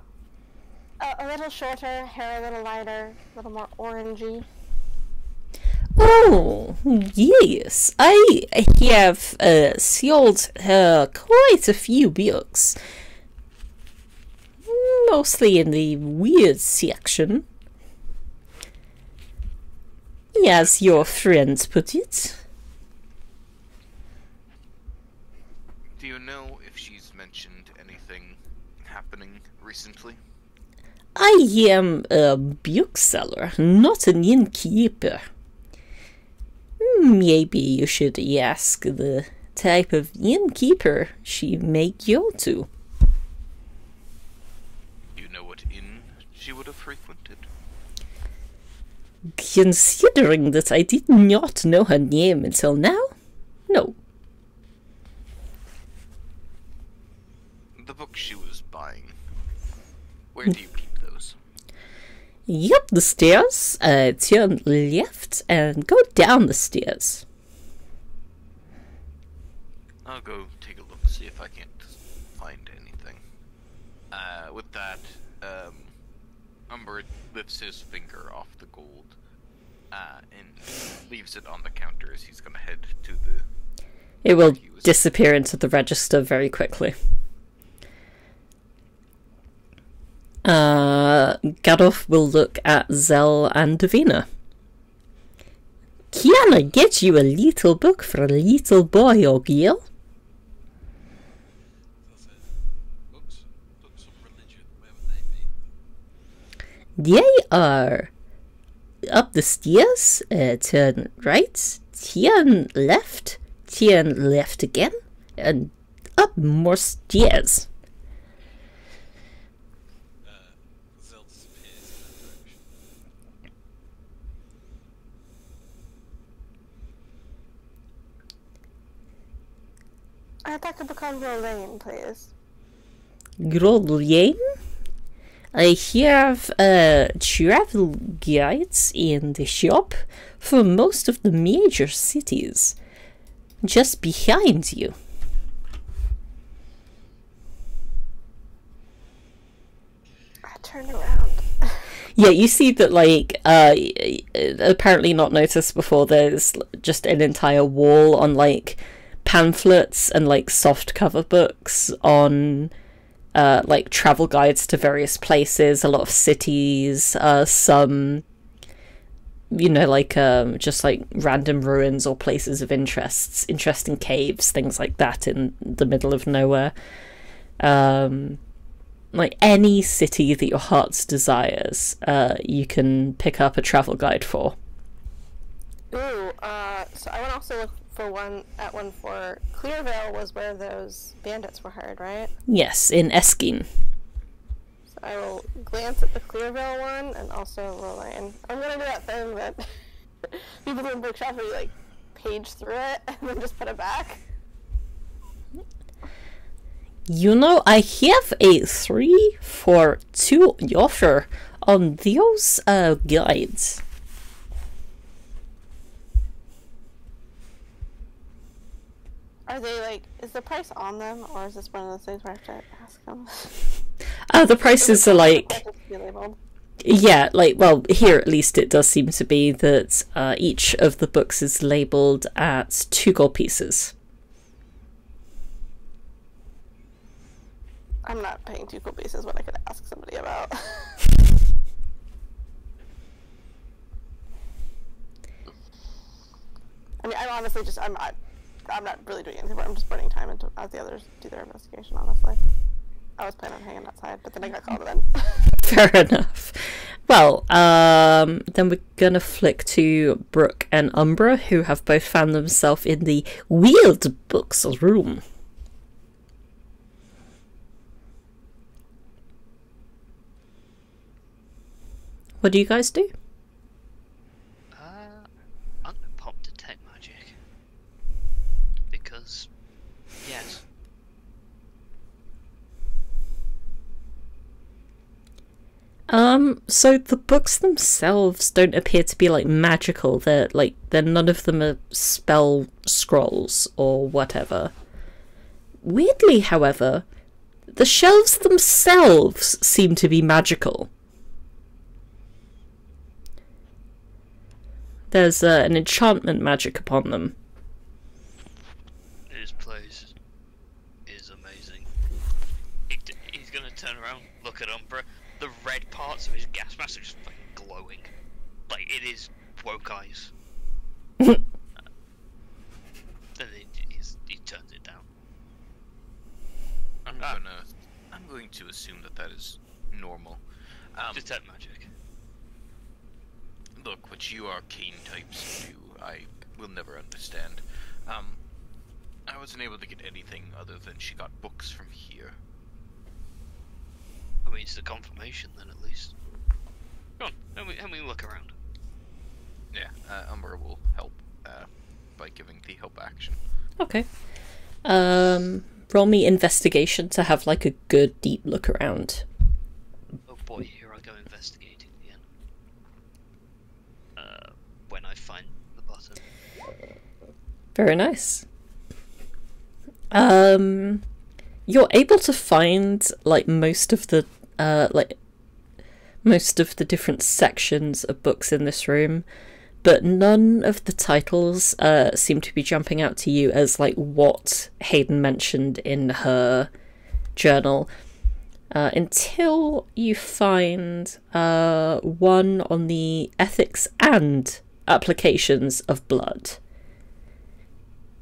A little shorter, hair a little lighter, a little more orangey. Oh, yes. I have sold her quite a few books. Mostly in the weird section. As your friends put it. Do you know if she's mentioned anything happening recently? I am a bookseller, not an innkeeper. Maybe you should ask the type of innkeeper she may go to. Do you know what inn she would have frequented? Considering that I did not know her name until now, no. books she was buying. Where do you keep those? Up the stairs, turn left, and go down the stairs. I'll go take a look, see if I can't find anything. With that, Umbra lifts his finger off the gold, and leaves it on the counter as he's gonna head to the... It will disappear into the register very quickly. Gadolf will look at Zell and Davina. Can I get you a little book for a little boy or girl? Books of religion, where would they be? They are up the stairs, turn right, turn left again, and up more stairs. Zell disappears in that direction. I'd like a book on Roland, please. Grolien? I have travel guides in the shop for most of the major cities. Just behind you. I turned around. Yeah, you see that, like, apparently not noticed before, there's just an entire wall on, like, pamphlets and, like, soft cover books on, like, travel guides to various places, a lot of cities, some, you know, like, just, like, random ruins or places of interests, interesting caves, things like that in the middle of nowhere. Like, any city that your heart desires, you can pick up a travel guide for. Ooh, so I would also look for one for Clearvale was where those bandits were hired, right? Yes, in Eskin. So I will glance at the Clearvale one and also Roland. I'm gonna do that thing that people do in bookshops where you, like, page through it and then just put it back. You know, I have a 3 for 2 offer on those guides. Are they, like, is the price on them, or is this one of those things where I have to ask them? The prices are like... The prices be labeled? Yeah, like, well, here at least it does seem to be that each of the books is labelled at 2 gold pieces. I'm not paying 2 gold pieces what I could ask somebody about. I mean, I'm honestly just, I'm not really doing anything, but I'm just burning time into as the others do their investigation, honestly. I was planning on hanging outside, but then I got called in. Fair enough. Well, then we're gonna flick to Brook and Umbra, who have both found themselves in the Weird Books room. What do you guys do? I'm gonna pop detect magic. Because, yes. So the books themselves don't appear to be, like, magical. They're none of them are spell scrolls or whatever. Weirdly, however, the shelves themselves seem to be magical. There's an enchantment magic upon them. This place is amazing. He's gonna turn around, look at Umbra. The red parts of his gas mask are just fucking glowing. Like, it is woke eyes. Then he turns it down. I'm going to assume that is normal. Detect magic. Look, what you arcane types do, I will never understand. I wasn't able to get anything other than she got books from here. I mean, it's the confirmation then, at least. Come on, help me look around. Yeah, Umbra will help by giving the help action. Okay. roll me investigation to have like a good deep look around. Oh boy, here I go investigating again. When I find the button. Very nice. You're able to find like most of the different sections of books in this room, but none of the titles seem to be jumping out to you as like what Hayden mentioned in her journal, until you find one on the ethics and applications of blood,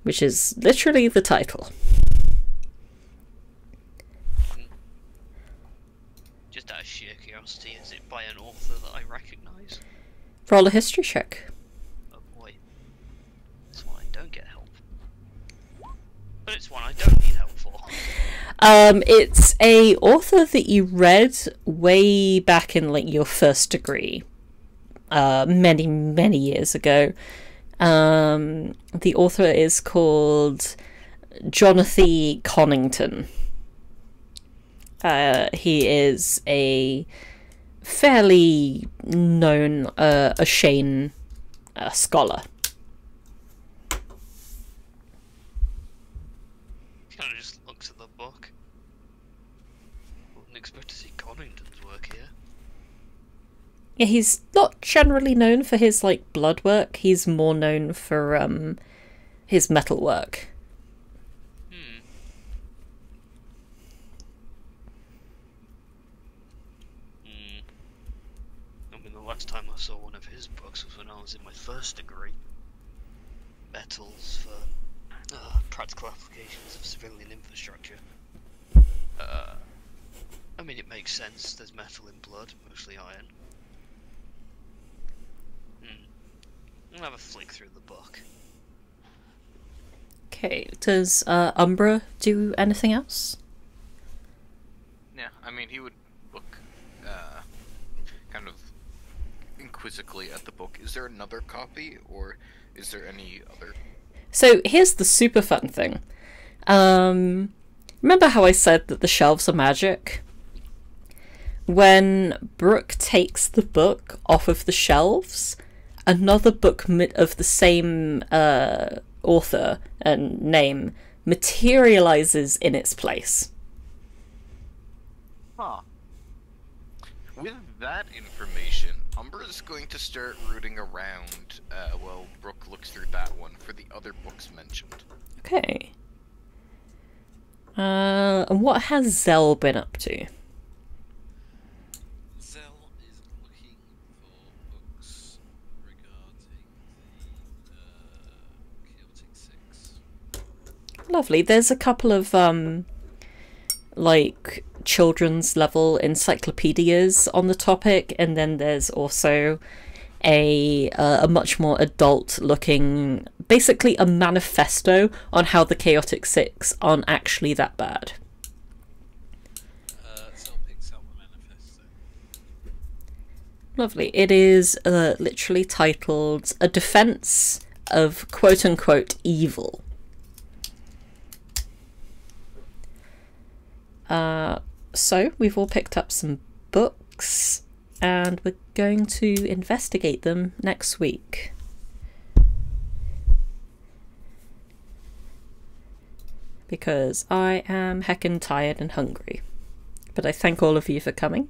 which is literally the title. Just out of sheer curiosity, is it by an author that I recognise? Roll a history check. Oh boy. That's why I don't get help. But it's one I don't need help for. It's a author that you read way back in like your first degree, many years ago. The author is called Jonathan Connington. He is a fairly known Ashane scholar. He kind of just looks at the book. Wouldn't expect to see Connington's work here. Yeah, he's not generally known for his like blood work. He's more known for his metal work. I mean, the last time I saw one of his books was when I was in my first degree. Metals for practical applications of civilian infrastructure. I mean, it makes sense. There's metal in blood, mostly iron. I'll have a flick through the book. Okay, does Umbra do anything else? Yeah, I mean, he would look kind of inquisitively at the book. Is there another copy, or is there any other? So here's the super fun thing. Remember how I said that the shelves are magic? When Brook takes the book off of the shelves, another book of the same author and name materializes in its place. Huh. With that information, Umbra is going to start rooting around while Brook looks through that one for the other books mentioned. Okay. And what has Zell been up to? Zell is looking for books regarding the Chaotic Six. Lovely. There's a couple of like children's level encyclopedias on the topic, and then there's also a much more adult looking, basically a manifesto on how the Chaotic Six aren't actually that bad. Zell picks up the manifesto. Lovely. It is literally titled A Defense of quote-unquote Evil. So we've all picked up some books, and we're going to investigate them next week. Because I am heckin' tired and hungry. But I thank all of you for coming.